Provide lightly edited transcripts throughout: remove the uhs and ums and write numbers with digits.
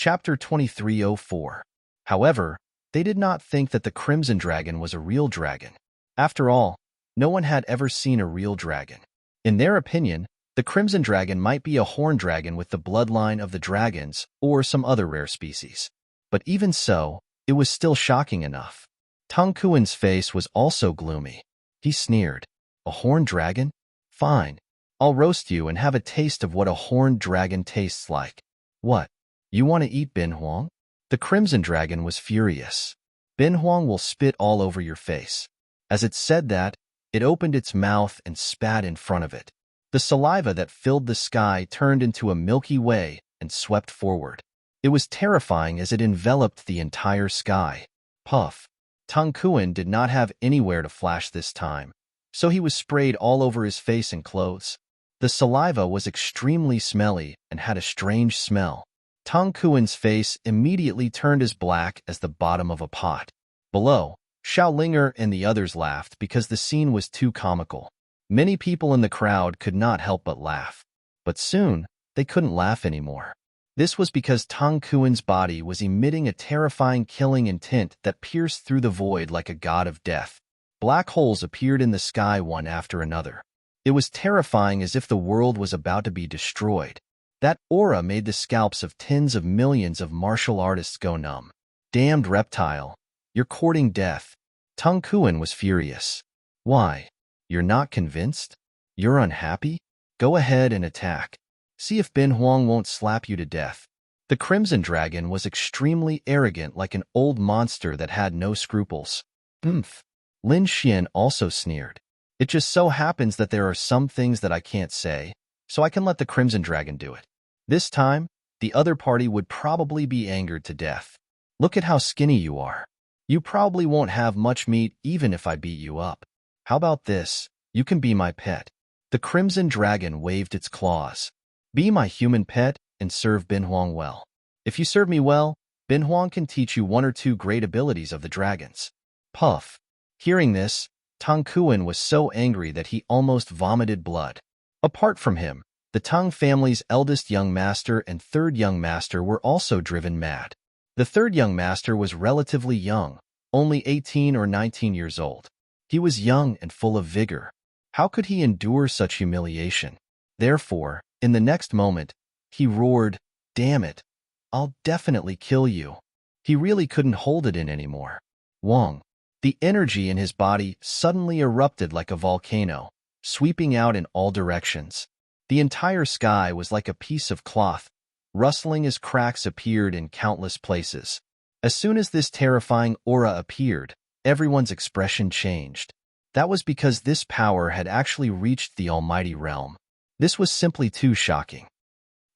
Chapter 2304. However, they did not think that the Crimson Dragon was a real dragon. After all, no one had ever seen a real dragon. In their opinion, the Crimson Dragon might be a horned dragon with the bloodline of the dragons or some other rare species. But even so, it was still shocking enough. Tang Kuen's face was also gloomy. He sneered. A horned dragon? Fine. I'll roast you and have a taste of what a horned dragon tastes like. What? You want to eat Bin Huang? The Crimson Dragon was furious. Bin Huang will spit all over your face. As it said that, it opened its mouth and spat in front of it. The saliva that filled the sky turned into a Milky Way and swept forward. It was terrifying as it enveloped the entire sky. Puff. Tang Kuen did not have anywhere to flash this time, so he was sprayed all over his face and clothes. The saliva was extremely smelly and had a strange smell. Tang Kuen's face immediately turned as black as the bottom of a pot. Below, Xiaolinger and the others laughed because the scene was too comical. Many people in the crowd could not help but laugh. But soon, they couldn't laugh anymore. This was because Tang Kuen's body was emitting a terrifying killing intent that pierced through the void like a god of death. Black holes appeared in the sky one after another. It was terrifying, as if the world was about to be destroyed. That aura made the scalps of tens of millions of martial artists go numb. Damned reptile, you're courting death. Tang Kuen was furious. Why? You're not convinced? You're unhappy? Go ahead and attack. See if Bin Huang won't slap you to death. The Crimson Dragon was extremely arrogant, like an old monster that had no scruples. Oomph. Lin Xian also sneered. It just so happens that there are some things that I can't say, so I can let the Crimson Dragon do it. This time, the other party would probably be angered to death. Look at how skinny you are. You probably won't have much meat even if I beat you up. How about this? You can be my pet. The Crimson Dragon waved its claws. Be my human pet and serve Bin Huang well. If you serve me well, Bin Huang can teach you one or two great abilities of the dragons. Puff. Hearing this, Tang Kuen was so angry that he almost vomited blood. Apart from him, the Tang family's eldest young master and third young master were also driven mad. The third young master was relatively young, only 18 or 19 years old. He was young and full of vigor. How could he endure such humiliation? Therefore, in the next moment, he roared, "Damn it! I'll definitely kill you." He really couldn't hold it in anymore. Wang. The energy in his body suddenly erupted like a volcano, sweeping out in all directions. The entire sky was like a piece of cloth, rustling as cracks appeared in countless places. As soon as this terrifying aura appeared, everyone's expression changed. That was because this power had actually reached the almighty realm. This was simply too shocking.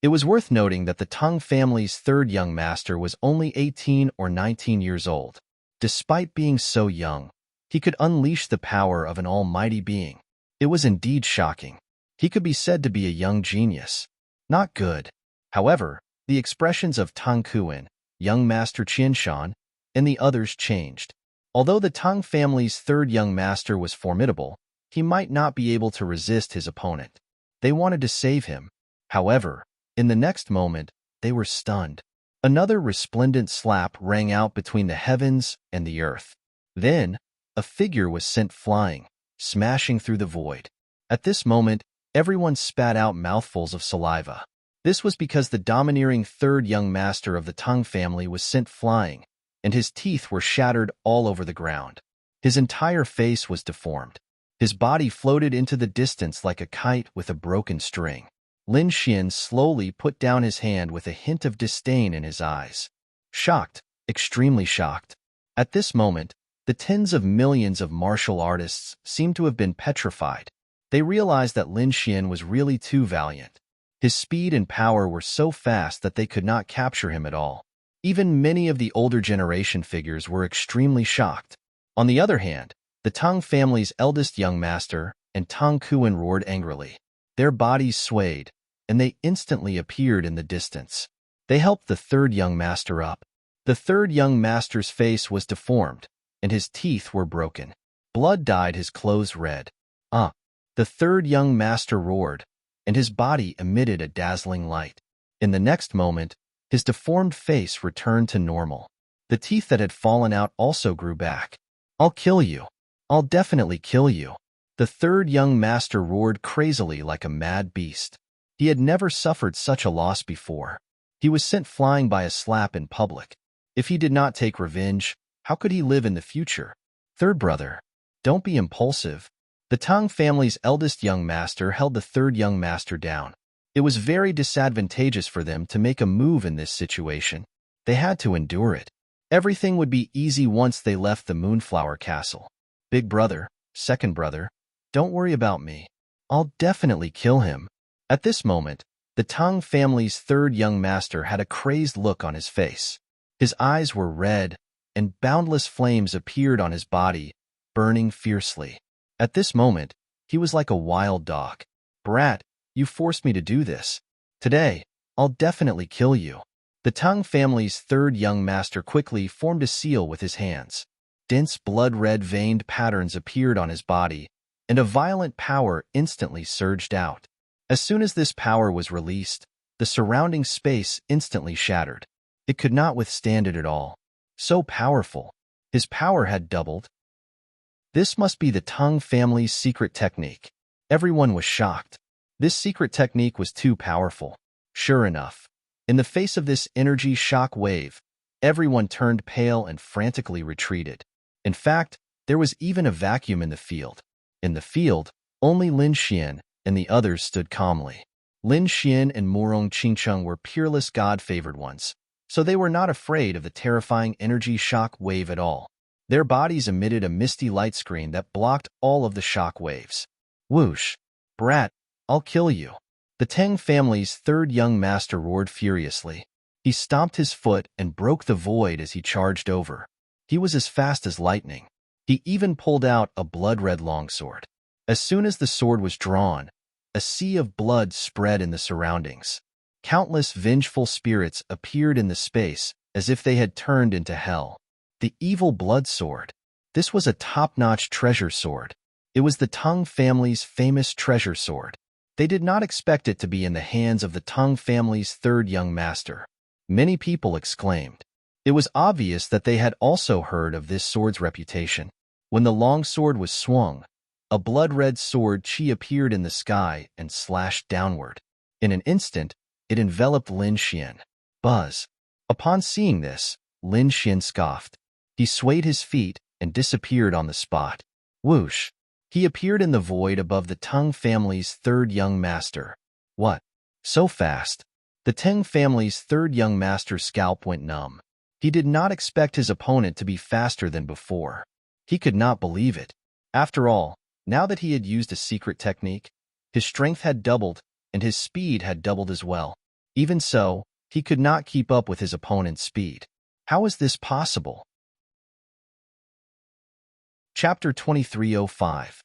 It was worth noting that the Tang family's third young master was only 18 or 19 years old. Despite being so young, he could unleash the power of an almighty being. It was indeed shocking. He could be said to be a young genius. Not good. However, the expressions of Tang Kuen, young master Qianshan, and the others changed. Although the Tang family's third young master was formidable, he might not be able to resist his opponent. They wanted to save him. However, in the next moment, they were stunned. Another resplendent slap rang out between the heavens and the earth. Then, a figure was sent flying, smashing through the void. At this moment, everyone spat out mouthfuls of saliva. This was because the domineering third young master of the Tang family was sent flying, and his teeth were shattered all over the ground. His entire face was deformed. His body floated into the distance like a kite with a broken string. Lin Xian slowly put down his hand with a hint of disdain in his eyes. Shocked, extremely shocked. At this moment, the tens of millions of martial artists seemed to have been petrified. They realized that Lin Xian was really too valiant. His speed and power were so fast that they could not capture him at all. Even many of the older generation figures were extremely shocked. On the other hand, the Tang family's eldest young master and Tang Kuen roared angrily. Their bodies swayed, and they instantly appeared in the distance. They helped the third young master up. The third young master's face was deformed, and his teeth were broken. Blood dyed his clothes red. The third young master roared, and his body emitted a dazzling light. In the next moment, His deformed face returned to normal. The teeth that had fallen out also grew back. I'll kill you. I'll definitely kill you. The third young master roared crazily like a mad beast. He had never suffered such a loss before. He was sent flying by a slap in public. If he did not take revenge, how could he live in the future? Third brother, don't be impulsive. The Tang family's eldest young master held the third young master down. It was very disadvantageous for them to make a move in this situation. They had to endure it. Everything would be easy once they left the Moonflower Castle. Big brother, second brother, don't worry about me. I'll definitely kill him. At this moment, the Tang family's third young master had a crazed look on his face. His eyes were red, and boundless flames appeared on his body, burning fiercely. At this moment, he was like a wild dog. Brat, you forced me to do this. Today, I'll definitely kill you. The Tang family's third young master quickly formed a seal with his hands. Dense blood-red veined patterns appeared on his body, and a violent power instantly surged out. As soon as this power was released, the surrounding space instantly shattered. It could not withstand it at all. So powerful. His power had doubled. This must be the Tang family's secret technique. Everyone was shocked. This secret technique was too powerful. Sure enough, in the face of this energy shock wave, everyone turned pale and frantically retreated. In fact, there was even a vacuum in the field. In the field, only Lin Xian and the others stood calmly. Lin Xian and Morong Qingcheng were peerless God-favored ones, so they were not afraid of the terrifying energy shock wave at all. Their bodies emitted a misty light screen that blocked all of the shock waves. Whoosh! Brat, I'll kill you. The Tang family's third young master roared furiously. He stomped his foot and broke the void as he charged over. He was as fast as lightning. He even pulled out a blood-red longsword. As soon as the sword was drawn, a sea of blood spread in the surroundings. Countless vengeful spirits appeared in the space as if they had turned into hell. The evil blood sword. This was a top-notch treasure sword. It was the Tang family's famous treasure sword. They did not expect it to be in the hands of the Tang family's third young master. Many people exclaimed. It was obvious that they had also heard of this sword's reputation. When the long sword was swung, a blood-red sword chi appeared in the sky and slashed downward. In an instant, it enveloped Lin Xian. Buzz. Upon seeing this, Lin Xian scoffed. He swayed his feet and disappeared on the spot. Whoosh! He appeared in the void above the Tang family's third young master. What? So fast? The Tang family's third young master's scalp went numb. He did not expect his opponent to be faster than before. He could not believe it. After all, now that he had used a secret technique, his strength had doubled and his speed had doubled as well. Even so, he could not keep up with his opponent's speed. How is this possible? Chapter 2305.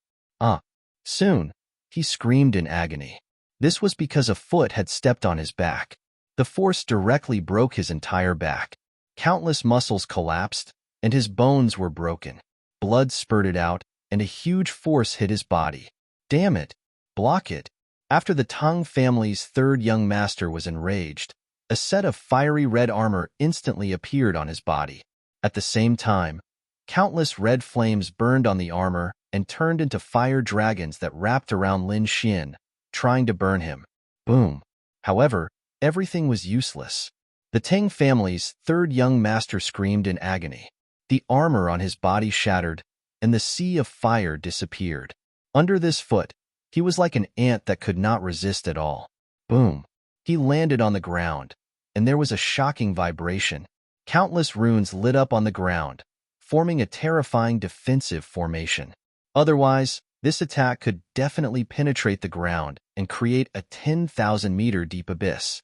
Soon, he screamed in agony. This was because a foot had stepped on his back. The force directly broke his entire back. Countless muscles collapsed, and his bones were broken. Blood spurted out, and a huge force hit his body. Damn it! Block it! After the Tang family's third young master was enraged, a set of fiery red armor instantly appeared on his body. At the same time, countless red flames burned on the armor and turned into fire dragons that wrapped around Lin Xian, trying to burn him. Boom! However, everything was useless. The Tang family's third young master screamed in agony. The armor on his body shattered, and the sea of fire disappeared. Under this foot, he was like an ant that could not resist at all. Boom! He landed on the ground, and there was a shocking vibration. Countless runes lit up on the ground, forming a terrifying defensive formation. Otherwise, this attack could definitely penetrate the ground and create a 10,000-meter deep abyss.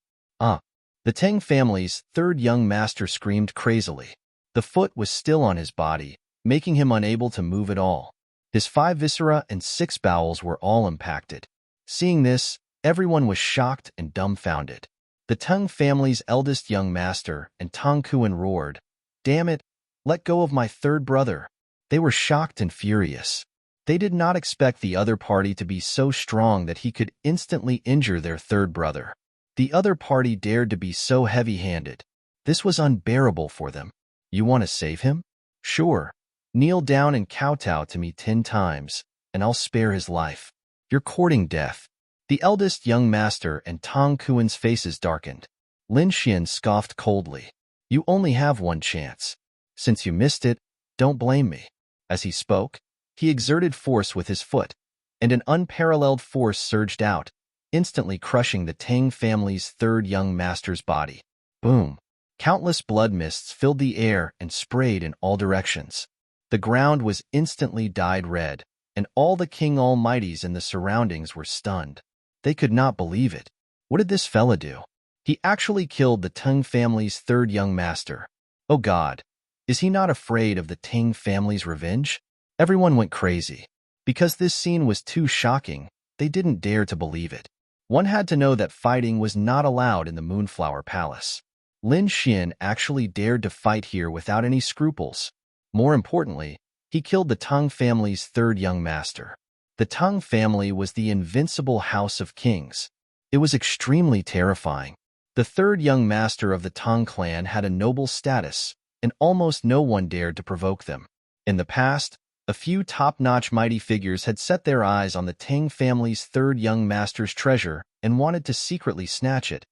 The Tang family's third young master screamed crazily. The foot was still on his body, making him unable to move at all. His 5 viscera and 6 bowels were all impacted. Seeing this, everyone was shocked and dumbfounded. The Tang family's eldest young master and Tang Kuan roared, "Damn it! Let go of my third brother." They were shocked and furious. They did not expect the other party to be so strong that he could instantly injure their third brother. The other party dared to be so heavy-handed. This was unbearable for them. You want to save him? Sure. Kneel down and kowtow to me 10 times, and I'll spare his life. You're courting death. The eldest young master and Tang Kuan's faces darkened. Lin Xian scoffed coldly. You only have one chance. Since you missed it, don't blame me. As he spoke, he exerted force with his foot, and an unparalleled force surged out, instantly crushing the Tang family's third young master's body. Boom! Countless blood mists filled the air and sprayed in all directions. The ground was instantly dyed red, and all the King Almighties in the surroundings were stunned. They could not believe it. What did this fella do? He actually killed the Tang family's third young master. Oh God! Is he not afraid of the Tang family's revenge? Everyone went crazy. Because this scene was too shocking, they didn't dare to believe it. One had to know that fighting was not allowed in the Moonflower Palace. Lin Xian actually dared to fight here without any scruples. More importantly, he killed the Tang family's third young master. The Tang family was the invincible house of kings. It was extremely terrifying. The third young master of the Tang clan had a noble status, and almost no one dared to provoke them. In the past, a few top-notch mighty figures had set their eyes on the Tang family's third young master's treasure and wanted to secretly snatch it,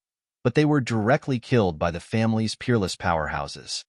but they were directly killed by the family's peerless powerhouses.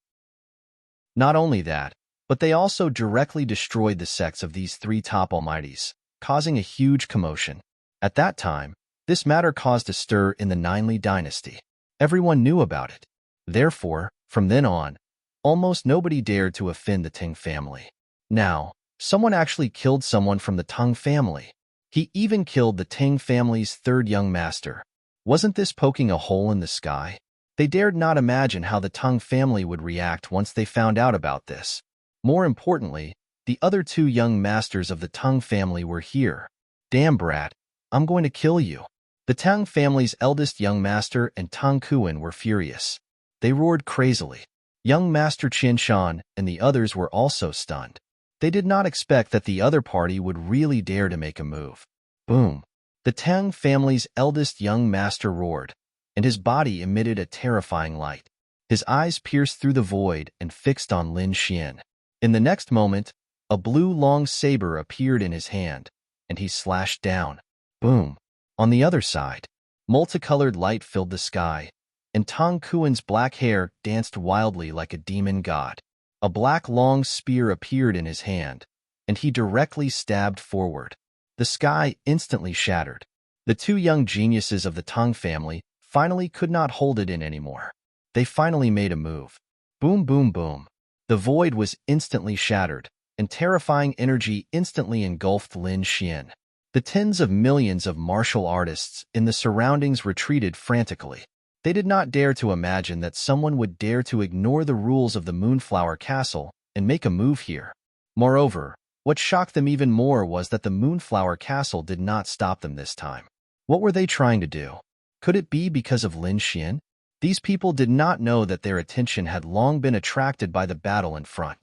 Not only that, but they also directly destroyed the sects of these three top almighties, causing a huge commotion. At that time, this matter caused a stir in the Ninely dynasty. Everyone knew about it. Therefore, from then on, almost nobody dared to offend the Tang family. Now, someone actually killed someone from the Tang family. He even killed the Tang family's third young master. Wasn't this poking a hole in the sky? They dared not imagine how the Tang family would react once they found out about this. More importantly, the other two young masters of the Tang family were here. Damn brat, I'm going to kill you. The Tang family's eldest young master and Tang Kuan were furious. They roared crazily. Young Master Qian Shan and the others were also stunned. They did not expect that the other party would really dare to make a move. Boom! The Tang family's eldest young master roared, and his body emitted a terrifying light. His eyes pierced through the void and fixed on Lin Xian. In the next moment, a blue long saber appeared in his hand, and he slashed down. Boom! On the other side, multicolored light filled the sky, and Tang Kuan's black hair danced wildly like a demon god. A black long spear appeared in his hand, and he directly stabbed forward. The sky instantly shattered. The two young geniuses of the Tang family finally could not hold it in anymore. They finally made a move. Boom, boom, boom. The void was instantly shattered, and terrifying energy instantly engulfed Lin Xian. The tens of millions of martial artists in the surroundings retreated frantically. They did not dare to imagine that someone would dare to ignore the rules of the Moonflower Castle and make a move here. Moreover, what shocked them even more was that the Moonflower Castle did not stop them this time. What were they trying to do? Could it be because of Lin Xian? These people did not know that their attention had long been attracted by the battle in front.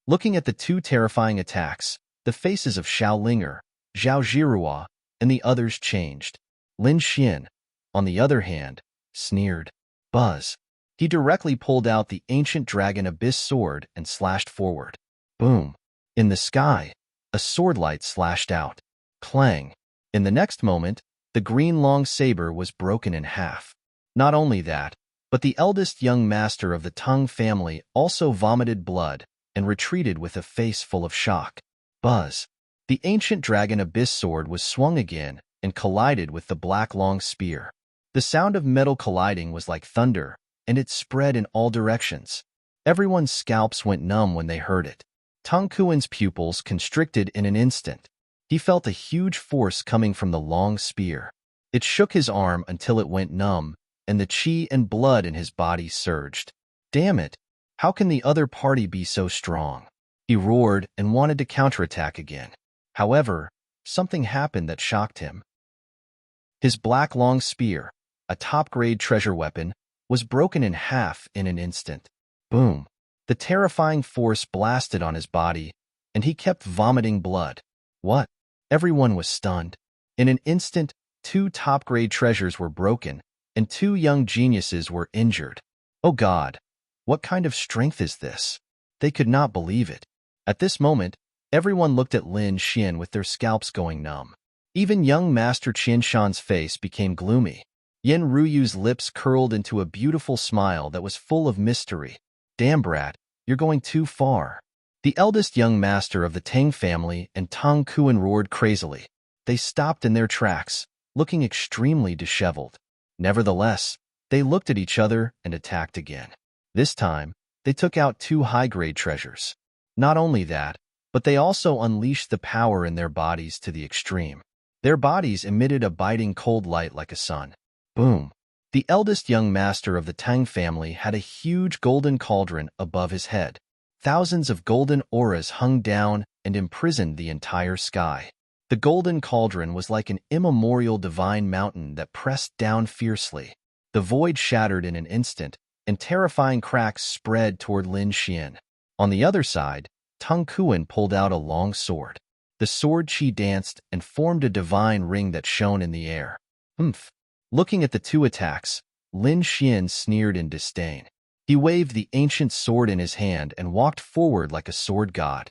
Looking at the two terrifying attacks, the faces of Xiao Linger, Zhao Zhirua, and the others changed. Lin Xian, on the other hand, sneered. Buzz. He directly pulled out the ancient dragon abyss sword and slashed forward. Boom. In the sky, a sword light slashed out. Clang. In the next moment, the green long saber was broken in half. Not only that, but the eldest young master of the Tang family also vomited blood and retreated with a face full of shock. Buzz. The ancient dragon abyss sword was swung again and collided with the black long spear. The sound of metal colliding was like thunder, and it spread in all directions. Everyone's scalps went numb when they heard it. Tang Kuan's pupils constricted in an instant. He felt a huge force coming from the long spear. It shook his arm until it went numb, and the qi and blood in his body surged. Damn it! How can the other party be so strong? He roared and wanted to counterattack again. However, something happened that shocked him. His black long spear, a top-grade treasure weapon, was broken in half in an instant. Boom! The terrifying force blasted on his body, and he kept vomiting blood. What? Everyone was stunned. In an instant, two top-grade treasures were broken, and 2 young geniuses were injured. Oh God, what kind of strength is this? They could not believe it. At this moment, everyone looked at Lin Xian with their scalps going numb. Even young Master Qianshan's face became gloomy. Yen Ruyu's lips curled into a beautiful smile that was full of mystery. Damn, brat, you're going too far. The eldest young master of the Tang family and Tang Kuan roared crazily. They stopped in their tracks, looking extremely disheveled. Nevertheless, they looked at each other and attacked again. This time, they took out 2 high-grade treasures. Not only that, but they also unleashed the power in their bodies to the extreme. Their bodies emitted a biting cold light like a sun. Boom! The eldest young master of the Tang family had a huge golden cauldron above his head. Thousands of golden auras hung down and imprisoned the entire sky. The golden cauldron was like an immemorial divine mountain that pressed down fiercely. The void shattered in an instant, and terrifying cracks spread toward Lin Xian. On the other side, Tang Kuan pulled out a long sword. The sword chi danced and formed a divine ring that shone in the air. Humph! Looking at the 2 attacks, Lin Xian sneered in disdain. He waved the ancient sword in his hand and walked forward like a sword god.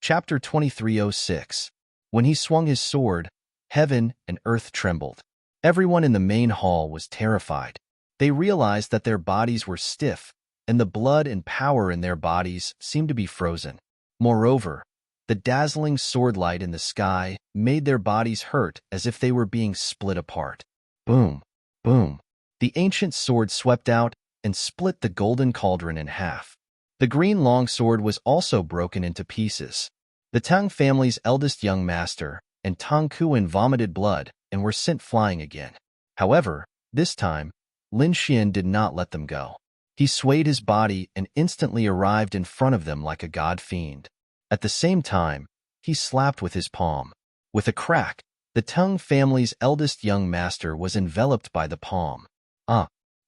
Chapter 2306. When he swung his sword, heaven and earth trembled. Everyone in the main hall was terrified. They realized that their bodies were stiff, and the blood and power in their bodies seemed to be frozen. Moreover, the dazzling sword light in the sky made their bodies hurt as if they were being split apart. Boom! Boom! The ancient sword swept out and split the golden cauldron in half. The green longsword was also broken into pieces. The Tang family's eldest young master and Tang Kuan vomited blood and were sent flying again. However, this time, Lin Xian did not let them go. He swayed his body and instantly arrived in front of them like a god fiend. At the same time, he slapped with his palm. With a crack, the Tang family's eldest young master was enveloped by the palm.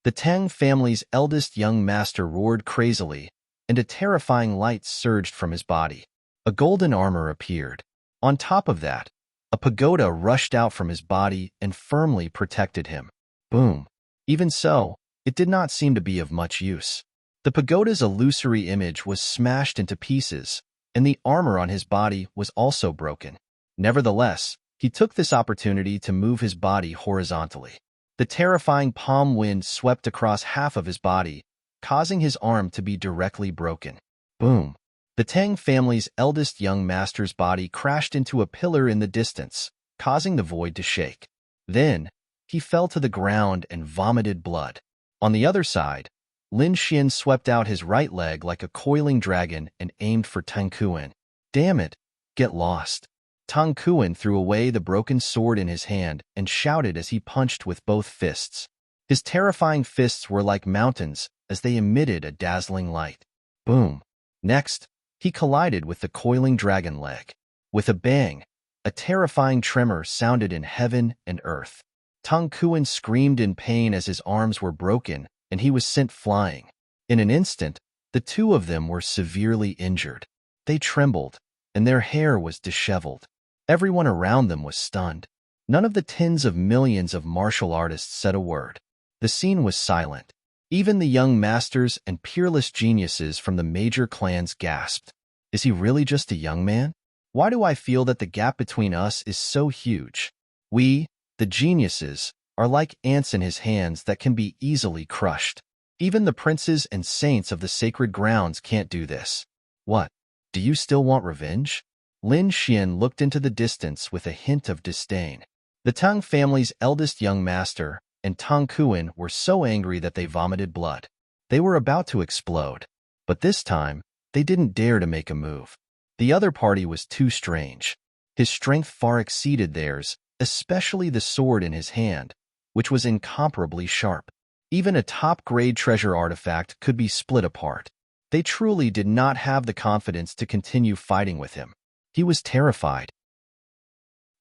The Tang family's eldest young master roared crazily, and a terrifying light surged from his body. A golden armor appeared. On top of that, a pagoda rushed out from his body and firmly protected him. Boom! Even so, it did not seem to be of much use. The pagoda's illusory image was smashed into pieces, and the armor on his body was also broken. Nevertheless, he took this opportunity to move his body horizontally. The terrifying palm wind swept across half of his body, causing his arm to be directly broken. Boom! The Tang family's eldest young master's body crashed into a pillar in the distance, causing the void to shake. Then, he fell to the ground and vomited blood. On the other side, Lin Xian swept out his right leg like a coiling dragon and aimed for Tang Kuan. Damn it! Get lost! Tang Kuan threw away the broken sword in his hand and shouted as he punched with both fists. His terrifying fists were like mountains as they emitted a dazzling light. Boom! Next, he collided with the coiling dragon leg. With a bang, a terrifying tremor sounded in heaven and earth. Tang Kuan screamed in pain as his arms were broken and he was sent flying. In an instant, the 2 of them were severely injured. They trembled, and their hair was disheveled. Everyone around them was stunned. None of the tens of millions of martial artists said a word. The scene was silent. Even the young masters and peerless geniuses from the major clans gasped. Is he really just a young man? Why do I feel that the gap between us is so huge? We, the geniuses, are like ants in his hands that can be easily crushed. Even the princes and saints of the sacred grounds can't do this. What? Do you still want revenge? Lin Xian looked into the distance with a hint of disdain. The Tang family's eldest young master and Tang Kuan were so angry that they vomited blood. They were about to explode, but this time, they didn't dare to make a move. The other party was too strange. His strength far exceeded theirs, especially the sword in his hand, which was incomparably sharp. Even a top-grade treasure artifact could be split apart. They truly did not have the confidence to continue fighting with him. He was terrified.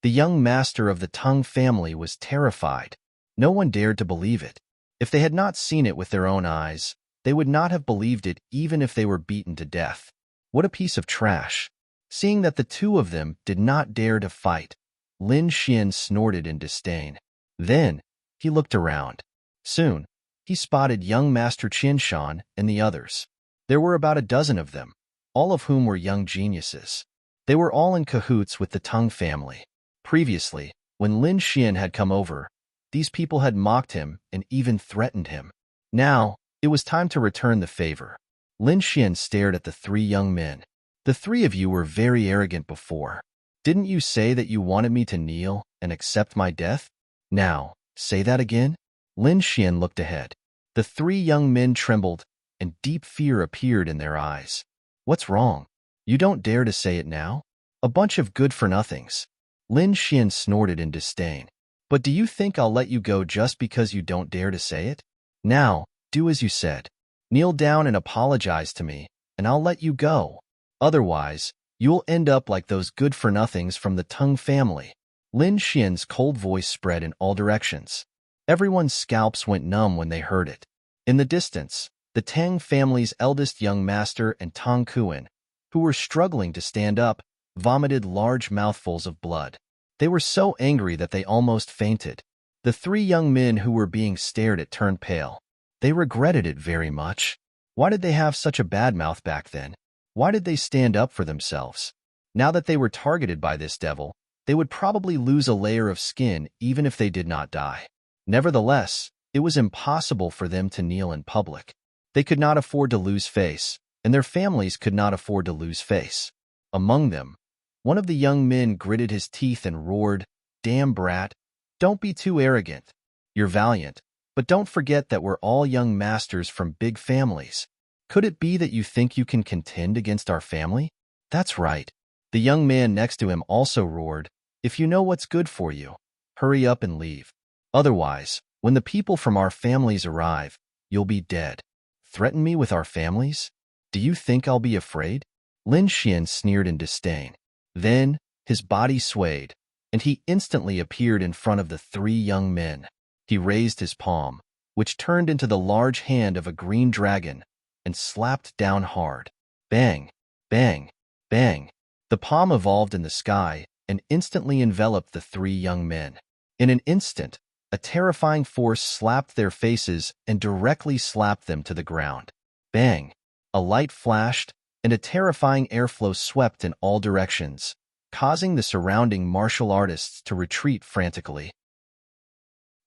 The young master of the Tang family was terrified. No one dared to believe it. If they had not seen it with their own eyes, they would not have believed it even if they were beaten to death. What a piece of trash. Seeing that the 2 of them did not dare to fight, Lin Xian snorted in disdain. Then, he looked around. Soon, he spotted young Master Qianshan and the others. There were about a dozen of them, all of whom were young geniuses. They were all in cahoots with the Tang family. Previously, when Lin Xian had come over, these people had mocked him and even threatened him. Now, it was time to return the favor. Lin Xian stared at the three young men. The three of you were very arrogant before. Didn't you say that you wanted me to kneel and accept my death? Now, say that again? Lin Xian looked ahead. The three young men trembled, and deep fear appeared in their eyes. What's wrong? You don't dare to say it now? A bunch of good-for-nothings. Lin Xian snorted in disdain. But do you think I'll let you go just because you don't dare to say it? Now, do as you said. Kneel down and apologize to me, and I'll let you go. Otherwise, you'll end up like those good-for-nothings from the Tang family. Lin Xian's cold voice spread in all directions. Everyone's scalps went numb when they heard it. In the distance, the Tang family's eldest young master and Tang Kuan, who were struggling to stand up, vomited large mouthfuls of blood. They were so angry that they almost fainted. The three young men who were being stared at turned pale. They regretted it very much. Why did they have such a bad mouth back then? Why did they stand up for themselves? Now that they were targeted by this devil, they would probably lose a layer of skin even if they did not die. Nevertheless, it was impossible for them to kneel in public. They could not afford to lose face, and their families could not afford to lose face. Among them, one of the young men gritted his teeth and roared, "Damn brat, don't be too arrogant. You're valiant, but don't forget that we're all young masters from big families. Could it be that you think you can contend against our family?" "That's right." The young man next to him also roared, "If you know what's good for you, hurry up and leave. Otherwise, when the people from our families arrive, you'll be dead." "Threaten me with our families? Do you think I'll be afraid?" Lin Xian sneered in disdain. Then, his body swayed, and he instantly appeared in front of the three young men. He raised his palm, which turned into the large hand of a green dragon, and slapped down hard. Bang, bang, bang. The palm evolved in the sky and instantly enveloped the three young men. In an instant, a terrifying force slapped their faces and directly slapped them to the ground. Bang! A light flashed, and a terrifying airflow swept in all directions, causing the surrounding martial artists to retreat frantically.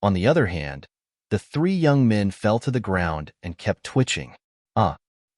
On the other hand, the three young men fell to the ground and kept twitching.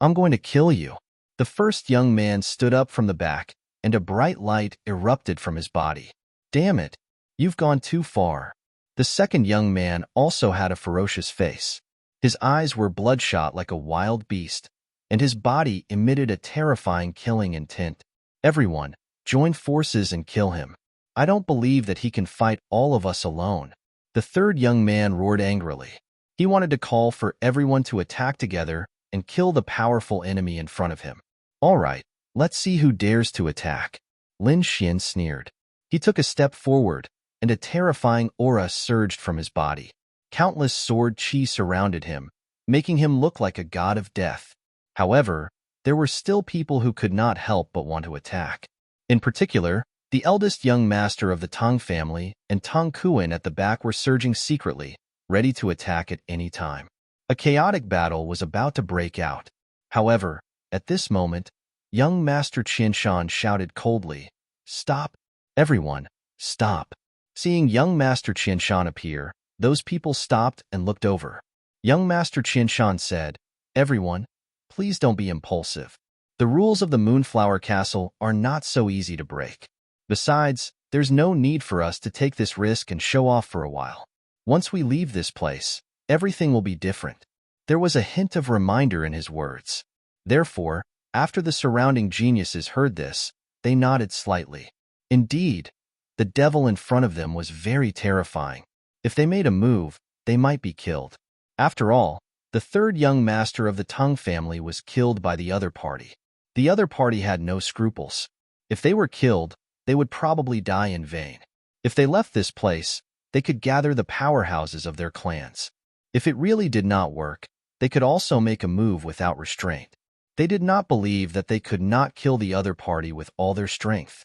I'm going to kill you." The first young man stood up from the back, and a bright light erupted from his body. "Damn it, you've gone too far." The second young man also had a ferocious face. His eyes were bloodshot like a wild beast, and his body emitted a terrifying killing intent. "Everyone, join forces and kill him. I don't believe that he can fight all of us alone." The third young man roared angrily. He wanted to call for everyone to attack together and kill the powerful enemy in front of him. "All right, let's see who dares to attack." Lin Xian sneered. He took a step forward, and a terrifying aura surged from his body. Countless sword chi surrounded him, making him look like a god of death. However, there were still people who could not help but want to attack. In particular, the eldest young master of the Tang family and Tang Kuan at the back were surging secretly, ready to attack at any time. A chaotic battle was about to break out. However, at this moment, young Master Qianshan shouted coldly, "Stop! Everyone, stop!" Seeing young Master Qianshan appear, those people stopped and looked over. Young Master Qianshan said, "Everyone, please don't be impulsive. The rules of the Moonflower Castle are not so easy to break. Besides, there's no need for us to take this risk and show off for a while. Once we leave this place, everything will be different." There was a hint of reminder in his words. Therefore, after the surrounding geniuses heard this, they nodded slightly. Indeed, the devil in front of them was very terrifying. If they made a move, they might be killed. After all, the third young master of the Tang family was killed by the other party. The other party had no scruples. If they were killed, they would probably die in vain. If they left this place, they could gather the powerhouses of their clans. If it really did not work, they could also make a move without restraint. They did not believe that they could not kill the other party with all their strength.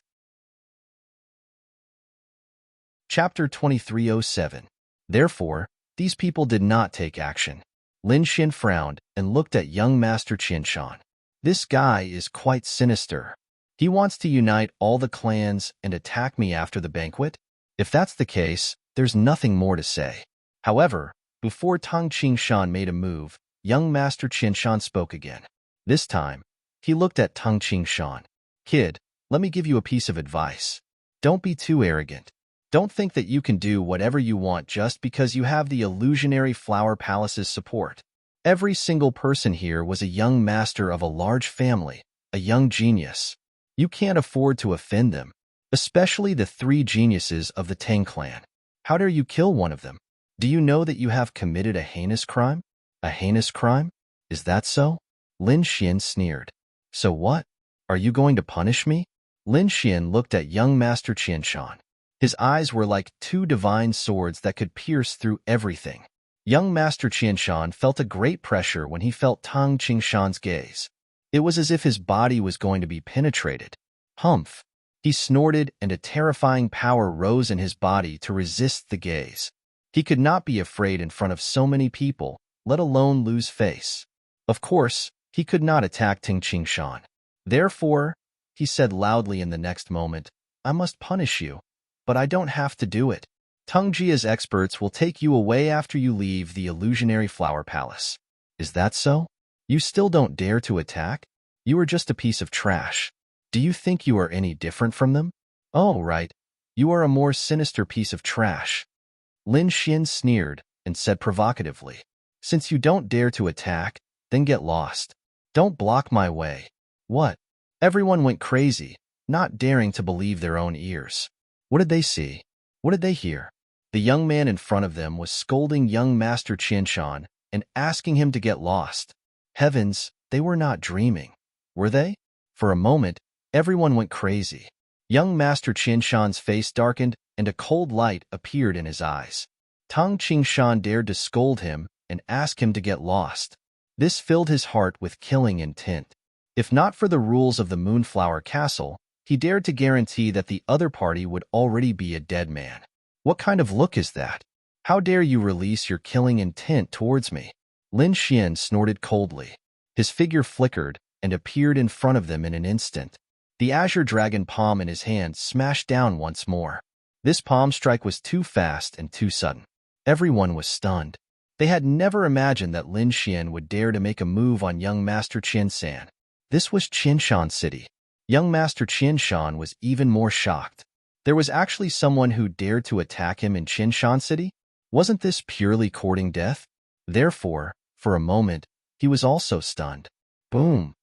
Chapter 2307. Therefore, these people did not take action. Lin Xian frowned and looked at young Master Qianshan. This guy is quite sinister. He wants to unite all the clans and attack me after the banquet? If that's the case, there's nothing more to say. However, before Tang Qingshan made a move, young Master Qianshan spoke again. This time, he looked at Tang Qingshan. Kid, let me give you a piece of advice. Don't be too arrogant. Don't think that you can do whatever you want just because you have the illusionary Flower Palace's support. Every single person here was a young master of a large family, a young genius. You can't afford to offend them, especially the 3 geniuses of the Tang clan. How dare you kill one of them? Do you know that you have committed a heinous crime? A heinous crime? Is that so? Lin Xian sneered. So what? Are you going to punish me? Lin Xian looked at young Master Qianshan. His eyes were like 2 divine swords that could pierce through everything. Young Master Qianshan felt a great pressure when he felt Tang Qingshan's gaze. It was as if his body was going to be penetrated. Humph! He snorted, and a terrifying power rose in his body to resist the gaze. He could not be afraid in front of so many people, let alone lose face. Of course, he could not attack Tang Qingshan. Therefore, he said loudly in the next moment, I must punish you, but I don't have to do it. Tungjia's experts will take you away after you leave the illusionary Flower Palace. Is that so? You still don't dare to attack? You are just a piece of trash. Do you think you are any different from them? Oh, right. You are a more sinister piece of trash. Lin Xian sneered and said provocatively, Since you don't dare to attack, then get lost. Don't block my way. What? Everyone went crazy, not daring to believe their own ears. What did they see? What did they hear? The young man in front of them was scolding young Master Qianshan and asking him to get lost. Heavens, they were not dreaming, were they? For a moment, everyone went crazy. Young Master Qianshan's face darkened and a cold light appeared in his eyes. Tang Qingshan dared to scold him and ask him to get lost. This filled his heart with killing intent. If not for the rules of the Moonflower Castle, he dared to guarantee that the other party would already be a dead man. What kind of look is that? How dare you release your killing intent towards me? Lin Xian snorted coldly. His figure flickered and appeared in front of them in an instant. The azure dragon palm in his hand smashed down once more. This palm strike was too fast and too sudden. Everyone was stunned. They had never imagined that Lin Xian would dare to make a move on young Master Qianshan. This was Qianshan City. Young Master Qianshan was even more shocked. There was actually someone who dared to attack him in Qianshan City? Wasn't this purely courting death? Therefore, for a moment, he was also stunned. Boom!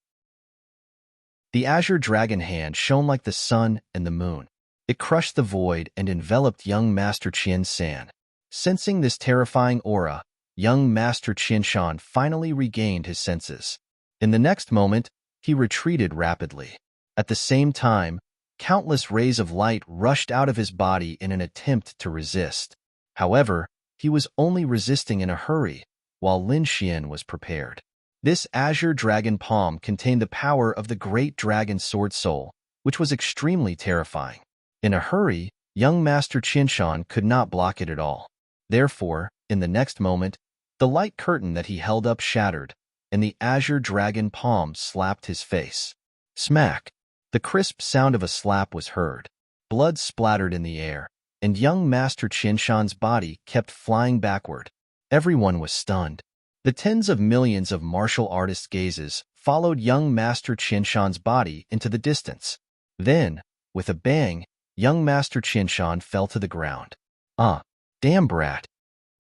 The azure dragon hand shone like the sun and the moon. It crushed the void and enveloped young Master Qianshan. Sensing this terrifying aura, young Master Qianshan finally regained his senses. In the next moment, he retreated rapidly. At the same time, countless rays of light rushed out of his body in an attempt to resist. However, he was only resisting in a hurry, while Lin Xian was prepared. This azure dragon palm contained the power of the great dragon sword soul, which was extremely terrifying. In a hurry, young Master Qianshan could not block it at all. Therefore, in the next moment, the light curtain that he held up shattered, and the azure dragon palm slapped his face. Smack! The crisp sound of a slap was heard. Blood splattered in the air, and young Master Qianshan's body kept flying backward. Everyone was stunned. The tens of millions of martial artists' gazes followed young Master Qianshan's body into the distance. Then, with a bang, young Master Qianshan fell to the ground. Damn brat!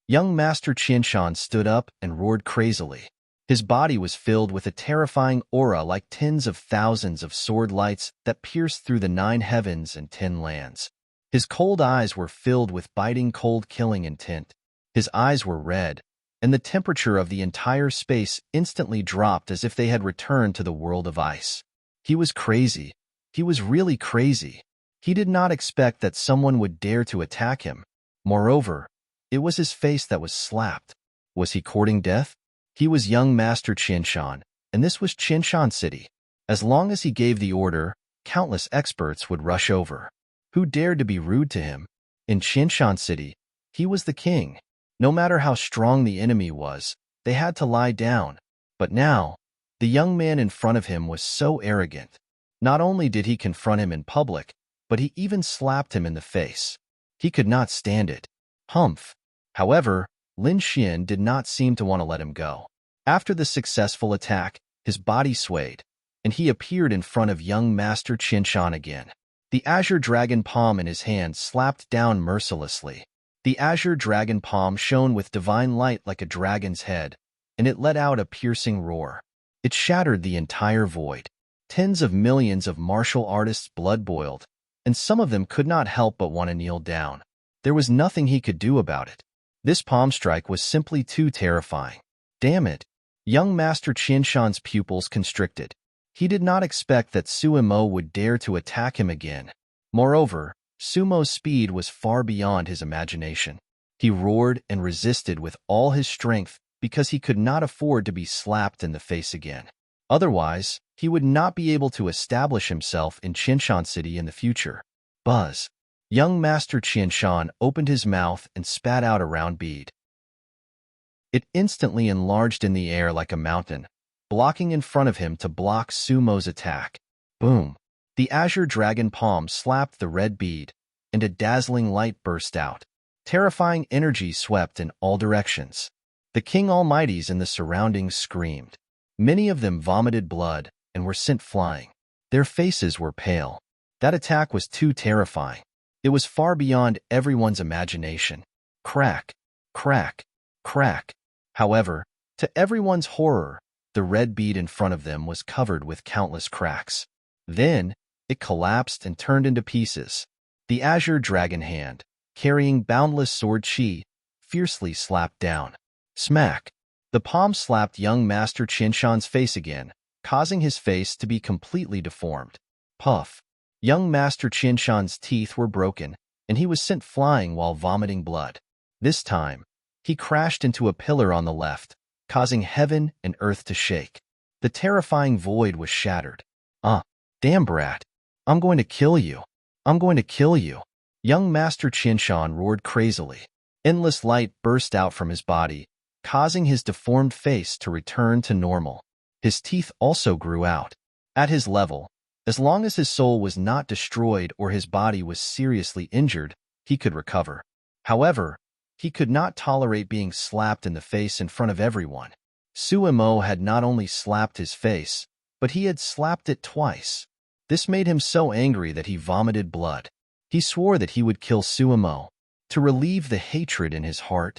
Young Master Qianshan stood up and roared crazily. His body was filled with a terrifying aura like tens of thousands of sword lights that pierced through the 9 heavens and 10 lands. His cold eyes were filled with biting cold killing intent. His eyes were red, and the temperature of the entire space instantly dropped as if they had returned to the world of ice. He was crazy. He was really crazy. He did not expect that someone would dare to attack him. Moreover, it was his face that was slapped. Was he courting death? He was young Master Qianshan, and this was Qianshan City. As long as he gave the order, countless experts would rush over. Who dared to be rude to him? In Qianshan City, he was the king. No matter how strong the enemy was, they had to lie down. But now, the young man in front of him was so arrogant. Not only did he confront him in public, but he even slapped him in the face. He could not stand it. Humph. However, Lin Xian did not seem to want to let him go. After the successful attack, his body swayed, and he appeared in front of young Master Qinshan again. The azure dragon palm in his hand slapped down mercilessly. The azure dragon palm shone with divine light like a dragon's head, and it let out a piercing roar. It shattered the entire void. Tens of millions of martial artists' blood boiled, and some of them could not help but want to kneel down. There was nothing he could do about it. This palm strike was simply too terrifying. Damn it! Young Master Qinshan's pupils constricted. He did not expect that Sumo would dare to attack him again. Moreover, Sumo's speed was far beyond his imagination. He roared and resisted with all his strength because he could not afford to be slapped in the face again. Otherwise, he would not be able to establish himself in Qinshan City in the future. Buzz. Young Master Qinshan opened his mouth and spat out a round bead. It instantly enlarged in the air like a mountain, blocking in front of him to block Sumo's attack. Boom! The azure dragon palm slapped the red bead, and a dazzling light burst out. Terrifying energy swept in all directions. The King Almighties in the surroundings screamed. Many of them vomited blood and were sent flying. Their faces were pale. That attack was too terrifying. It was far beyond everyone's imagination. Crack, crack, crack. However, to everyone's horror, the red bead in front of them was covered with countless cracks. Then, it collapsed and turned into pieces. The azure dragon hand, carrying boundless sword chi, fiercely slapped down. Smack! The palm slapped young Master Qinshan's face again, causing his face to be completely deformed. Puff! Young Master Qinshan's teeth were broken, and he was sent flying while vomiting blood. This time, he crashed into a pillar on the left, causing heaven and earth to shake. The terrifying void was shattered. Damn brat! I'm going to kill you! I'm going to kill you! Young Master Qinshan roared crazily. Endless light burst out from his body, causing his deformed face to return to normal. His teeth also grew out. At his level, as long as his soul was not destroyed or his body was seriously injured, he could recover. However, he could not tolerate being slapped in the face in front of everyone. Sumo had not only slapped his face, but he had slapped it twice. This made him so angry that he vomited blood. He swore that he would kill Sumo to relieve the hatred in his heart.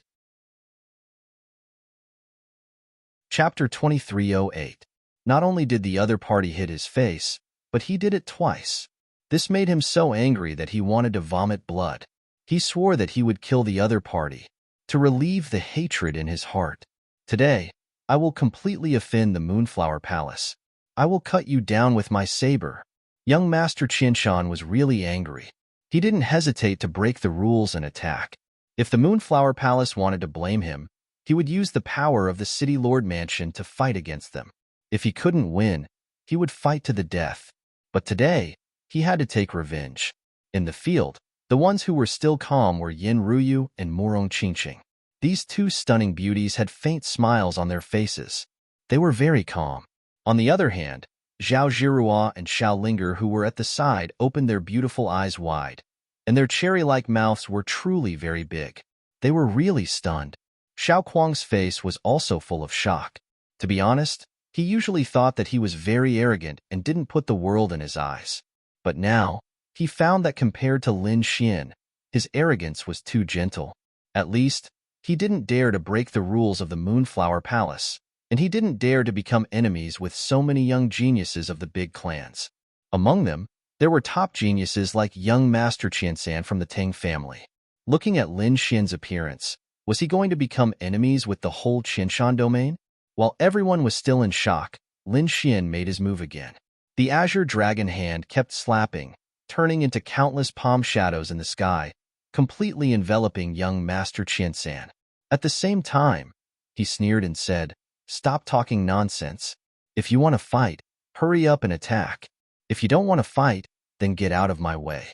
Chapter 2308. Not only did the other party hit his face, but he did it twice. This made him so angry that he wanted to vomit blood. He swore that he would kill the other party to relieve the hatred in his heart. Today, I will completely offend the Moonflower Palace. I will cut you down with my saber. Young Master Qinshan was really angry. He didn't hesitate to break the rules and attack. If the Moonflower Palace wanted to blame him, he would use the power of the City Lord Mansion to fight against them. If he couldn't win, he would fight to the death. But today, he had to take revenge. In the field, the ones who were still calm were Yin Ruyu and Morong Qingqing. These two stunning beauties had faint smiles on their faces. They were very calm. On the other hand, Zhao Zhirua and Xiao Linger, who were at the side, opened their beautiful eyes wide, and their cherry-like mouths were truly very big. They were really stunned. Xiao Kuang's face was also full of shock. To be honest, he usually thought that he was very arrogant and didn't put the world in his eyes. But now, he found that compared to Lin Xian, his arrogance was too gentle. At least, he didn't dare to break the rules of the Moonflower Palace, and he didn't dare to become enemies with so many young geniuses of the big clans. Among them, there were top geniuses like young Master Qiansan from the Tang family. Looking at Lin Xian's appearance, was he going to become enemies with the whole Qinshan domain? While everyone was still in shock, Lin Xian made his move again. The azure dragon hand kept slapping, turning into countless palm shadows in the sky, completely enveloping young Master Qiansan. At the same time, he sneered and said, "Stop talking nonsense. If you want to fight, hurry up and attack. If you don't want to fight, then get out of my way."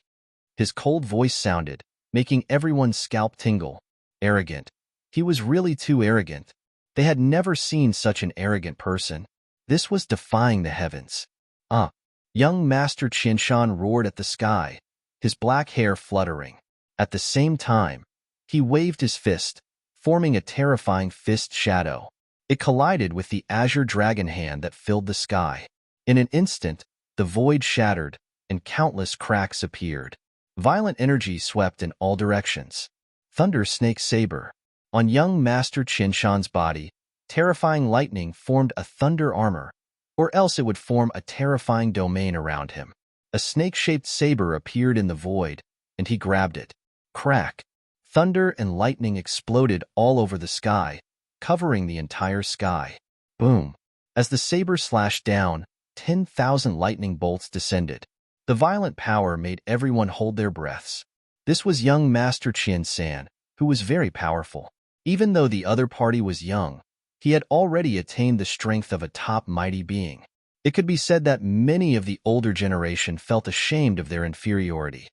His cold voice sounded, making everyone's scalp tingle. Arrogant. He was really too arrogant. They had never seen such an arrogant person. This was defying the heavens. Ah! Young Master Qianshan roared at the sky, his black hair fluttering. At the same time, he waved his fist, forming a terrifying fist shadow. It collided with the azure dragon hand that filled the sky. In an instant, the void shattered, and countless cracks appeared. Violent energy swept in all directions. Thunder Snake Saber. On young Master Qianshan's body, terrifying lightning formed a thunder armor, or else it would form a terrifying domain around him. A snake-shaped saber appeared in the void, and he grabbed it. Crack! Thunder and lightning exploded all over the sky, covering the entire sky. Boom! As the saber slashed down, 10,000 lightning bolts descended. The violent power made everyone hold their breaths. This was young Master Qiansan, who was very powerful. Even though the other party was young, he had already attained the strength of a top mighty being. It could be said that many of the older generation felt ashamed of their inferiority.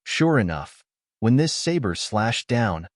Sure enough, when this saber slashed down,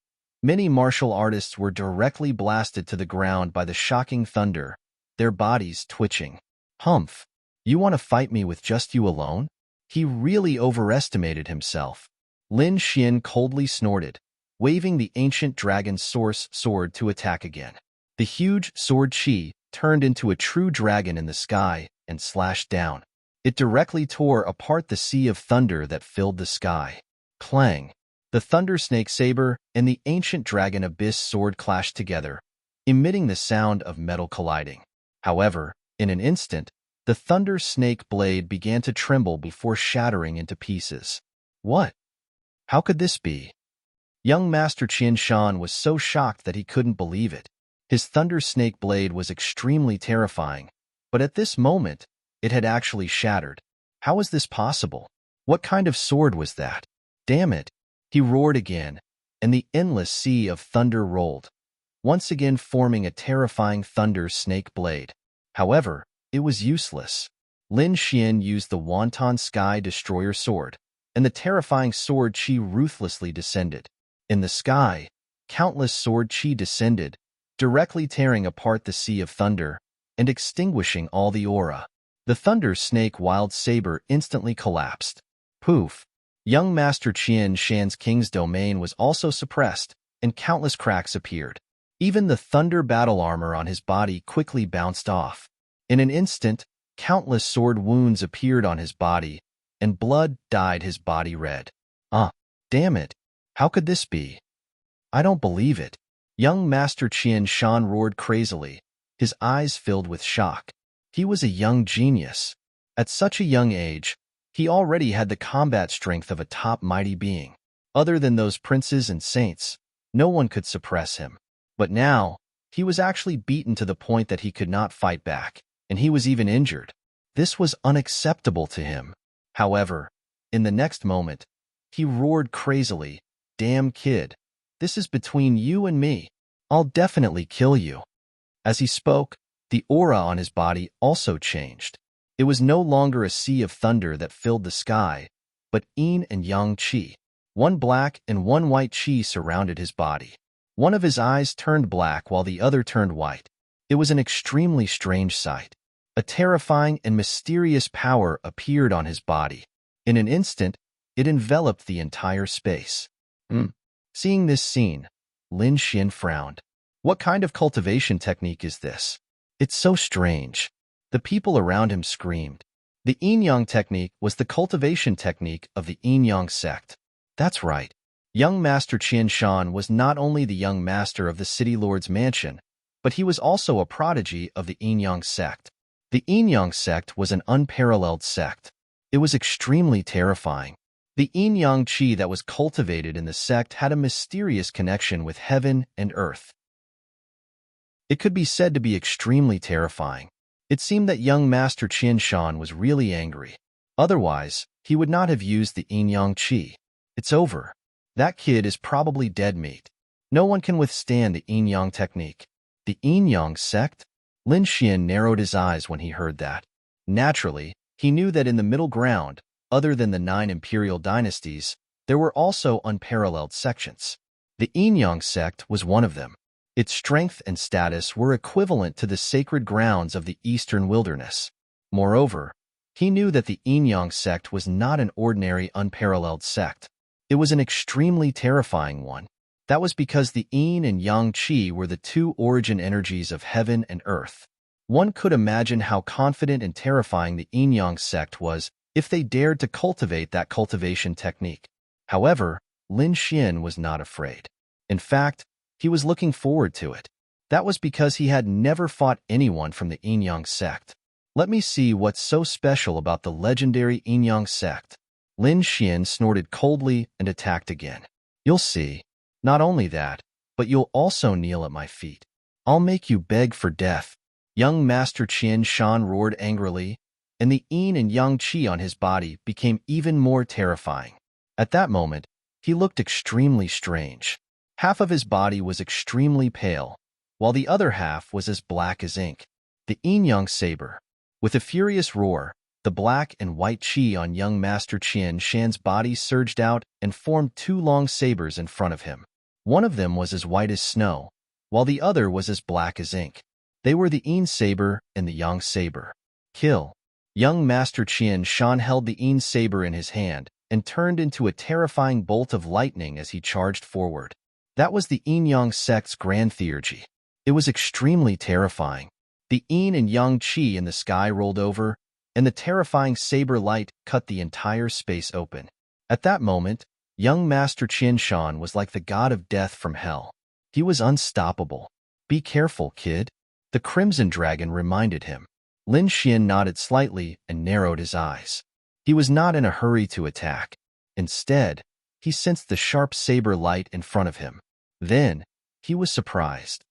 many martial artists were directly blasted to the ground by the shocking thunder, their bodies twitching. Humph! You want to fight me with just you alone? He really overestimated himself. Lin Xian coldly snorted, waving the ancient dragon's source sword to attack again. The huge sword Qi turned into a true dragon in the sky and slashed down. It directly tore apart the sea of thunder that filled the sky. Clang! The thunder snake saber and the ancient dragon abyss sword clashed together, emitting the sound of metal colliding. However, in an instant, the thunder snake blade began to tremble before shattering into pieces. What? How could this be? Young Master Qianshan was so shocked that he couldn't believe it. His thunder snake blade was extremely terrifying, but at this moment, it had actually shattered. How was this possible? What kind of sword was that? Damn it! He roared again, and the endless sea of thunder rolled, once again forming a terrifying thunder snake blade. However, it was useless. Lin Xian used the Wanton Sky Destroyer sword, and the terrifying sword Qi ruthlessly descended. In the sky, countless sword Qi descended, directly tearing apart the sea of thunder and extinguishing all the aura. The thunder snake wild saber instantly collapsed. Poof! Young Master Qianshan's king's domain was also suppressed, and countless cracks appeared. Even the thunder battle armor on his body quickly bounced off. In an instant, countless sword wounds appeared on his body, and blood dyed his body red. Damn it! How could this be? I don't believe it. Young Master Qianshan roared crazily, his eyes filled with shock. He was a young genius. At such a young age, he already had the combat strength of a top mighty being. Other than those princes and saints, no one could suppress him. But now, he was actually beaten to the point that he could not fight back, and he was even injured. This was unacceptable to him. However, in the next moment, he roared crazily, "Damn kid, this is between you and me. I'll definitely kill you." As he spoke, the aura on his body also changed. It was no longer a sea of thunder that filled the sky, but yin and yang qi. One black and one white qi surrounded his body. One of his eyes turned black while the other turned white. It was an extremely strange sight. A terrifying and mysterious power appeared on his body. In an instant, it enveloped the entire space. Seeing this scene, Lin Xian frowned. What kind of cultivation technique is this? It's so strange. The people around him screamed. The yin-yang technique was the cultivation technique of the yin-yang sect. That's right. Young Master Qianshan was not only the young master of the City Lord's mansion, but he was also a prodigy of the yin-yang sect. The yin-yang sect was an unparalleled sect. It was extremely terrifying. The yin-yang qi that was cultivated in the sect had a mysterious connection with heaven and earth. It could be said to be extremely terrifying. It seemed that young Master Qianshan was really angry. Otherwise, he would not have used the yin-yang qi. It's over. That kid is probably dead meat. No one can withstand the yin-yang technique. The yin-yang sect? Lin Xian narrowed his eyes when he heard that. Naturally, he knew that in the middle ground, other than the 9 imperial dynasties, there were also unparalleled sections. The Yin-Yang sect was one of them. Its strength and status were equivalent to the sacred grounds of the eastern wilderness. Moreover, he knew that the Yin-Yang sect was not an ordinary unparalleled sect. It was an extremely terrifying one. That was because the Yin and Yang Qi were the two origin energies of heaven and earth. One could imagine how confident and terrifying the Yin-Yang sect was if they dared to cultivate that cultivation technique. However, Lin Xian was not afraid. In fact, he was looking forward to it. That was because he had never fought anyone from the Yin-Yang sect. Let me see what's so special about the legendary Yin-Yang sect. Lin Xian snorted coldly and attacked again. You'll see. Not only that, but you'll also kneel at my feet. I'll make you beg for death. Young Master Qian Shan roared angrily, and the Yin and Yang Qi on his body became even more terrifying. At that moment, he looked extremely strange. Half of his body was extremely pale, while the other half was as black as ink. The Yin-Yang saber. With a furious roar, the black and white qi on young Master Qian Shan's body surged out and formed two long sabers in front of him. One of them was as white as snow, while the other was as black as ink. They were the Yin saber and the Yang saber. Kill. Young Master Qian Shan held the Yin saber in his hand and turned into a terrifying bolt of lightning as he charged forward. That was the Yin-Yang sect's grand theurgy. It was extremely terrifying. The Yin and Yang Qi in the sky rolled over, and the terrifying saber light cut the entire space open. At that moment, young Master Qian Shan was like the god of death from hell. He was unstoppable. Be careful, kid. The Crimson Dragon reminded him. Lin Xian nodded slightly and narrowed his eyes. He was not in a hurry to attack. Instead, he sensed the sharp saber light in front of him. Then, he was surprised.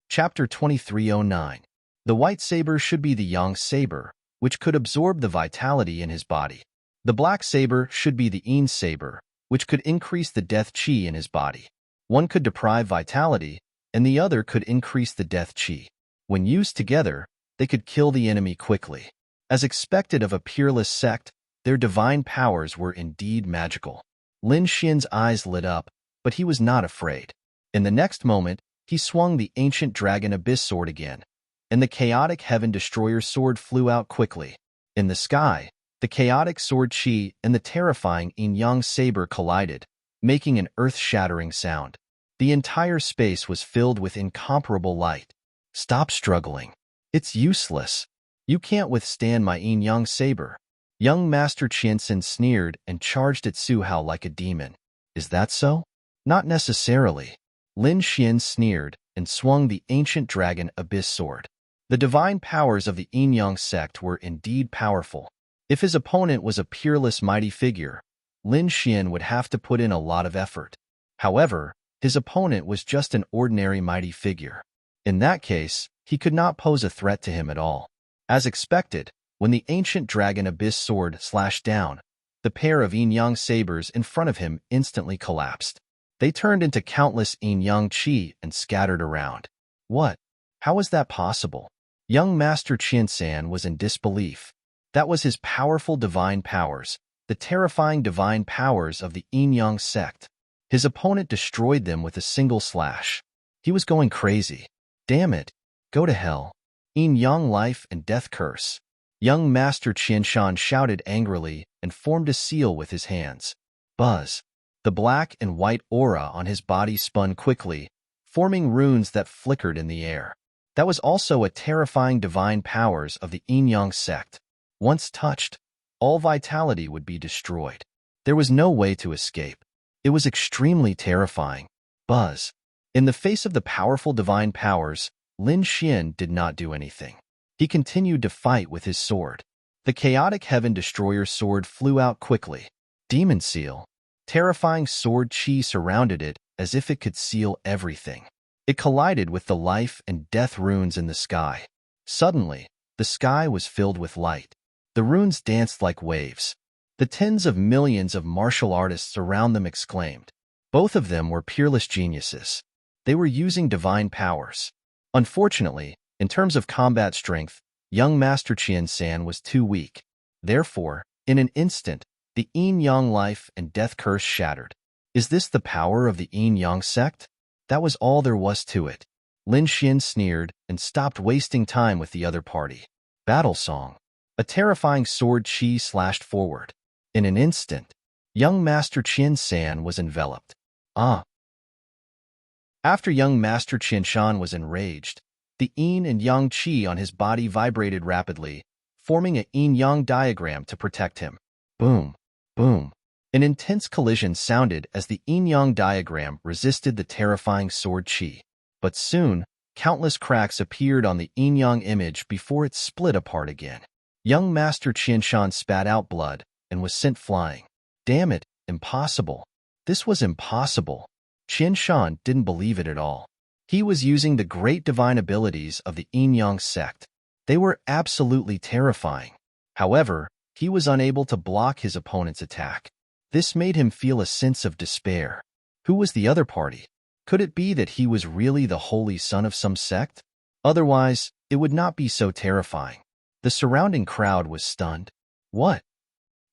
Chapter 2309. The white saber should be the Yang saber, which could absorb the vitality in his body. The black saber should be the Yin saber, which could increase the death qi in his body. One could deprive vitality, and the other could increase the death qi. When used together, they could kill the enemy quickly. As expected of a peerless sect, their divine powers were indeed magical. Lin Xian's eyes lit up, but he was not afraid. In the next moment, he swung the ancient dragon abyss sword again, and the chaotic heaven destroyer sword flew out quickly. In the sky, the chaotic sword qi and the terrifying yin-yang saber collided, making an earth-shattering sound. The entire space was filled with incomparable light. Stop struggling. It's useless. You can't withstand my yin-yang saber. Young Master Qianxin sneered and charged at Su Hao like a demon. Is that so? Not necessarily. Lin Xian sneered and swung the ancient dragon abyss sword. The divine powers of the Yin-Yang sect were indeed powerful. If his opponent was a peerless mighty figure, Lin Xian would have to put in a lot of effort. However, his opponent was just an ordinary mighty figure. In that case, he could not pose a threat to him at all. As expected, when the ancient dragon abyss sword slashed down, the pair of yin-yang sabers in front of him instantly collapsed. They turned into countless yin-yang qi and scattered around. What? How was that possible? Young Master Qianxan was in disbelief. That was his powerful divine powers, the terrifying divine powers of the yin-yang sect. His opponent destroyed them with a single slash. He was going crazy. Damn it. Go to hell. Yin-yang life and death curse. Young Master Qianshan shouted angrily and formed a seal with his hands. Buzz. The black and white aura on his body spun quickly, forming runes that flickered in the air. That was also a terrifying divine powers of the yin-yang sect. Once touched, all vitality would be destroyed. There was no way to escape. It was extremely terrifying. Buzz. In the face of the powerful divine powers, Lin Xian did not do anything. He continued to fight with his sword. The chaotic heaven destroyer sword flew out quickly. Demon seal. Terrifying sword qi surrounded it as if it could seal everything. It collided with the life and death runes in the sky. Suddenly, the sky was filled with light. The runes danced like waves. The tens of millions of martial artists around them exclaimed. Both of them were peerless geniuses. They were using divine powers. Unfortunately, in terms of combat strength, young Master Qianxan was too weak. Therefore, in an instant, The yin-yang life and death curse shattered. Is this the power of the yin-yang sect? That was all there was to it. Lin Xian sneered and stopped wasting time with the other party. Battle song. A terrifying sword chi slashed forward. In an instant, young Master Qian San was enveloped. Ah! After young Master Qian Shan was enraged, the yin and yang qi on his body vibrated rapidly, forming a yin-yang diagram to protect him. Boom! Boom! An intense collision sounded as the yin-yang diagram resisted the terrifying sword qi. But soon, countless cracks appeared on the yin-yang image before it split apart again. Young Master Qian Shan spat out blood and was sent flying. Damn it, impossible. This was impossible. Qian Shan didn't believe it at all. He was using the great divine abilities of the yin-yang sect. They were absolutely terrifying. However, he was unable to block his opponent's attack. This made him feel a sense of despair. Who was the other party? Could it be that he was really the holy son of some sect? Otherwise, it would not be so terrifying. The surrounding crowd was stunned. What?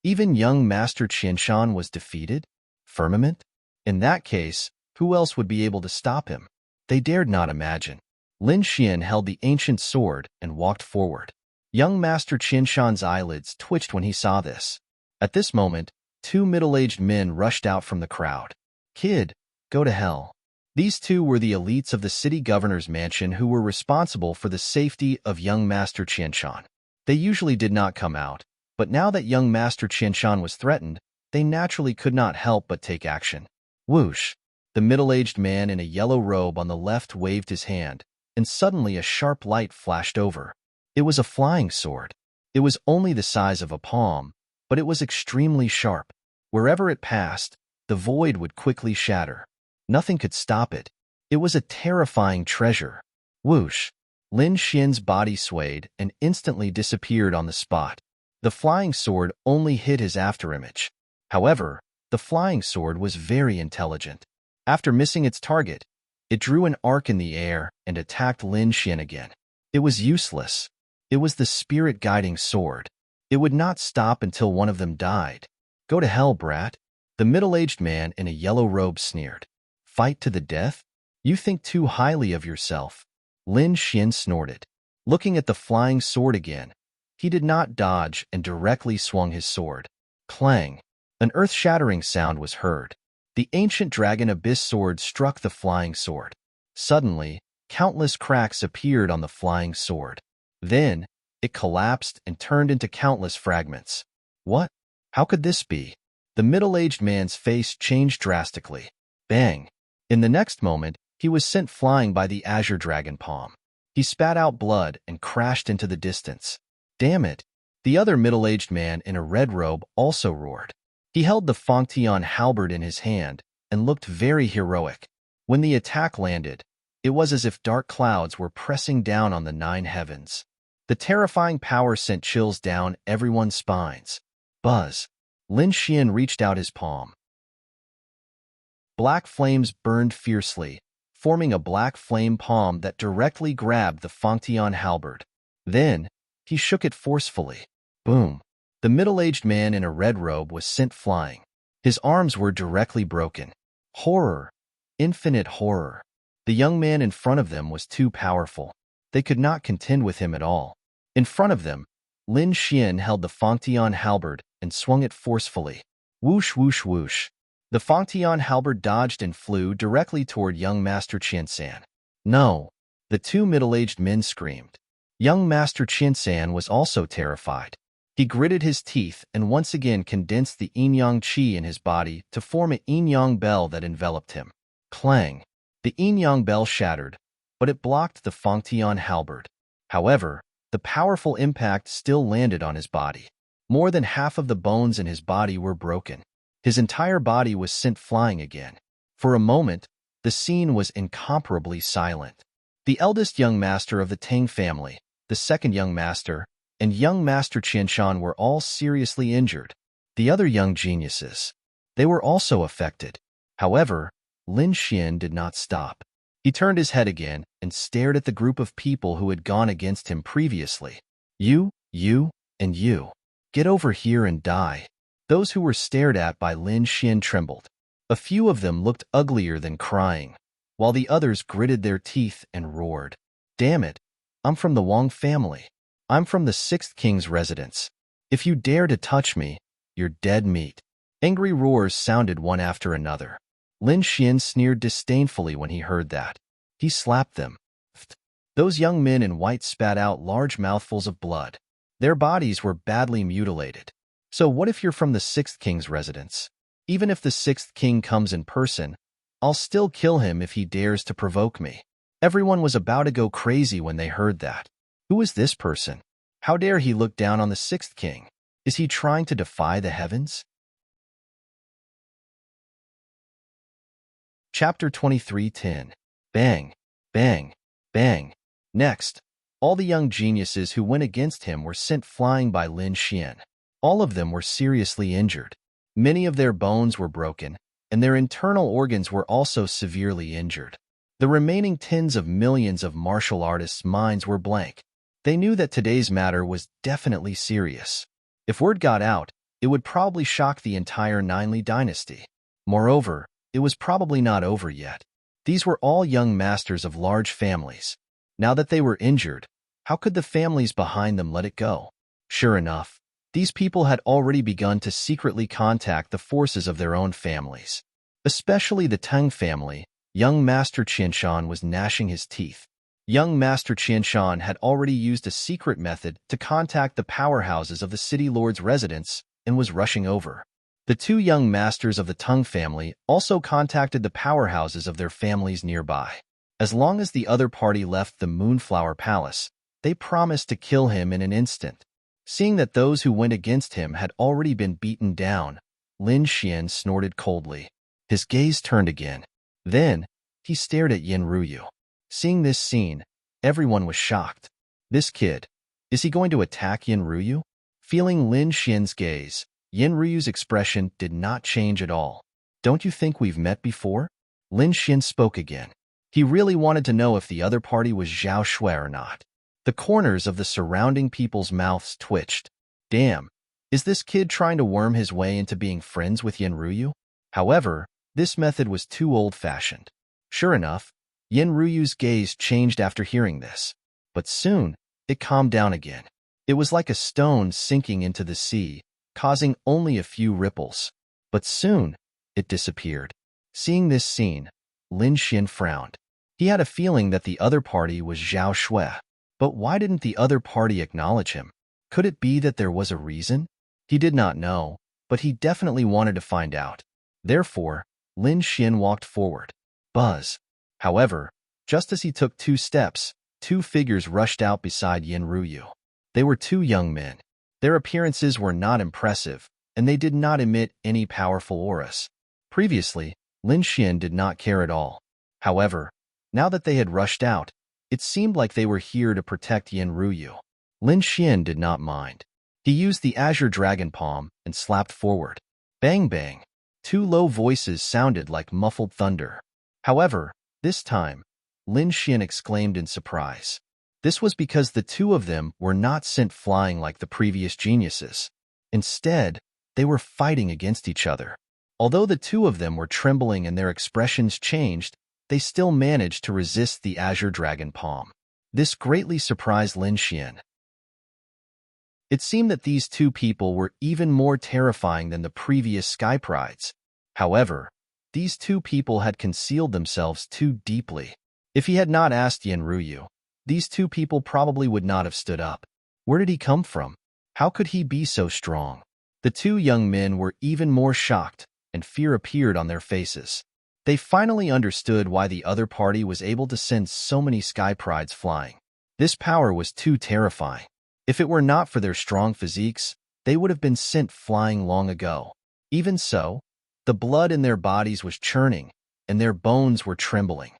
Even young Master Qianshan was defeated? Firmament? In that case, who else would be able to stop him? They dared not imagine. Lin Xian held the ancient sword and walked forward. Young Master Qianshan's eyelids twitched when he saw this. At this moment, two middle-aged men rushed out from the crowd. Kid, go to hell. These two were the elites of the city governor's mansion who were responsible for the safety of young Master Qianshan. They usually did not come out, but now that young Master Qianshan was threatened, they naturally could not help but take action. Whoosh! The middle-aged man in a yellow robe on the left waved his hand, and suddenly a sharp light flashed over. It was a flying sword. It was only the size of a palm, but it was extremely sharp. Wherever it passed, the void would quickly shatter. Nothing could stop it. It was a terrifying treasure. Whoosh! Lin Xian's body swayed and instantly disappeared on the spot. The flying sword only hit his afterimage. However, the flying sword was very intelligent. After missing its target, it drew an arc in the air and attacked Lin Xian again. It was useless. It was the spirit-guiding sword. It would not stop until one of them died. Go to hell, brat. The middle-aged man in a yellow robe sneered. Fight to the death? You think too highly of yourself. Lin Xian snorted. Looking at the flying sword again, he did not dodge and directly swung his sword. Clang! An earth-shattering sound was heard. The ancient dragon abyss sword struck the flying sword. Suddenly, countless cracks appeared on the flying sword. Then, it collapsed and turned into countless fragments. What? How could this be? The middle-aged man's face changed drastically. Bang! In the next moment, he was sent flying by the azure dragon palm. He spat out blood and crashed into the distance. Damn it! The other middle-aged man in a red robe also roared. He held the Fangtian halberd in his hand and looked very heroic. When the attack landed, it was as if dark clouds were pressing down on the 9 heavens. The terrifying power sent chills down everyone's spines. Buzz! Lin Xian reached out his palm. Black flames burned fiercely, forming a black flame palm that directly grabbed the Fangtian halberd. Then, he shook it forcefully. Boom! The middle-aged man in a red robe was sent flying. His arms were directly broken. Horror! Infinite horror! The young man in front of them was too powerful. They could not contend with him at all. In front of them, Lin Xian held the Fangtian halberd and swung it forcefully. Whoosh, whoosh, whoosh. The Fangtian halberd dodged and flew directly toward young Master Qiansan. No! The two middle-aged men screamed. Young Master Qiansan was also terrified. He gritted his teeth and once again condensed the yin-yang qi in his body to form a yin-yang bell that enveloped him. Clang! The yin-yang bell shattered, but it blocked the Fangtian halberd. However, the powerful impact still landed on his body. More than half of the bones in his body were broken. His entire body was sent flying again. For a moment, the scene was incomparably silent. The eldest young master of the Tang family, the second young master, and young Master Qianshan were all seriously injured. The other young geniuses, they were also affected. However, Lin Xian did not stop. He turned his head again and stared at the group of people who had gone against him previously. You, and you. Get over here and die. Those who were stared at by Lin Xian trembled. A few of them looked uglier than crying, while the others gritted their teeth and roared. Damn it! I'm from the Wang family. I'm from the sixth king's residence. If you dare to touch me, you're dead meat. Angry roars sounded one after another. Lin Xian sneered disdainfully when he heard that. He slapped them. Those young men in white spat out large mouthfuls of blood. Their bodies were badly mutilated. So what if you're from the sixth king's residence? Even if the sixth king comes in person, I'll still kill him if he dares to provoke me. Everyone was about to go crazy when they heard that. Who is this person? How dare he look down on the sixth king? Is he trying to defy the heavens? Chapter 23:10. Bang, bang, bang. Next, all the young geniuses who went against him were sent flying by Lin Xian. All of them were seriously injured. Many of their bones were broken, and their internal organs were also severely injured. The remaining tens of millions of martial artists' minds were blank. They knew that today's matter was definitely serious. If word got out, it would probably shock the entire Ninely dynasty. Moreover, it was probably not over yet. These were all young masters of large families. Now that they were injured, how could the families behind them let it go? Sure enough, these people had already begun to secretly contact the forces of their own families. Especially the Tang family. Young Master Qianshan was gnashing his teeth. Young Master Qianshan had already used a secret method to contact the powerhouses of the city lord's residence and was rushing over. The two young masters of the Tang family also contacted the powerhouses of their families nearby. As long as the other party left the Moonflower Palace, they promised to kill him in an instant. Seeing that those who went against him had already been beaten down, Lin Xian snorted coldly. His gaze turned again. Then, he stared at Yin Ruyu. Seeing this scene, everyone was shocked. This kid, is he going to attack Yin Ruyu? Feeling Lin Xian's gaze, Yin Ruyu's expression did not change at all. Don't you think we've met before? Lin Xian spoke again. He really wanted to know if the other party was Zhao Shui or not. The corners of the surrounding people's mouths twitched. Damn, is this kid trying to worm his way into being friends with Yin Ruyu? However, this method was too old-fashioned. Sure enough, Yin Ruyu's gaze changed after hearing this. But soon, it calmed down again. It was like a stone sinking into the sea, causing only a few ripples. But soon, it disappeared. Seeing this scene, Lin Xian frowned. He had a feeling that the other party was Zhao Shui. But why didn't the other party acknowledge him? Could it be that there was a reason? He did not know, but he definitely wanted to find out. Therefore, Lin Xian walked forward. Buzz. However, just as he took 2 steps, 2 figures rushed out beside Yin Ruyu. They were 2 young men. Their appearances were not impressive, and they did not emit any powerful auras. Previously, Lin Xian did not care at all. However, now that they had rushed out, it seemed like they were here to protect Yin Ruyu. Lin Xian did not mind. He used the Azure Dragon Palm and slapped forward. Bang bang. 2 low voices sounded like muffled thunder. However, this time, Lin Xian exclaimed in surprise. This was because the 2 of them were not sent flying like the previous geniuses. Instead, they were fighting against each other. Although the 2 of them were trembling and their expressions changed, they still managed to resist the Azure Dragon Palm. This greatly surprised Lin Xian. It seemed that these 2 people were even more terrifying than the previous Sky Prides. However, these 2 people had concealed themselves too deeply. If he had not asked Yin Ruyu, these 2 people probably would not have stood up. Where did he come from? How could he be so strong? The 2 young men were even more shocked, and fear appeared on their faces. They finally understood why the other party was able to send so many Sky Prides flying. This power was too terrifying. If it were not for their strong physiques, they would have been sent flying long ago. Even so, the blood in their bodies was churning, and their bones were trembling.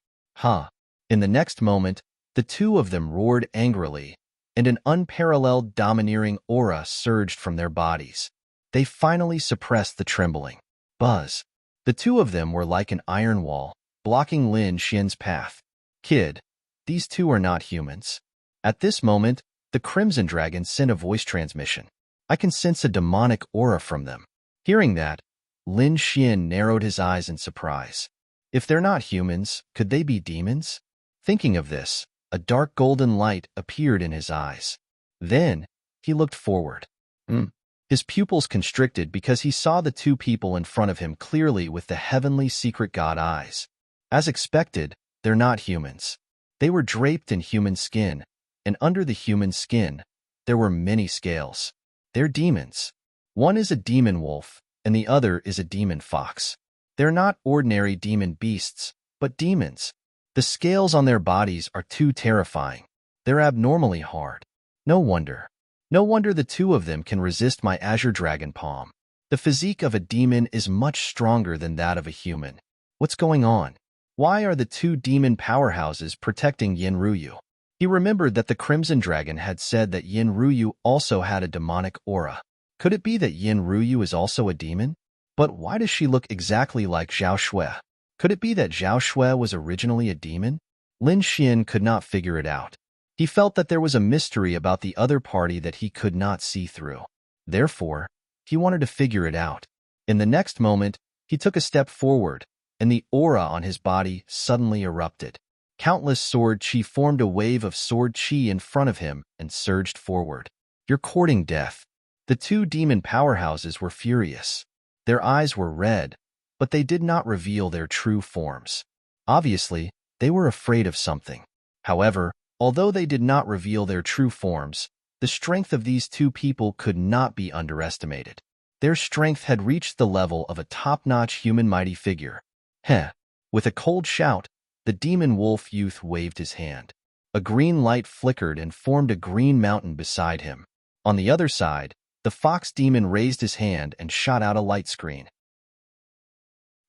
In the next moment, the 2 of them roared angrily, and an unparalleled domineering aura surged from their bodies. They finally suppressed the trembling. Buzz. The 2 of them were like an iron wall, blocking Lin Xian's path. Kid, these 2 are not humans. At this moment, the Crimson Dragon sent a voice transmission. I can sense a demonic aura from them. Hearing that, Lin Xian narrowed his eyes in surprise. If they're not humans, could they be demons? Thinking of this, a dark golden light appeared in his eyes. Then, he looked forward. His pupils constricted because he saw the two people in front of him clearly with the heavenly secret god eyes. As expected, they're not humans. They were draped in human skin, and under the human skin, there were many scales. They're demons. One is a demon wolf, and the other is a demon fox. They're not ordinary demon beasts, but demons. The scales on their bodies are too terrifying. They're abnormally hard. No wonder. No wonder the two of them can resist my azure dragon palm. The physique of a demon is much stronger than that of a human. What's going on? Why are the two demon powerhouses protecting Yin Ruyu? He remembered that the Crimson Dragon had said that Yin Ruyu also had a demonic aura. Could it be that Yin Ruyu is also a demon? But why does she look exactly like Zhao Shui? Could it be that Zhao Shui was originally a demon? Lin Xian could not figure it out. He felt that there was a mystery about the other party that he could not see through. Therefore, he wanted to figure it out. In the next moment, he took a step forward, and the aura on his body suddenly erupted. Countless sword chi formed a wave of sword chi in front of him and surged forward. You're courting death. The two demon powerhouses were furious. Their eyes were red, but they did not reveal their true forms. Obviously, they were afraid of something. However, although they did not reveal their true forms, the strength of these two people could not be underestimated. Their strength had reached the level of a top-notch human mighty figure. Heh! With a cold shout, the demon wolf youth waved his hand. A green light flickered and formed a green mountain beside him. On the other side, the fox demon raised his hand and shot out a light screen.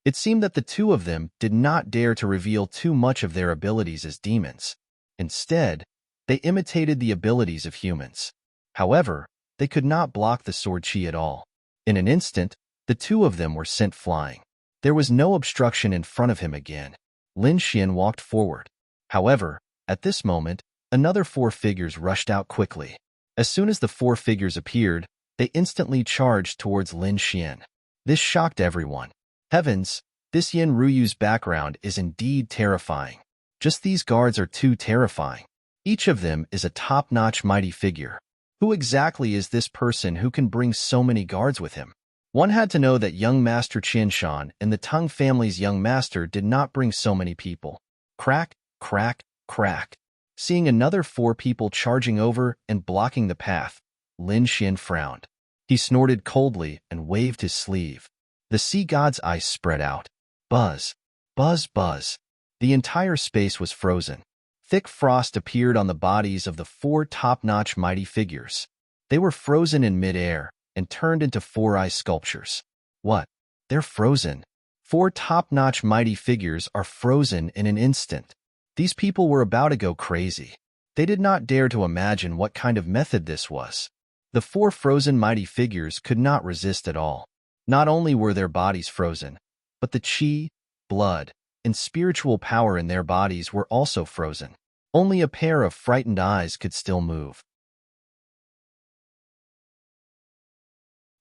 It seemed that the two of them did not dare to reveal too much of their abilities as demons. Instead, they imitated the abilities of humans. However, they could not block the sword chi at all. In an instant, the two of them were sent flying. There was no obstruction in front of him again. Lin Xian walked forward. However, at this moment, another four figures rushed out quickly. As soon as the four figures appeared, they instantly charged towards Lin Xian. This shocked everyone. Heavens, this Yin Ruyu's background is indeed terrifying. Just these guards are too terrifying. Each of them is a top-notch mighty figure. Who exactly is this person who can bring so many guards with him? One had to know that young Master Qinshan and the Tang family's young master did not bring so many people. Crack, crack, crack. Seeing another four people charging over and blocking the path, Lin Xian frowned. He snorted coldly and waved his sleeve. The sea god's eyes spread out. Buzz, buzz, buzz. The entire space was frozen. Thick frost appeared on the bodies of the four top-notch mighty figures. They were frozen in mid-air and turned into four ice sculptures. What? They're frozen. Four top-notch mighty figures are frozen in an instant. These people were about to go crazy. They did not dare to imagine what kind of method this was. The four frozen mighty figures could not resist at all. Not only were their bodies frozen, but the chi, blood, and spiritual power in their bodies were also frozen. Only a pair of frightened eyes could still move.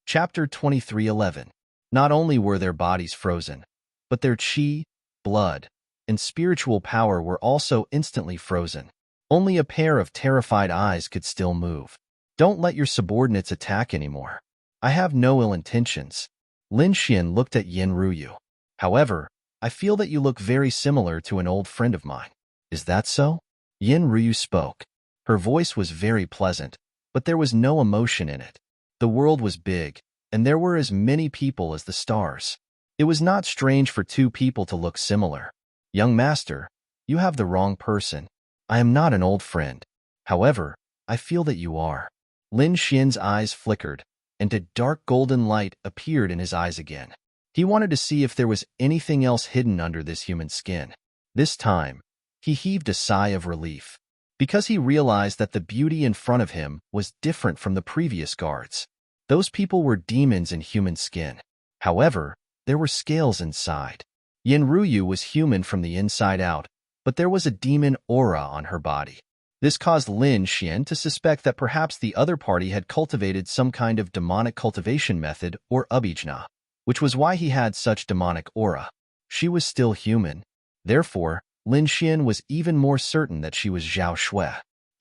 Chapter 23:11. Not only were their bodies frozen, but their chi, blood, and spiritual power were also instantly frozen. Only a pair of terrified eyes could still move. Don't let your subordinates attack anymore. I have no ill intentions. Lin Xian looked at Yin Ruyu. However, I feel that you look very similar to an old friend of mine. Is that so? Yin Ruyu spoke. Her voice was very pleasant, but there was no emotion in it. The world was big, and there were as many people as the stars. It was not strange for two people to look similar. Young master, you have the wrong person. I am not an old friend. However, I feel that you are. Lin Xian's eyes flickered, and a dark golden light appeared in his eyes again. He wanted to see if there was anything else hidden under this human skin. This time, he heaved a sigh of relief, because he realized that the beauty in front of him was different from the previous guards. Those people were demons in human skin. However, there were scales inside. Yin Ruyu was human from the inside out, but there was a demon aura on her body. This caused Lin Xian to suspect that perhaps the other party had cultivated some kind of demonic cultivation method or abhijna, which was why he had such demonic aura. She was still human. Therefore, Lin Xian was even more certain that she was Zhao Shui.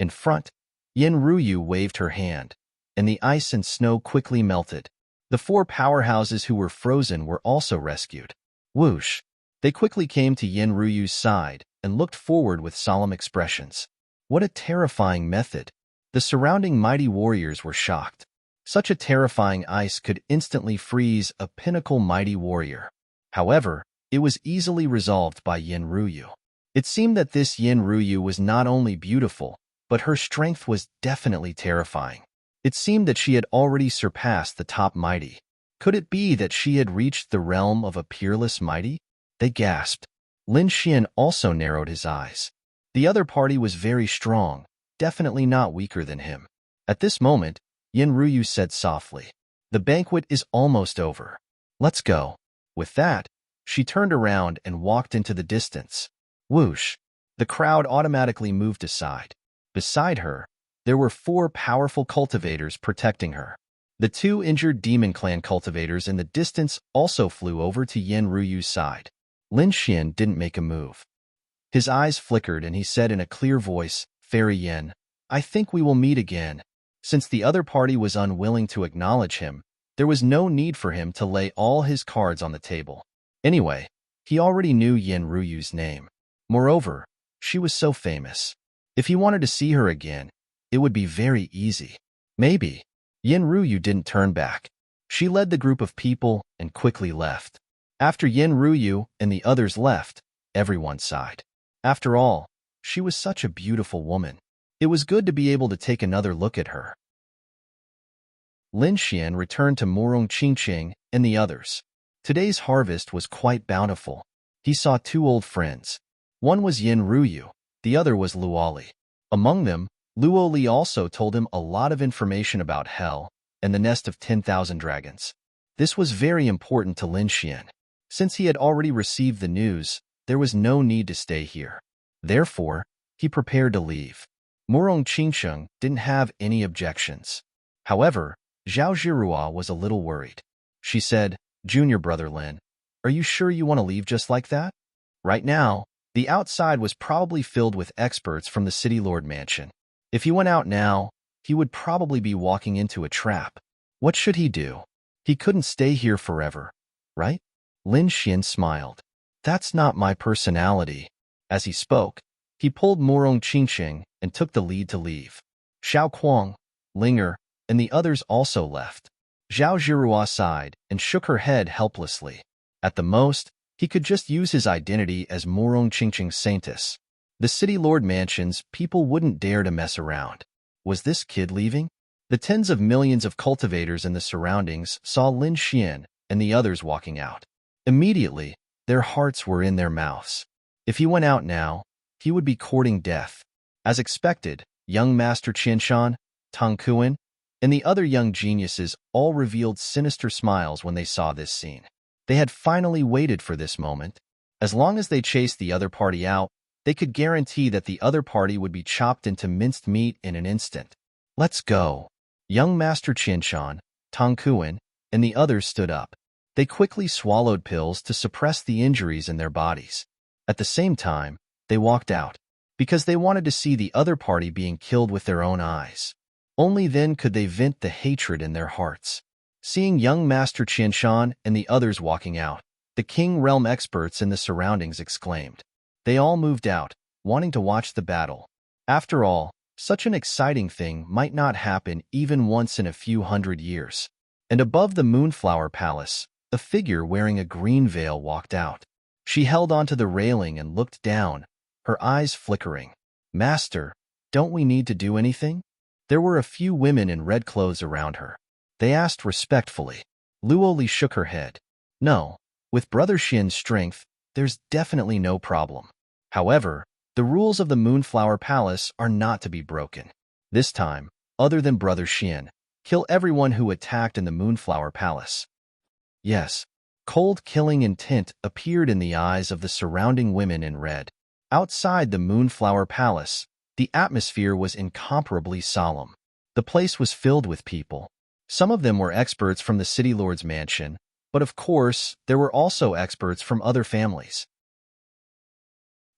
In front, Yin Ruyu waved her hand, and the ice and snow quickly melted. The four powerhouses who were frozen were also rescued. Whoosh! They quickly came to Yin Ruyu's side and looked forward with solemn expressions. What a terrifying method! The surrounding mighty warriors were shocked. Such a terrifying ice could instantly freeze a pinnacle mighty warrior. However, it was easily resolved by Yin Ruyu. It seemed that this Yin Ruyu was not only beautiful, but her strength was definitely terrifying. It seemed that she had already surpassed the top mighty. Could it be that she had reached the realm of a peerless mighty? They gasped. Lin Xian also narrowed his eyes. The other party was very strong, definitely not weaker than him. At this moment, Yin Ruyu said softly, "The banquet is almost over. Let's go." With that, she turned around and walked into the distance. Whoosh! The crowd automatically moved aside. Beside her, there were four powerful cultivators protecting her. The two injured Demon Clan cultivators in the distance also flew over to Yin Ruyu's side. Lin Xian didn't make a move. His eyes flickered and he said in a clear voice, "Fairy Yin, I think we will meet again." Since the other party was unwilling to acknowledge him, there was no need for him to lay all his cards on the table. Anyway, he already knew Yin Ruyu's name. Moreover, she was so famous. If he wanted to see her again, it would be very easy. Maybe. Yin Ruyu didn't turn back. She led the group of people and quickly left. After Yin Ruyu and the others left, everyone sighed. After all, she was such a beautiful woman. It was good to be able to take another look at her. Lin Xian returned to Murong Qingqing and the others. Today's harvest was quite bountiful. He saw two old friends. One was Yin Ruyu, the other was Luoli. Among them, Luoli also told him a lot of information about hell and the nest of 10,000 dragons. This was very important to Lin Xian. Since he had already received the news, there was no need to stay here. Therefore, he prepared to leave. Murong Qingsheng didn't have any objections. However, Zhao Zhirua was a little worried. She said, "Junior brother Lin, are you sure you want to leave just like that?" Right now, the outside was probably filled with experts from the City Lord Mansion. If he went out now, he would probably be walking into a trap. What should he do? He couldn't stay here forever, right? Lin Xian smiled. "That's not my personality." As he spoke, he pulled Murong Qingqing and took the lead to leave. Xiao Kuang, Linger, and the others also left. Zhao Zhirua sighed and shook her head helplessly. At the most, he could just use his identity as Murong Qingqing Saintess. The City Lord Mansions, people wouldn't dare to mess around. Was this kid leaving? The tens of millions of cultivators in the surroundings saw Lin Xian and the others walking out. Immediately, their hearts were in their mouths. If he went out now, he would be courting death. As expected, young Master Qianshan, Tang Kuan, and the other young geniuses all revealed sinister smiles when they saw this scene. They had finally waited for this moment. As long as they chased the other party out, they could guarantee that the other party would be chopped into minced meat in an instant. "Let's go." Young Master Qianshan, Tang Kuan, and the others stood up. They quickly swallowed pills to suppress the injuries in their bodies. At the same time, they walked out, because they wanted to see the other party being killed with their own eyes. Only then could they vent the hatred in their hearts. Seeing young Master Qianshan and the others walking out, the King Realm experts in the surroundings exclaimed. They all moved out, wanting to watch the battle. After all, such an exciting thing might not happen even once in a few hundred years. And above the Moonflower Palace, a figure wearing a green veil walked out. She held onto the railing and looked down, her eyes flickering. "Master, don't we need to do anything?" There were a few women in red clothes around her. They asked respectfully. Luoli shook her head. "No, with Brother Xian's strength, there's definitely no problem. However, the rules of the Moonflower Palace are not to be broken. This time, other than Brother Xian, kill everyone who attacked in the Moonflower Palace." Yes, cold killing intent appeared in the eyes of the surrounding women in red. Outside the Moonflower Palace, The atmosphere was incomparably solemn. The place was filled with people. Some of them were experts from the city lord's mansion, but of course, there were also experts from other families.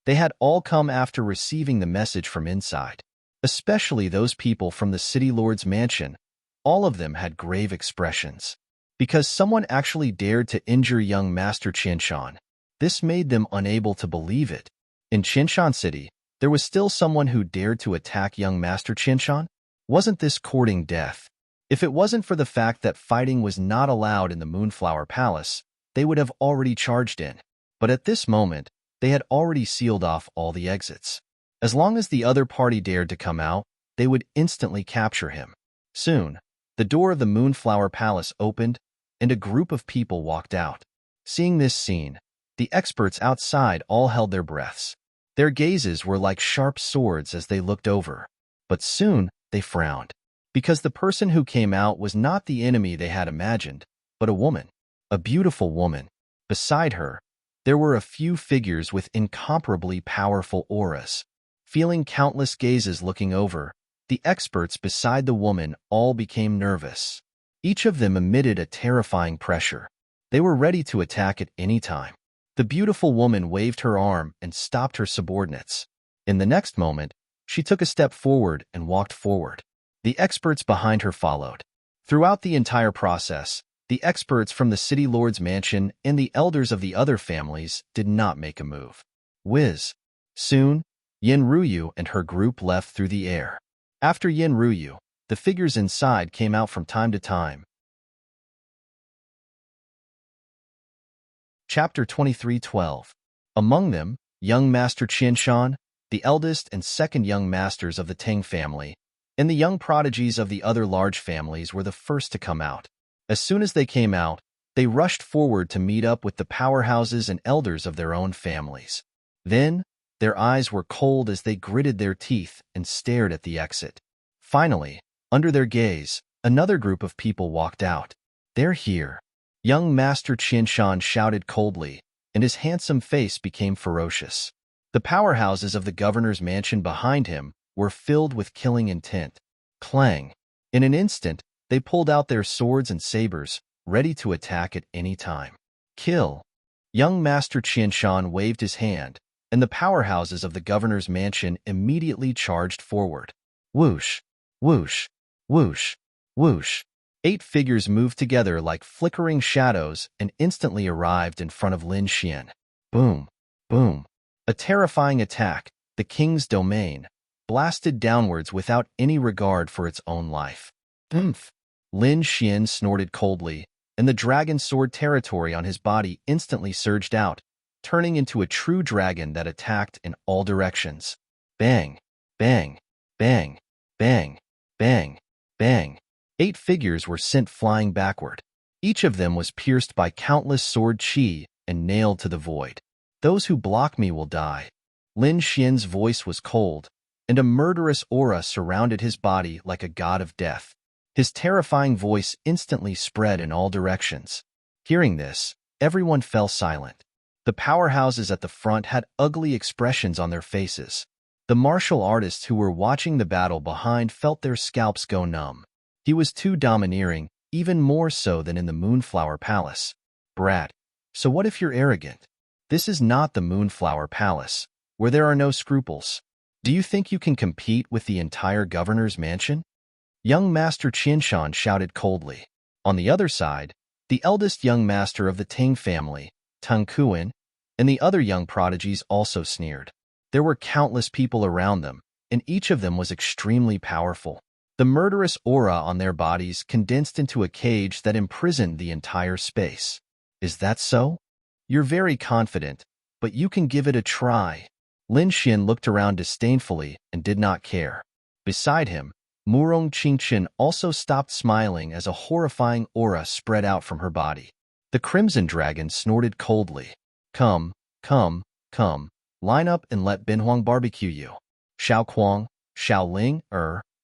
They had all come after receiving the message from inside. Especially those people from the city lord's mansion. All of them had grave expressions. Because someone actually dared to injure young Master Qinshan. This made them unable to believe it. In Qinshan City, there was still someone who dared to attack young Master Qinshan? Wasn't this courting death? If it wasn't for the fact that fighting was not allowed in the Moonflower Palace, they would have already charged in. But at this moment, they had already sealed off all the exits. As long as the other party dared to come out, they would instantly capture him. Soon, the door of the Moonflower Palace opened, and a group of people walked out. Seeing this scene, the experts outside all held their breaths. Their gazes were like sharp swords as they looked over. But soon, they frowned. Because the person who came out was not the enemy they had imagined, but a woman. A beautiful woman. Beside her, there were a few figures with incomparably powerful auras. Feeling countless gazes looking over, the experts beside the woman all became nervous. Each of them emitted a terrifying pressure. They were ready to attack at any time. The beautiful woman waved her arm and stopped her subordinates. In the next moment, she took a step forward and walked forward. The experts behind her followed. Throughout the entire process, the experts from the city lord's mansion and the elders of the other families did not make a move. Soon, Yin Ruyu and her group left through the air. After Yin Ruyu, the figures inside came out from time to time. Chapter 23:12. Among them, young Master Qinshan, the eldest and second young masters of the Tang family, and the young prodigies of the other large families were the first to come out. As soon as they came out, they rushed forward to meet up with the powerhouses and elders of their own families. Then, their eyes were cold as they gritted their teeth and stared at the exit. Finally, under their gaze, another group of people walked out. "They're here." Young Master Qinshan shouted coldly, and his handsome face became ferocious. The powerhouses of the governor's mansion behind him were filled with killing intent. Clang! In an instant, they pulled out their swords and sabers, ready to attack at any time. "Kill!" Young Master Qinshan waved his hand, and the powerhouses of the governor's mansion immediately charged forward. Whoosh! Whoosh! Whoosh! Whoosh! 8 figures moved together like flickering shadows and instantly arrived in front of Lin Xian. Boom! Boom! A terrifying attack, the king's domain, blasted downwards without any regard for its own life. Oomph! Lin Xian snorted coldly, and the dragon sword territory on his body instantly surged out, turning into a true dragon that attacked in all directions. Bang! Bang! Bang! Bang! Bang! Bang! 8 figures were sent flying backward. Each of them was pierced by countless sword qi and nailed to the void. "Those who block me will die." Lin Xian's voice was cold, and a murderous aura surrounded his body like a god of death. His terrifying voice instantly spread in all directions. Hearing this, everyone fell silent. The powerhouses at the front had ugly expressions on their faces. The martial artists who were watching the battle behind felt their scalps go numb. He was too domineering, even more so than in the Moonflower Palace. "Brat, so what if you're arrogant? This is not the Moonflower Palace, where there are no scruples. Do you think you can compete with the entire governor's mansion?" Young Master Qinshan shouted coldly. On the other side, the eldest young master of the Tang family, Tranquil, and the other young prodigies also sneered. There were countless people around them, and each of them was extremely powerful. The murderous aura on their bodies condensed into a cage that imprisoned the entire space. "Is that so? You're very confident, but you can give it a try." Lin Xian looked around disdainfully and did not care. Beside him, Murong Qingqian also stopped smiling as a horrifying aura spread out from her body. The Crimson Dragon snorted coldly. Come, come, come, line up and let Binhuang barbecue you." Xiao Kuang, Xiao Ling,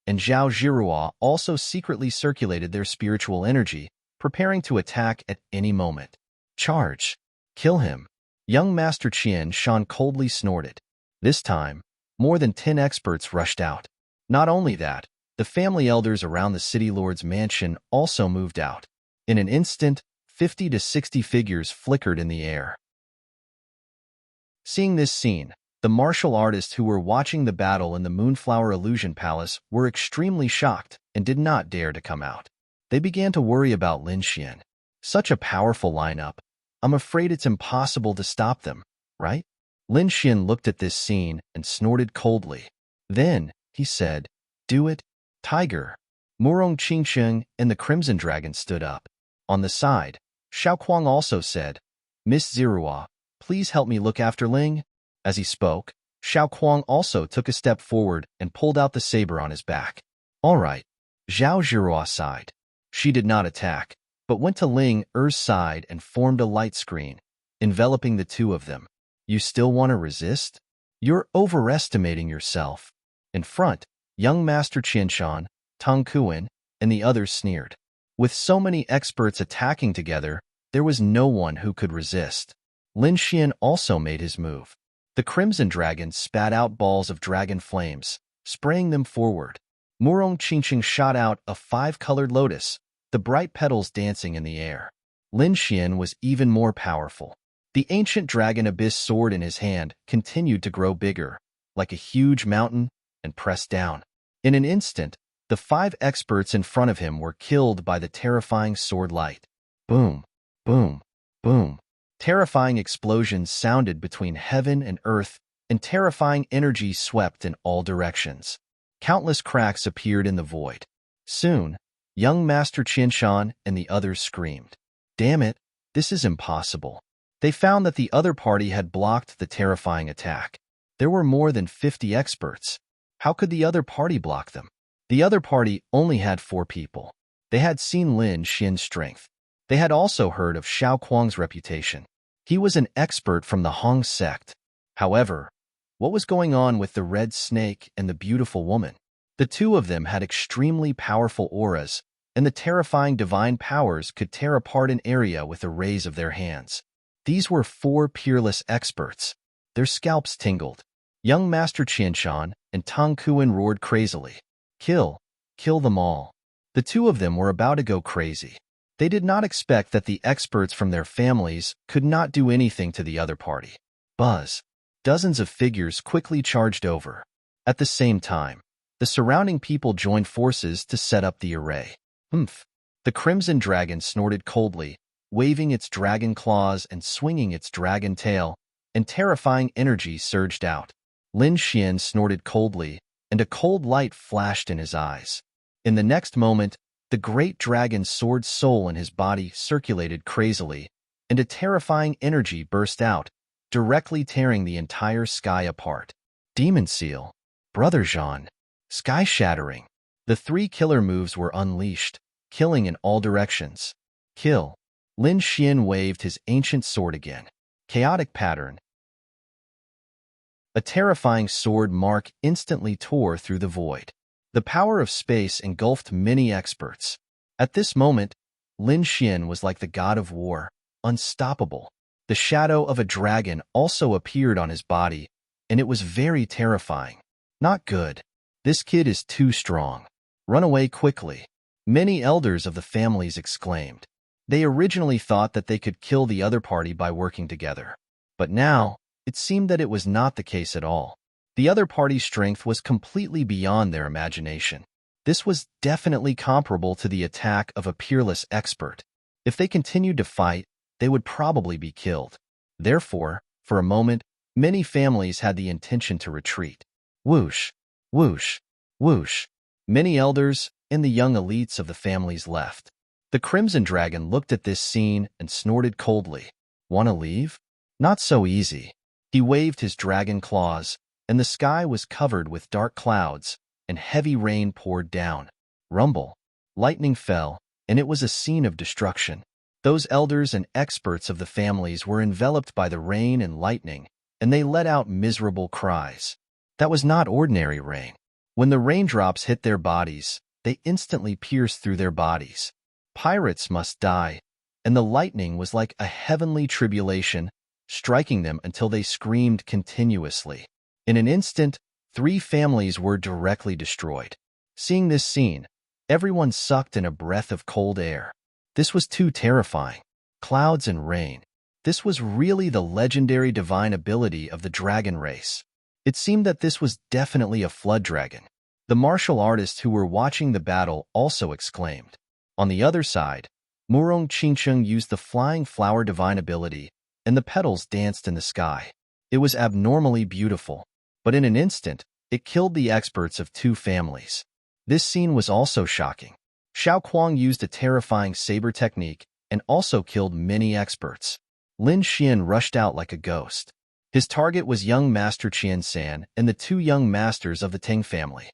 and Zhao Zhirua also secretly circulated their spiritual energy, preparing to attack at any moment. "Charge! Kill him!" Young Master Qian Shan coldly snorted. This time, More than 10 experts rushed out. Not only that, the family elders around the city lord's mansion also moved out. In an instant, 50 to 60 figures flickered in the air. Seeing this scene, the martial artists who were watching the battle in the Moonflower Illusion Palace were extremely shocked and did not dare to come out. They began to worry about Lin Xian. Such a powerful lineup. I'm afraid it's impossible to stop them, right? Lin Xian looked at this scene and snorted coldly. Then, he said, "Do it, Tiger." Murong Qingsheng and the Crimson Dragon stood up. On the side, Xiaoquang also said, "Miss Zirua, please help me look after Ling." As he spoke, Xiaoquang also took a step forward and pulled out the saber on his back. All right. Zhao Zirua sighed. She did not attack, but went to Ling Er's side and formed a light screen, enveloping the two of them. You still want to resist? You're overestimating yourself. In front, young Master Qianshan, Tang Kuan, and the others sneered. With so many experts attacking together, there was no one who could resist. Lin Xian also made his move. The Crimson Dragon spat out balls of dragon flames, spraying them forward. Murong Qingqing shot out a 5-colored lotus, the bright petals dancing in the air. Lin Xian was even more powerful. The ancient dragon abyss sword in his hand continued to grow bigger, like a huge mountain, and pressed down. In an instant, the 5 experts in front of him were killed by the terrifying sword light. Boom, boom, boom. Terrifying explosions sounded between heaven and earth, and terrifying energy swept in all directions. Countless cracks appeared in the void. Soon, young Master Qianshan and the others screamed, "Damn it, this is impossible." They found that the other party had blocked the terrifying attack. There were more than 50 experts. How could the other party block them? The other party only had 4 people. They had seen Lin Xian's strength. They had also heard of Xiaoquang's reputation. He was an expert from the Hong sect. However, what was going on with the red snake and the beautiful woman? The two of them had extremely powerful auras, and the terrifying divine powers could tear apart an area with the rays of their hands. These were 4 peerless experts. Their scalps tingled. Young Master Qianshan and Tang Kuan roared crazily. Kill them all. The two of them were about to go crazy. They did not expect that the experts from their families could not do anything to the other party. Buzz. Dozens of figures quickly charged over. At the same time, the surrounding people joined forces to set up the array. Humph. The Crimson Dragon snorted coldly, waving its dragon claws and swinging its dragon tail, and terrifying energy surged out. Lin Xian snorted coldly, and a cold light flashed in his eyes. In the next moment, the great dragon's sword soul in his body circulated crazily, and a terrifying energy burst out, directly tearing the entire sky apart. Demon Seal, Brother Jean, Sky Shattering. The 3 killer moves were unleashed, killing in all directions. Kill. Lin Xian waved his ancient sword again. Chaotic pattern. A terrifying sword mark instantly tore through the void. The power of space engulfed many experts. At this moment, Lin Xian was like the god of war, unstoppable. The shadow of a dragon also appeared on his body, and it was very terrifying. Not good. This kid is too strong. Run away quickly. Many elders of the families exclaimed. They originally thought that they could kill the other party by working together. But now, it seemed that it was not the case at all. The other party's strength was completely beyond their imagination. This was definitely comparable to the attack of a peerless expert. If they continued to fight, they would probably be killed. Therefore, for a moment, many families had the intention to retreat. Whoosh, whoosh, whoosh. Many elders and the young elites of the families left. The Crimson Dragon looked at this scene and snorted coldly. Want to leave? Not so easy. He waved his dragon claws, and the sky was covered with dark clouds, and heavy rain poured down. Rumble. Lightning fell, and it was a scene of destruction. Those elders and experts of the families were enveloped by the rain and lightning, and they let out miserable cries. That was not ordinary rain. When the raindrops hit their bodies, they instantly pierced through their bodies. Pirates must die, and the lightning was like a heavenly tribulation, striking them until they screamed continuously. In an instant, 3 families were directly destroyed. Seeing this scene, everyone sucked in a breath of cold air. This was too terrifying. Clouds and rain. This was really the legendary divine ability of the dragon race. It seemed that this was definitely a flood dragon. The martial artists who were watching the battle also exclaimed. On the other side, Murong Qingsheng used the flying flower divine ability, and the petals danced in the sky. It was abnormally beautiful, but in an instant, it killed the experts of 2 families. This scene was also shocking. Xiao Kuang used a terrifying saber technique and also killed many experts. Lin Xian rushed out like a ghost. His target was young Master Qian San and the 2 young masters of the Ting family.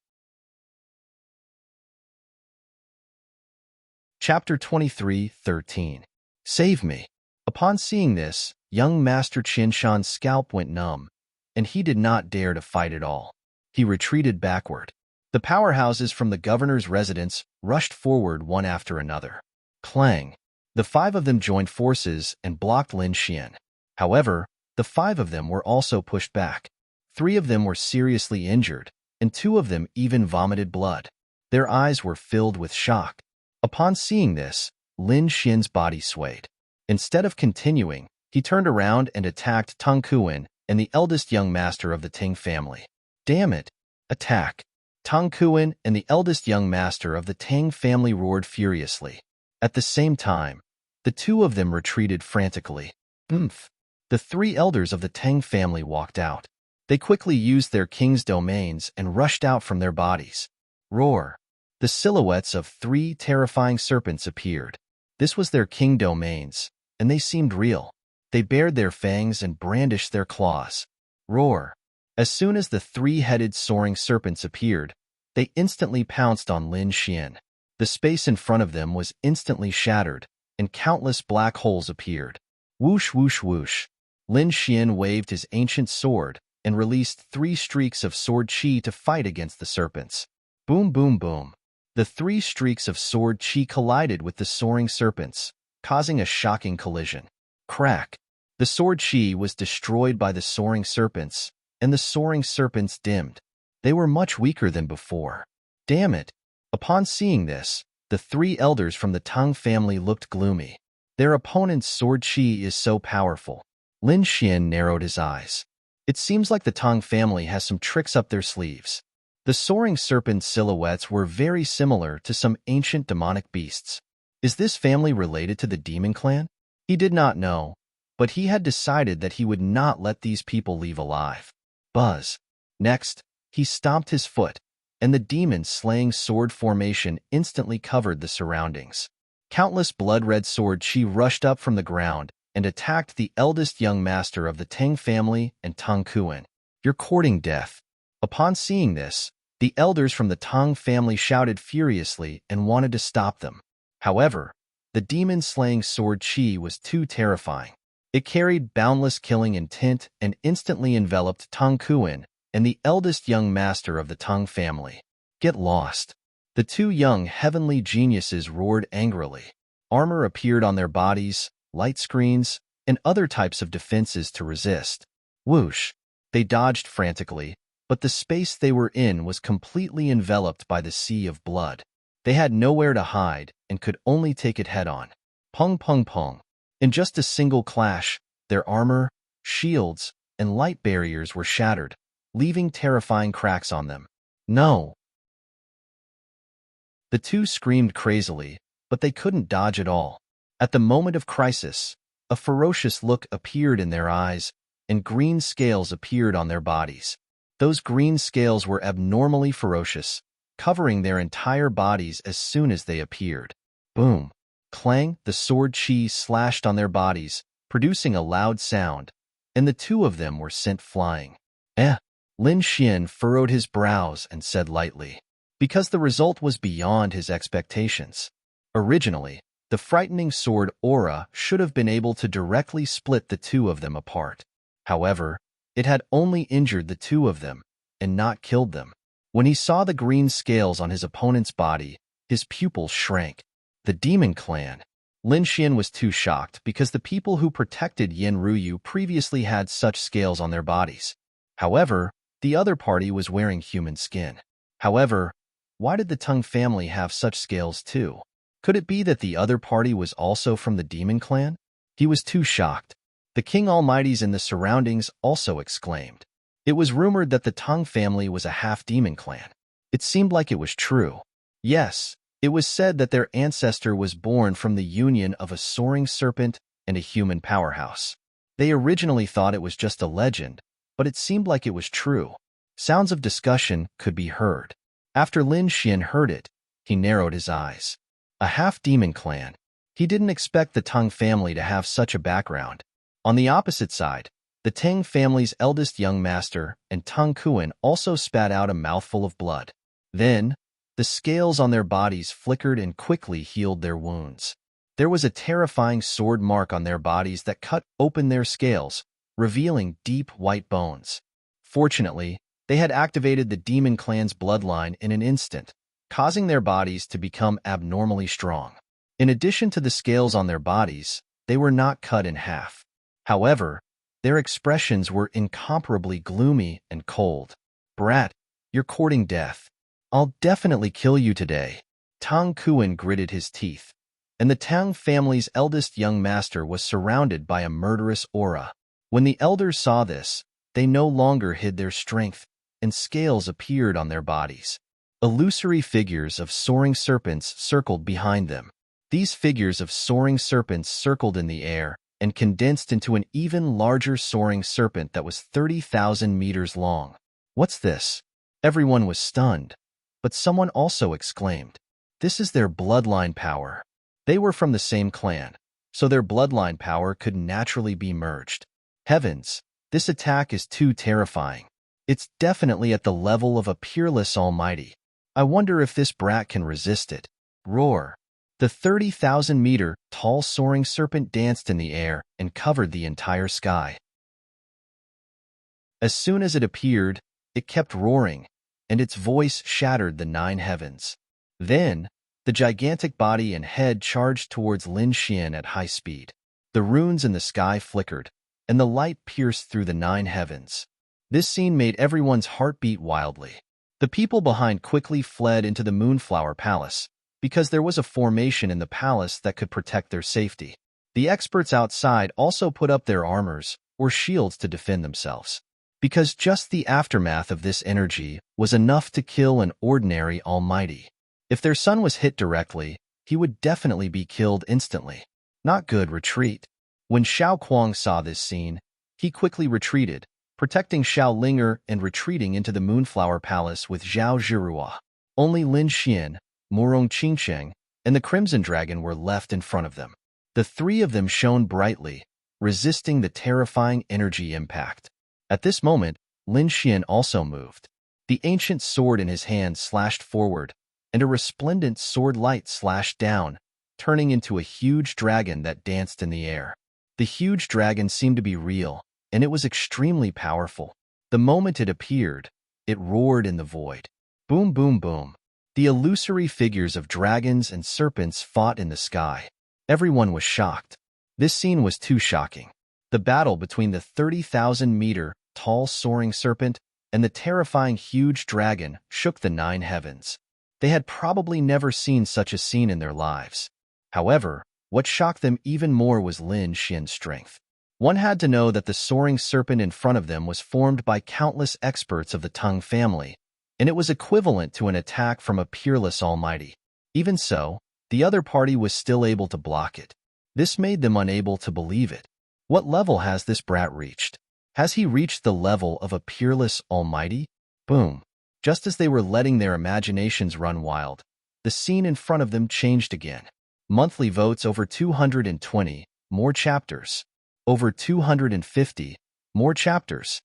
Chapter 23:13. Save me. Upon seeing this, young Master Qian Shan's scalp went numb, and he did not dare to fight at all. He retreated backward. The powerhouses from the governor's residence rushed forward one after another. Clang! The 5 of them joined forces and blocked Lin Xian. However, the 5 of them were also pushed back. 3 of them were seriously injured, and 2 of them even vomited blood. Their eyes were filled with shock. Upon seeing this, Lin Xian's body swayed. Instead of continuing, he turned around and attacked Tang Kuan and the eldest young master of the Ting family. Damn it! Attack! Tang Kuan and the eldest young master of the Tang family roared furiously. At the same time, the 2 of them retreated frantically. Oomph! The 3 elders of the Tang family walked out. They quickly used their king's domains and rushed out from their bodies. Roar! The silhouettes of 3 terrifying serpents appeared. This was their king domains, and they seemed real. They bared their fangs and brandished their claws. Roar! As soon as the 3-headed soaring serpents appeared, they instantly pounced on Lin Xian. The space in front of them was instantly shattered, and countless black holes appeared. Whoosh, whoosh, whoosh. Lin Xian waved his ancient sword and released 3 streaks of sword chi to fight against the serpents. Boom, boom, boom. The 3 streaks of sword chi collided with the soaring serpents, causing a shocking collision. Crack! The sword chi was destroyed by the soaring serpents, and the soaring serpents dimmed. They were much weaker than before. Damn it! Upon seeing this, the 3 elders from the Tang family looked gloomy. Their opponent's sword chi is so powerful. Lin Xian narrowed his eyes. It seems like the Tang family has some tricks up their sleeves. The soaring serpent silhouettes were very similar to some ancient demonic beasts. Is this family related to the demon clan? He did not know, but he had decided that he would not let these people leave alive. Buzz. Next, he stomped his foot, and the demon-slaying sword formation instantly covered the surroundings. Countless blood-red sword chi rushed up from the ground and attacked the eldest young master of the Tang family and Tang Kuan. You're courting death. Upon seeing this, the elders from the Tang family shouted furiously and wanted to stop them. However, the demon-slaying sword chi was too terrifying. It carried boundless killing intent and instantly enveloped Tang Kuan and the eldest young master of the Tang family. Get lost. The 2 young heavenly geniuses roared angrily. Armor appeared on their bodies, light screens, and other types of defenses to resist. Whoosh! They dodged frantically, but the space they were in was completely enveloped by the sea of blood. They had nowhere to hide and could only take it head-on. Pung, pung, pung. In just a single clash, their armor, shields, and light barriers were shattered, leaving terrifying cracks on them. No! The 2 screamed crazily, but they couldn't dodge at all. At the moment of crisis, a ferocious look appeared in their eyes, and green scales appeared on their bodies. Those green scales were abnormally ferocious, covering their entire bodies as soon as they appeared. Boom! Clang! The sword chi slashed on their bodies, producing a loud sound, and the 2 of them were sent flying. Lin Xian furrowed his brows and said lightly, because the result was beyond his expectations. Originally, the frightening sword aura should have been able to directly split the 2 of them apart. However, it had only injured the 2 of them, and not killed them. When he saw the green scales on his opponent's body, his pupils shrank. The demon clan. Lin Xian was too shocked because the people who protected Yin Ruyu previously had such scales on their bodies. However, The other party was wearing human skin. However, why did the Tongue family have such scales too? Could it be that the other party was also from the demon clan? He was too shocked. The King Almighties in the surroundings also exclaimed. It was rumored that the Tongue family was a half-demon clan. It seemed like it was true. Yes, it was said that their ancestor was born from the union of a soaring serpent and a human powerhouse. They originally thought it was just a legend, but it seemed like it was true. Sounds of discussion could be heard. After Lin Xian heard it, he narrowed his eyes. A half-demon clan. He didn't expect the Tongue family to have such a background. On the opposite side, the Tang family's eldest young master and Tongue Kuan also spat out a mouthful of blood. Then, the scales on their bodies flickered and quickly healed their wounds. There was a terrifying sword mark on their bodies that cut open their scales, revealing deep white bones. Fortunately, they had activated the demon clan's bloodline in an instant, causing their bodies to become abnormally strong. In addition to the scales on their bodies, they were not cut in half. However, their expressions were incomparably gloomy and cold. "Brat, you're courting death. I'll definitely kill you today." Tang Kuan gritted his teeth, and the Tang family's eldest young master was surrounded by a murderous aura. When the elders saw this, they no longer hid their strength, and scales appeared on their bodies. Illusory figures of soaring serpents circled behind them. These figures of soaring serpents circled in the air and condensed into an even larger soaring serpent that was 30,000 meters long. "What's this?" Everyone was stunned, but someone also exclaimed, "This is their bloodline power." They were from the same clan, so their bloodline power could naturally be merged. Heavens, this attack is too terrifying. It's definitely at the level of a peerless almighty. I wonder if this brat can resist it. Roar. The 30,000-meter tall soaring serpent danced in the air and covered the entire sky. As soon as it appeared, it kept roaring, and its voice shattered the 9 heavens. Then, the gigantic body and head charged towards Lin Xian at high speed. The runes in the sky flickered, and the light pierced through the 9 heavens. This scene made everyone's heart beat wildly. The people behind quickly fled into the Moonflower Palace, because there was a formation in the palace that could protect their safety. The experts outside also put up their armors or shields to defend themselves, because just the aftermath of this energy was enough to kill an ordinary almighty. If their son was hit directly, he would definitely be killed instantly. Not good. Retreat. When Xiao Kuang saw this scene, he quickly retreated, protecting Xiao Linger and retreating into the Moonflower Palace with Zhao Zhirua. Only Lin Xian, Murong Qingsheng, and the Crimson Dragon were left in front of them. The 3 of them shone brightly, resisting the terrifying energy impact. At this moment, Lin Xian also moved. The ancient sword in his hand slashed forward, and a resplendent sword light slashed down, turning into a huge dragon that danced in the air. The huge dragon seemed to be real, and it was extremely powerful. The moment it appeared, it roared in the void. Boom, boom, boom. The illusory figures of dragons and serpents fought in the sky. Everyone was shocked. This scene was too shocking. The battle between the 30,000-meter tall soaring serpent and the terrifying huge dragon shook the 9 heavens. They had probably never seen such a scene in their lives. However, what shocked them even more was Lin Xian's strength. One had to know that the soaring serpent in front of them was formed by countless experts of the Tongue family, and it was equivalent to an attack from a peerless almighty. Even so, the other party was still able to block it. This made them unable to believe it. What level has this brat reached? Has he reached the level of a peerless almighty? Boom. Just as they were letting their imaginations run wild, the scene in front of them changed again. Monthly votes over 220, more chapters. Over 250, more chapters.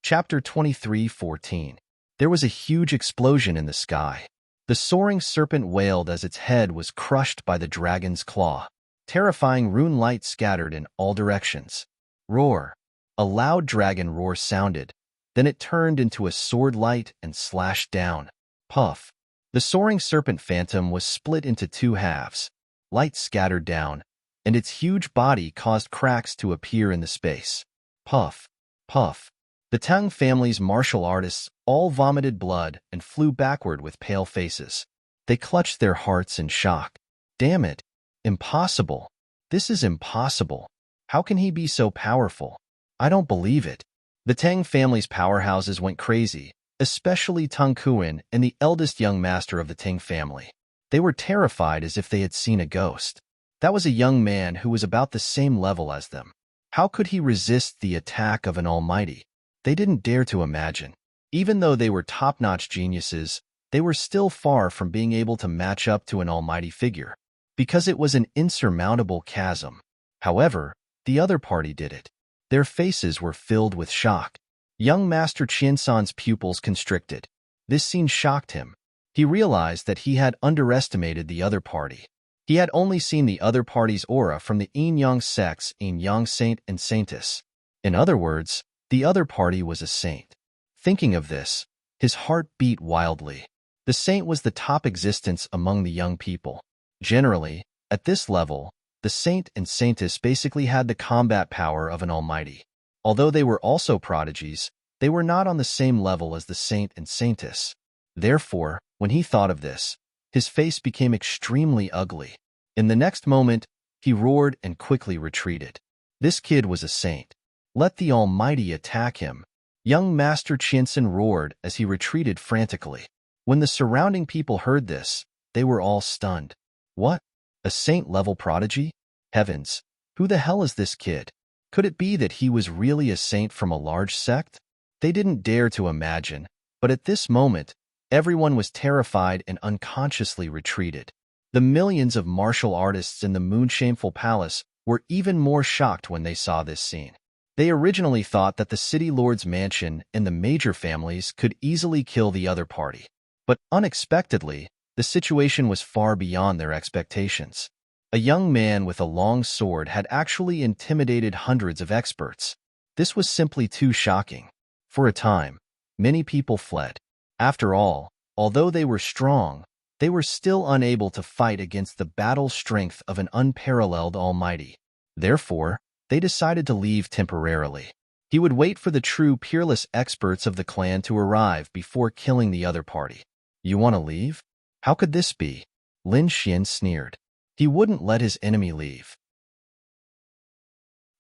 Chapter 23:14. There was a huge explosion in the sky. The soaring serpent wailed as its head was crushed by the dragon's claw. Terrifying rune light scattered in all directions. Roar. A loud dragon roar sounded, then it turned into a sword light and slashed down. Puff. The soaring serpent phantom was split into 2 halves. Light scattered down, and its huge body caused cracks to appear in the space. Puff, puff. The Tang family's martial artists all vomited blood and flew backward with pale faces. They clutched their hearts in shock. Damn it! Impossible! This is impossible! How can he be so powerful? I don't believe it. The Tang family's powerhouses went crazy, especially Tang Kuan and the eldest young master of the Tang family. They were terrified as if they had seen a ghost. That was a young man who was about the same level as them. How could he resist the attack of an almighty? They didn't dare to imagine. Even though they were top-notch geniuses, they were still far from being able to match up to an almighty figure, because it was an insurmountable chasm. However, the other party did it. Their faces were filled with shock. Young Master Qiansan's pupils constricted. This scene shocked him. He realized that he had underestimated the other party. He had only seen the other party's aura from the Yin-Yang sects, Yin-Yang Saint and Saintess. In other words, the other party was a saint. Thinking of this, his heart beat wildly. The saint was the top existence among the young people. Generally, at this level, the saint and saintess basically had the combat power of an almighty. Although they were also prodigies, they were not on the same level as the saint and saintess. Therefore, when he thought of this, his face became extremely ugly. In the next moment, he roared and quickly retreated. This kid was a saint. Let the almighty attack him. Young Master Qiansan roared as he retreated frantically. When the surrounding people heard this, they were all stunned. What? A saint-level prodigy? Heavens, who the hell is this kid? Could it be that he was really a saint from a large sect? They didn't dare to imagine, but at this moment, everyone was terrified and unconsciously retreated. The millions of martial artists in the Moonshameful Palace were even more shocked when they saw this scene. They originally thought that the City Lord's mansion and the major families could easily kill the other party. But unexpectedly, the situation was far beyond their expectations. A young man with a long sword had actually intimidated hundreds of experts. This was simply too shocking. For a time, many people fled. After all, although they were strong, they were still unable to fight against the battle strength of an unparalleled almighty. Therefore, they decided to leave temporarily. He would wait for the true peerless experts of the clan to arrive before killing the other party. You want to leave? How could this be? Lin Xian sneered. He wouldn't let his enemy leave.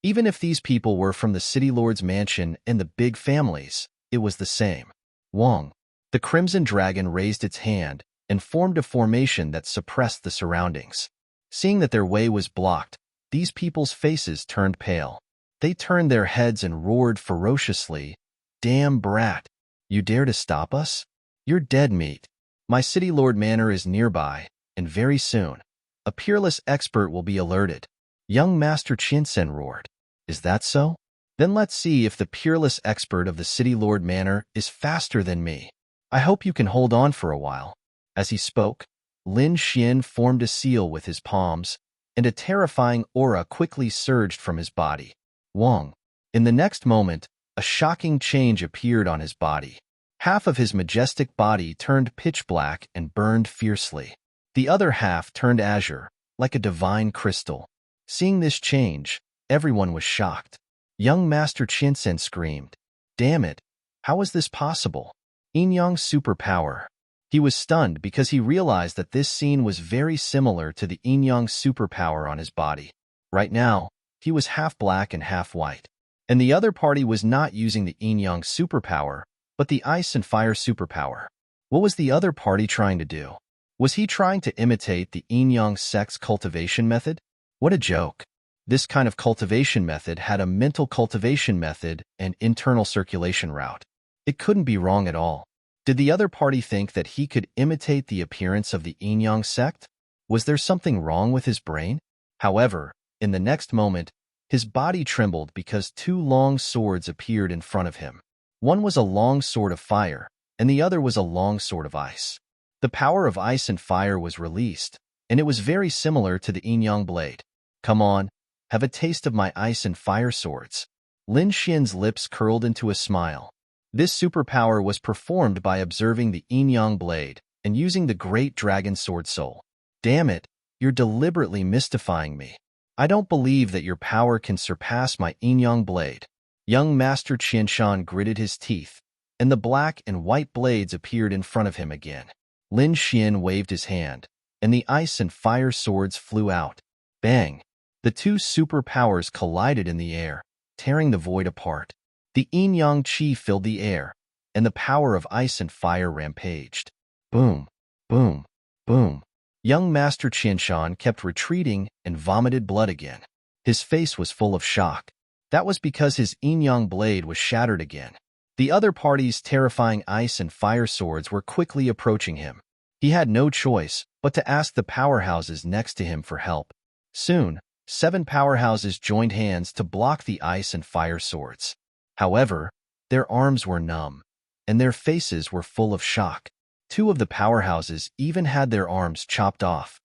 Even if these people were from the City Lord's mansion and the big families, it was the same. Wang, the Crimson Dragon, raised its hand and formed a formation that suppressed the surroundings. Seeing that their way was blocked, these people's faces turned pale. They turned their heads and roared ferociously. Damn brat! You dare to stop us? You're dead meat. My City Lord Manor is nearby, and very soon, a peerless expert will be alerted. Young Master Qiansan roared. Is that so? Then let's see if the peerless expert of the City Lord Manor is faster than me. I hope you can hold on for a while. As he spoke, Lin Xian formed a seal with his palms, and a terrifying aura quickly surged from his body. Wang. In the next moment, a shocking change appeared on his body. Half of his majestic body turned pitch black and burned fiercely. The other half turned azure, like a divine crystal. Seeing this change, everyone was shocked. Young Master Qiansan screamed, "Damn it! How is this possible? Yin-Yang superpower." He was stunned because he realized that this scene was very similar to the Yin-Yang superpower on his body. Right now, he was half black and half white. And the other party was not using the Yin-Yang superpower, but the ice and fire superpower. What was the other party trying to do? Was he trying to imitate the Yin-Yang sect's cultivation method? What a joke. This kind of cultivation method had a mental cultivation method and internal circulation route. It couldn't be wrong at all. Did the other party think that he could imitate the appearance of the Yin-Yang sect? Was there something wrong with his brain? However, in the next moment, his body trembled because two long swords appeared in front of him. One was a long sword of fire, and the other was a long sword of ice. The power of ice and fire was released, and it was very similar to the Yin-Yang blade. Come on, have a taste of my ice and fire swords. Lin Xian's lips curled into a smile. This superpower was performed by observing the Yin-Yang blade and using the great dragon sword soul. Damn it, you're deliberately mystifying me. I don't believe that your power can surpass my Yin-Yang blade. Young Master Qianshan gritted his teeth, and the black and white blades appeared in front of him again. Lin Xian waved his hand, and the ice and fire swords flew out. Bang! The two superpowers collided in the air, tearing the void apart. The yin-yang qi filled the air, and the power of ice and fire rampaged. Boom! Boom! Boom! Young Master Qianshan kept retreating and vomited blood again. His face was full of shock. That was because his yin-yang blade was shattered again. The other party's terrifying ice and fire swords were quickly approaching him. He had no choice but to ask the powerhouses next to him for help. Soon, 7 powerhouses joined hands to block the ice and fire swords. However, their arms were numb, and their faces were full of shock. 2 of the powerhouses even had their arms chopped off.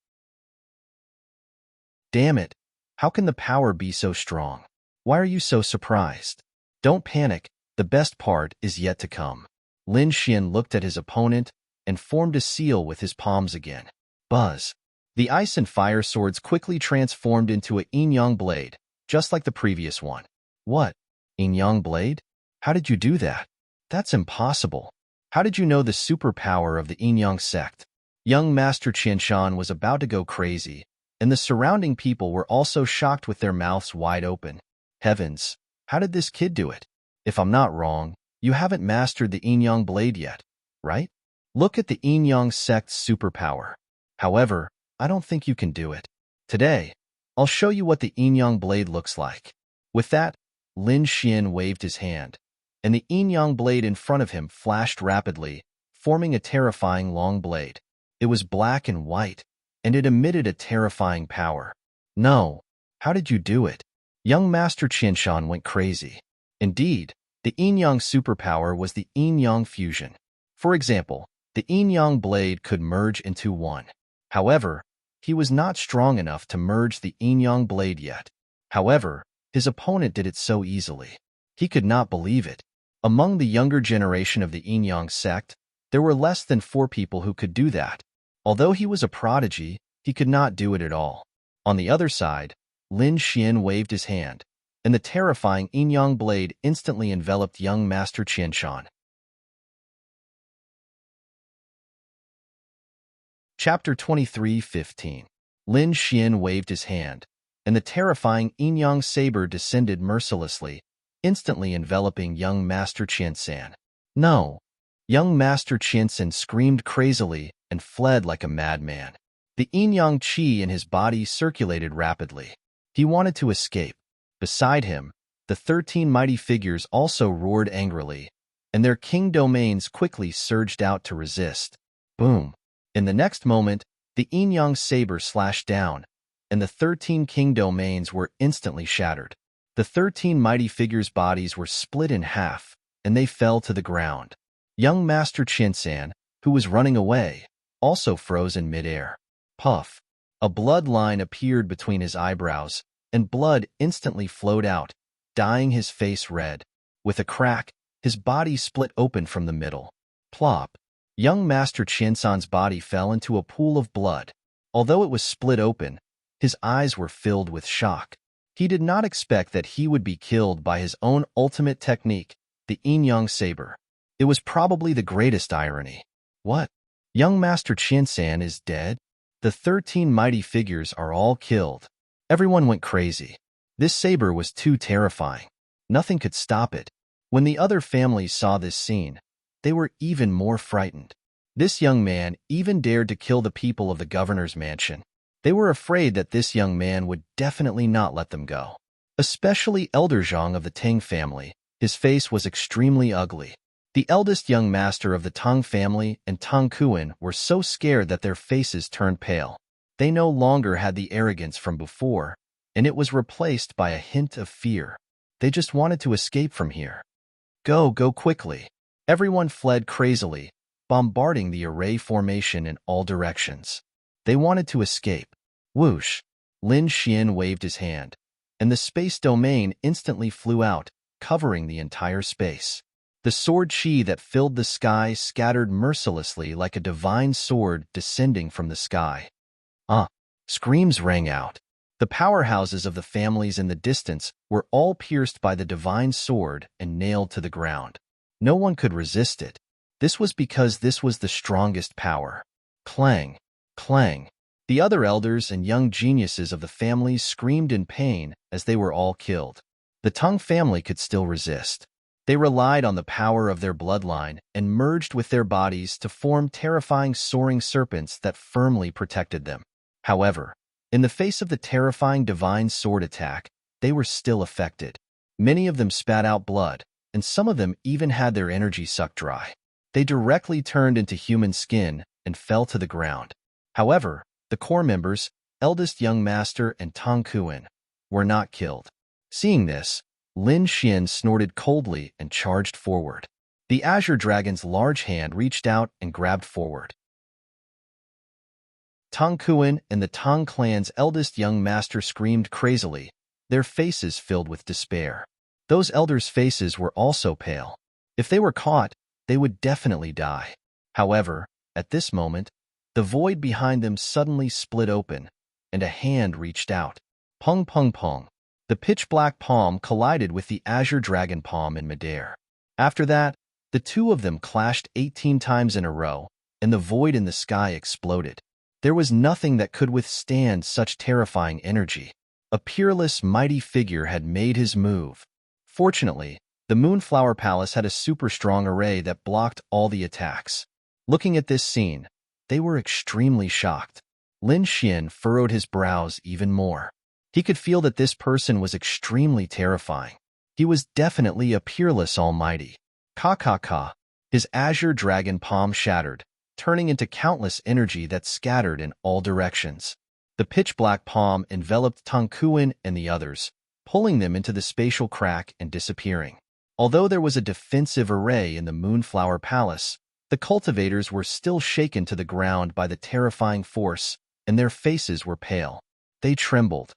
Damn it! How can the power be so strong? Why are you so surprised? Don't panic, the best part is yet to come. Lin Xian looked at his opponent and formed a seal with his palms again. Buzz! The ice and fire swords quickly transformed into a yin-yang blade, just like the previous one. What? Yin-yang blade? How did you do that? That's impossible. How did you know the superpower of the yin-yang sect? Young Master Qianshan was about to go crazy, and the surrounding people were also shocked with their mouths wide open. Heavens, how did this kid do it? If I'm not wrong, you haven't mastered the yin-yang blade yet, right? Look at the yin-yang sect's superpower. However, I don't think you can do it. Today, I'll show you what the yin-yang blade looks like. With that, Lin Xian waved his hand, and the yin-yang blade in front of him flashed rapidly, forming a terrifying long blade. It was black and white, and it emitted a terrifying power. No, how did you do it? Young Master Qianshan went crazy. Indeed, the yin-yang superpower was the yin-yang fusion. For example, the yin-yang blade could merge into one. However, he was not strong enough to merge the yin-yang blade yet. However, his opponent did it so easily. He could not believe it. Among the younger generation of the yin-yang sect, there were less than 4 people who could do that. Although he was a prodigy, he could not do it at all. On the other side, Lin Xian waved his hand, and the terrifying yin-yang blade instantly enveloped young Master Qianshan. Chapter 23:15. Lin Xian waved his hand, and the terrifying yin-yang saber descended mercilessly, instantly enveloping young Master Qianshan. No! Young Master Qianshan screamed crazily and fled like a madman. The yin-yang qi in his body circulated rapidly. He wanted to escape. Beside him, the 13 mighty figures also roared angrily, and their king domains quickly surged out to resist. Boom! In the next moment, the yin-yang saber slashed down, and the 13 king domains were instantly shattered. The 13 mighty figures' bodies were split in half, and they fell to the ground. Young Master Qianshan, who was running away, also froze in midair. Puff! A blood line appeared between his eyebrows, and blood instantly flowed out, dyeing his face red. With a crack, his body split open from the middle. Plop! Young Master Qianshan's body fell into a pool of blood. Although it was split open, his eyes were filled with shock. He did not expect that he would be killed by his own ultimate technique, the yin-yang saber. It was probably the greatest irony. What? Young Master Qianshan is dead? The 13 mighty figures are all killed. Everyone went crazy. This saber was too terrifying. Nothing could stop it. When the other families saw this scene, they were even more frightened. This young man even dared to kill the people of the governor's mansion. They were afraid that this young man would definitely not let them go. Especially Elder Zhang of the Ting family. His face was extremely ugly. The eldest young master of the Tang family and Tang Kuan were so scared that their faces turned pale. They no longer had the arrogance from before, and it was replaced by a hint of fear. They just wanted to escape from here. Go quickly. Everyone fled crazily, bombarding the array formation in all directions. They wanted to escape. Whoosh! Lin Xian waved his hand, and the space domain instantly flew out, covering the entire space. The sword chi that filled the sky scattered mercilessly like a divine sword descending from the sky. Screams rang out. The powerhouses of the families in the distance were all pierced by the divine sword and nailed to the ground. No one could resist it. This was because this was the strongest power. Clang, clang. The other elders and young geniuses of the families screamed in pain as they were all killed. The Tang family could still resist. They relied on the power of their bloodline and merged with their bodies to form terrifying soaring serpents that firmly protected them. However, in the face of the terrifying divine sword attack, they were still affected. Many of them spat out blood, and some of them even had their energy sucked dry. They directly turned into human skin and fell to the ground. However, the core members, eldest young master and Tang Kuan, were not killed. Seeing this, Lin Xian snorted coldly and charged forward. The Azure Dragon's large hand reached out and grabbed forward. Tang Kuan and the Tang clan's eldest young master screamed crazily, their faces filled with despair. Those elders' faces were also pale. If they were caught, they would definitely die. However, at this moment, the void behind them suddenly split open, and a hand reached out. Pung pung pung. The pitch-black palm collided with the Azure Dragon palm in midair. After that, the two of them clashed 18 times in a row, and the void in the sky exploded. There was nothing that could withstand such terrifying energy. A peerless, mighty figure had made his move. Fortunately, the Moonflower Palace had a super strong array that blocked all the attacks. Looking at this scene, they were extremely shocked. Lin Xian furrowed his brows even more. He could feel that this person was extremely terrifying. He was definitely a peerless almighty. Ka ka ka. His Azure Dragon palm shattered, turning into countless energy that scattered in all directions. The pitch-black palm enveloped Tang Kuan and the others, pulling them into the spatial crack and disappearing. Although there was a defensive array in the Moonflower Palace, the cultivators were still shaken to the ground by the terrifying force, and their faces were pale. They trembled.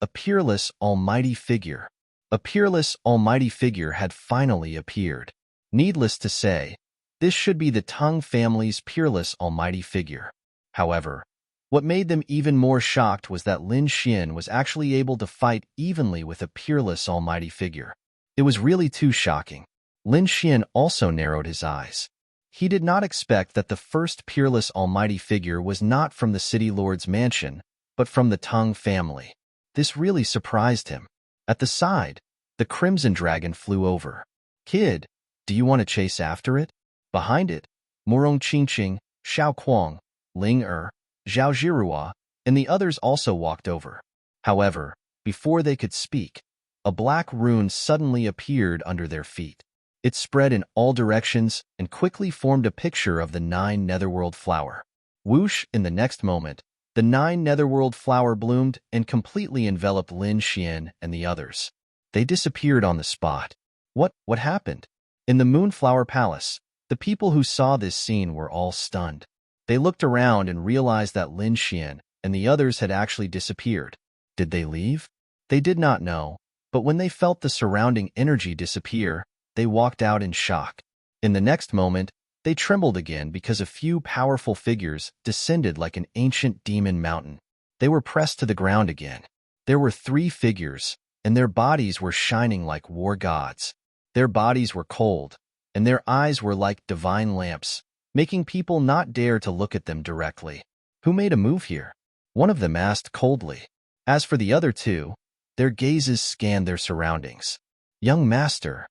A peerless, almighty figure. A peerless, almighty figure had finally appeared. Needless to say, this should be the Tang family's peerless, almighty figure. However, what made them even more shocked was that Lin Xian was actually able to fight evenly with a peerless, almighty figure. It was really too shocking. Lin Xian also narrowed his eyes. He did not expect that the first peerless, almighty figure was not from the City Lord's mansion, but from the Tang family. This really surprised him. At the side, the Crimson Dragon flew over. "Kid, do you want to chase after it?" Behind it, Morong Qingqing, Xiao Kuang, Ling Zhao Zhirua, and the others also walked over. However, before they could speak, a black rune suddenly appeared under their feet. It spread in all directions and quickly formed a picture of the 9 Netherworld flower. Whoosh! In the next moment, the 9 Netherworld flower bloomed and completely enveloped Lin Xian and the others. They disappeared on the spot. What happened? In the Moonflower Palace, the people who saw this scene were all stunned. They looked around and realized that Lin Xian and the others had actually disappeared. Did they leave? They did not know, but when they felt the surrounding energy disappear, they walked out in shock. In the next moment, they trembled again because a few powerful figures descended like an ancient demon mountain. They were pressed to the ground again. There were 3 figures, and their bodies were shining like war gods. Their bodies were cold, and their eyes were like divine lamps, making people not dare to look at them directly. "Who made a move here?" one of them asked coldly. As for the other 2, their gazes scanned their surroundings. "Young master."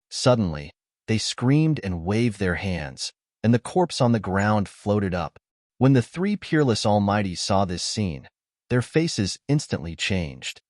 Suddenly, they screamed and waved their hands, and the corpse on the ground floated up. When the 3 peerless almighties saw this scene, their faces instantly changed.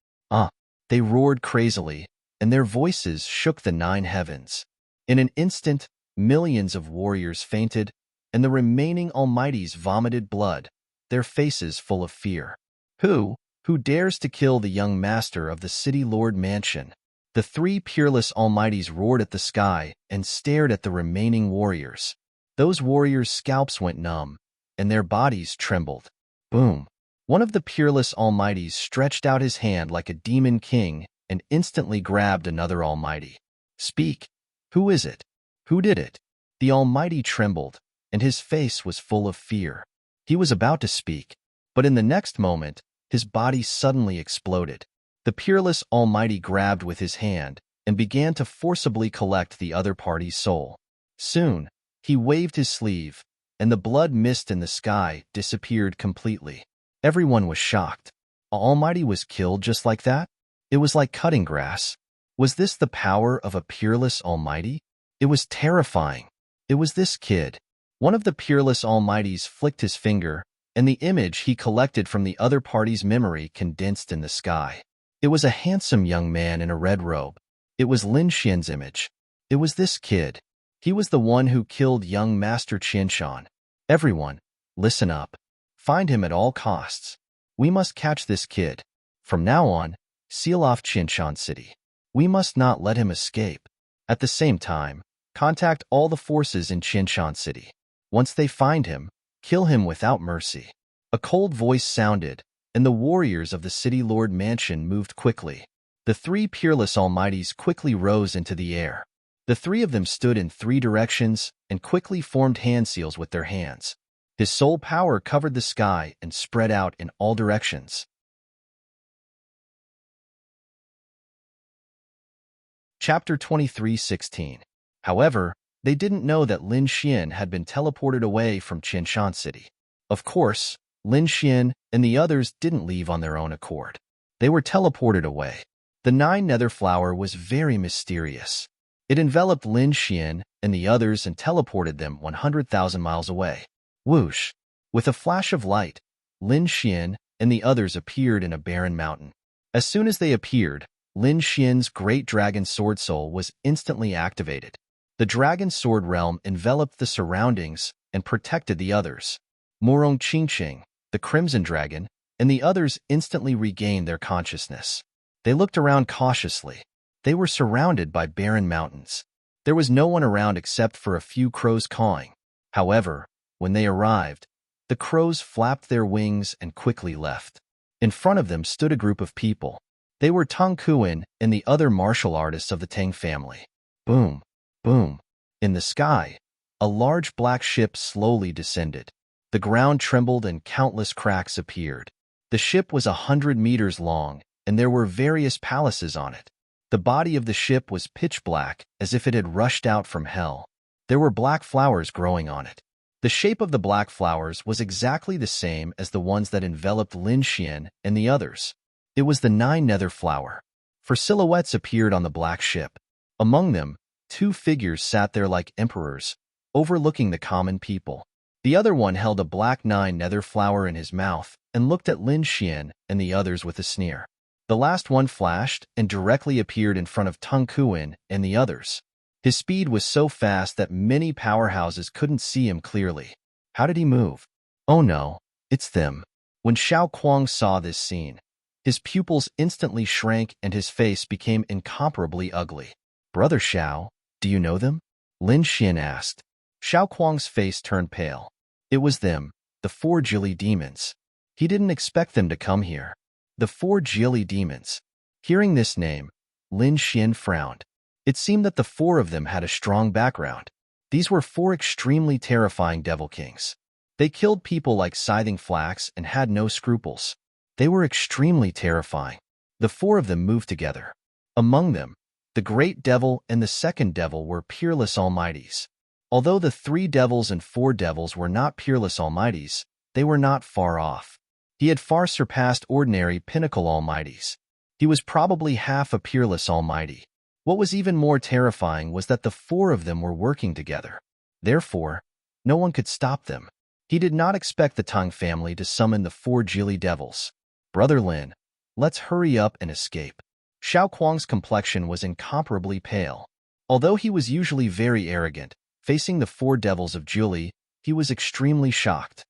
They roared crazily, and their voices shook the 9 heavens. In an instant, millions of warriors fainted, and the remaining almighties vomited blood, their faces full of fear. Who dares to kill the young master of the City Lord Mansion? The 3 peerless almighties roared at the sky and stared at the remaining warriors. Those warriors' scalps went numb, and their bodies trembled. Boom! One of the peerless almighties stretched out his hand like a demon king and instantly grabbed another almighty. "Speak! Who is it? Who did it?" The almighty trembled, and his face was full of fear. He was about to speak, But in the next moment, his body suddenly exploded. The peerless Almighty grabbed with his hand and began to forcibly collect the other party's soul. Soon, he waved his sleeve, and the blood mist in the sky disappeared completely. Everyone was shocked. Almighty was killed just like that? It was like cutting grass. Was this the power of a peerless Almighty? It was terrifying. It was this kid. One of the peerless Almighties flicked his finger, and the image he collected from the other party's memory condensed in the sky. It was a handsome young man in a red robe. It was Lin Xian's image. It was this kid. He was the one who killed young Master Qinshan. Everyone, listen up. Find him at all costs. We must catch this kid. From now on, seal off Qinshan City. We must not let him escape. At the same time, contact all the forces in Qinshan City. Once they find him, kill him without mercy. A cold voice sounded, and the warriors of the City Lord Mansion moved quickly. The three peerless Almighties quickly rose into the air. The three of them stood in three directions and quickly formed hand seals with their hands. His soul power covered the sky and spread out in all directions. Chapter 23:16. However, they didn't know that Lin Xian had been teleported away from Qinshan City. Of course, Lin Xian and the others didn't leave on their own accord. They were teleported away. The nine nether flower was very mysterious. It enveloped Lin Xian and the others and teleported them 100,000 miles away. Whoosh! With a flash of light, Lin Xian and the others appeared in a barren mountain. As soon as they appeared, Lin Xian's great dragon sword soul was instantly activated. The dragon sword realm enveloped the surroundings and protected the others. Murong Qingqing, the crimson dragon, and the others instantly regained their consciousness. They looked around cautiously. They were surrounded by barren mountains. There was no one around except for a few crows cawing. However, when they arrived, the crows flapped their wings and quickly left. In front of them stood a group of people. They were Tang Kuan and the other martial artists of the Tang family. Boom, boom. In the sky, a large black ship slowly descended. The ground trembled and countless cracks appeared. The ship was 100 meters long, and there were various palaces on it. The body of the ship was pitch black, as if it had rushed out from hell. There were black flowers growing on it. The shape of the black flowers was exactly the same as the ones that enveloped Lin Xian and the others. It was the nine nether flower. For silhouettes appeared on the black ship. Among them, two figures sat there like emperors, overlooking the common people. The other one held a black nine nether flower in his mouth and looked at Lin Xian and the others with a sneer. The last one flashed and directly appeared in front of Tang Kuan and the others. His speed was so fast that many powerhouses couldn't see him clearly. How did he move? Oh no, it's them. When Xiao Kuang saw this scene, his pupils instantly shrank and his face became incomparably ugly. Brother Xiao, do you know them? Lin Xian asked. Xiao Kuang's face turned pale. It was them, the four Jili demons. He didn't expect them to come here. The four Jili demons. Hearing this name, Lin Xian frowned. It seemed that the four of them had a strong background. These were four extremely terrifying devil kings. They killed people like scything flax and had no scruples. They were extremely terrifying. The four of them moved together. Among them, the great devil and the second devil were peerless almighties. Although the three devils and four devils were not peerless almighties, they were not far off. He had far surpassed ordinary pinnacle almighties. He was probably half a peerless almighty. What was even more terrifying was that the four of them were working together. Therefore, no one could stop them. He did not expect the Tang family to summon the four Jili devils. Brother Lin, let's hurry up and escape. Xiao Kuang's complexion was incomparably pale. Although he was usually very arrogant, facing the four devils of Jili, he was extremely shocked.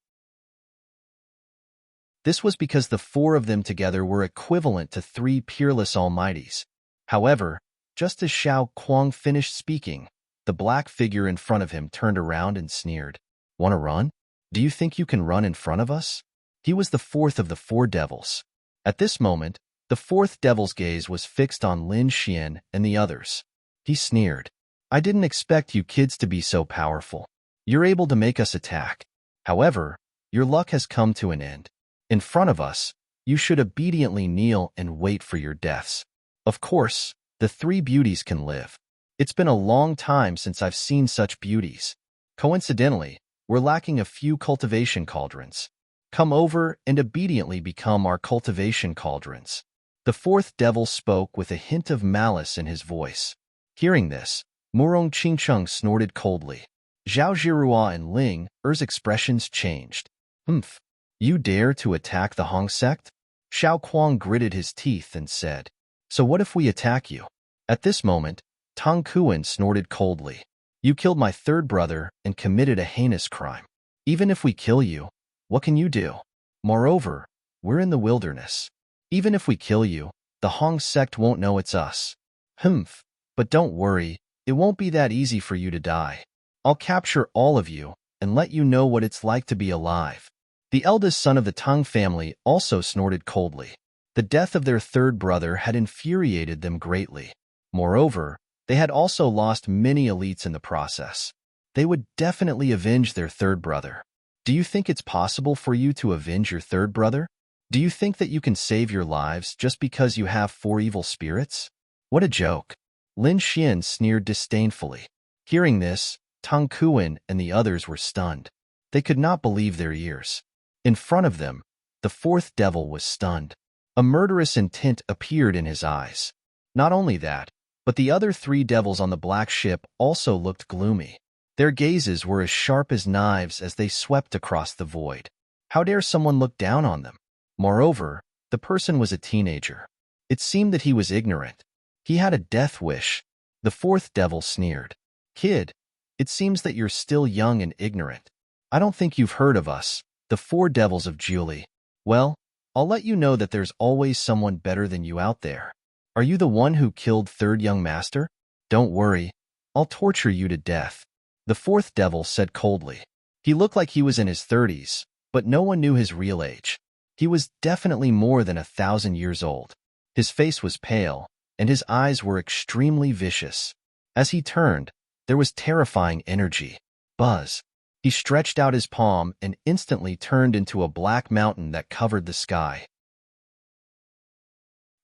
This was because the four of them together were equivalent to three peerless almighties. However, just as Xiao Kuang finished speaking, the black figure in front of him turned around and sneered. "Want to run? Do you think you can run in front of us?" He was the fourth of the four devils. At this moment, the fourth devil's gaze was fixed on Lin Xian and the others. He sneered. "I didn't expect you kids to be so powerful. You're able to make us attack. However, your luck has come to an end. In front of us, you should obediently kneel and wait for your deaths. Of course, the three beauties can live. It's been a long time since I've seen such beauties. Coincidentally, we're lacking a few cultivation cauldrons. Come over and obediently become our cultivation cauldrons. The fourth devil spoke with a hint of malice in his voice. Hearing this, Murong Qingcheng snorted coldly. Zhao Zhirua and Ling Er's expressions changed. Humph! You dare to attack the Hong sect? Xiao Kuang gritted his teeth and said, So what if we attack you? At this moment, Tang Kuan snorted coldly. You killed my third brother and committed a heinous crime. Even if we kill you, what can you do? Moreover, we're in the wilderness. Even if we kill you, the Hong sect won't know it's us. Humph! But don't worry, it won't be that easy for you to die. I'll capture all of you and let you know what it's like to be alive. The eldest son of the Tang family also snorted coldly. The death of their third brother had infuriated them greatly. Moreover, they had also lost many elites in the process. They would definitely avenge their third brother. Do you think it's possible for you to avenge your third brother? Do you think that you can save your lives just because you have 4 evil spirits? What a joke. Lin Xian sneered disdainfully. Hearing this, Tang Kuan and the others were stunned. They could not believe their ears. In front of them, the fourth devil was stunned. A murderous intent appeared in his eyes. Not only that, but the other 3 devils on the black ship also looked gloomy. Their gazes were as sharp as knives as they swept across the void. How dare someone look down on them? Moreover, the person was a teenager. It seemed that he was ignorant. He had a death wish. The fourth devil sneered. Kid, it seems that you're still young and ignorant. I don't think you've heard of us, the 4 devils of Julie. Well, I'll let you know that there's always someone better than you out there. Are you the one who killed third young master? Don't worry, I'll torture you to death. The fourth devil said coldly. He looked like he was in his 30s, but no one knew his real age. He was definitely more than 1,000 years old. His face was pale, and his eyes were extremely vicious. As he turned, there was terrifying energy. Buzz. He stretched out his palm and instantly turned into a black mountain that covered the sky.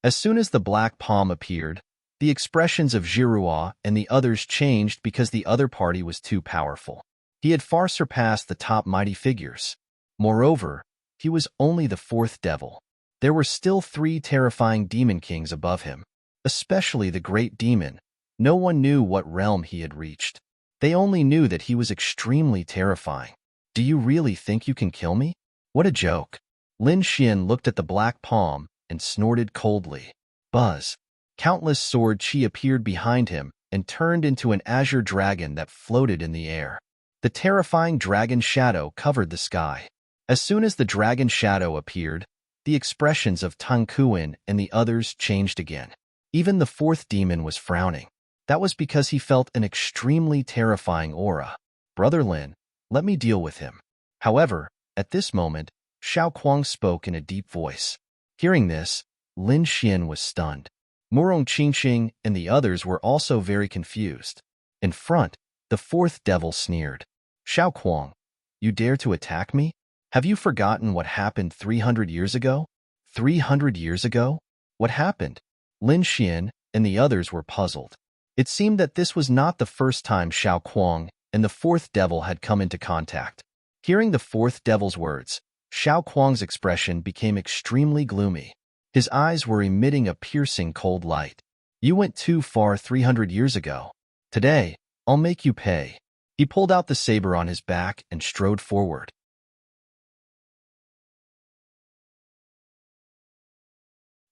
As soon as the black palm appeared, the expressions of Zhirua and the others changed because the other party was too powerful. He had far surpassed the top mighty figures. Moreover, he was only the 4th devil. There were still 3 terrifying demon kings above him, especially the great demon. No one knew what realm he had reached. They only knew that he was extremely terrifying. Do you really think you can kill me? What a joke. Lin Xian looked at the black palm and snorted coldly. Buzz. Countless sword chi appeared behind him and turned into an azure dragon that floated in the air. The terrifying dragon shadow covered the sky. As soon as the dragon shadow appeared, the expressions of Tang Kuan and the others changed again. Even the 4th demon was frowning. That was because he felt an extremely terrifying aura. Brother Lin, let me deal with him. However, at this moment, Xiao Kuang spoke in a deep voice. Hearing this, Lin Xian was stunned. Murong Qingxing and the others were also very confused. In front, the 4th devil sneered. Xiao Kuang, you dare to attack me? Have you forgotten what happened 300 years ago? 300 years ago? What happened? Lin Xian and the others were puzzled. It seemed that this was not the first time Xiao Kuang and the 4th devil had come into contact. Hearing the 4th devil's words, Xiao Kuang's expression became extremely gloomy. His eyes were emitting a piercing cold light. You went too far 300 years ago. Today, I'll make you pay. He pulled out the saber on his back and strode forward.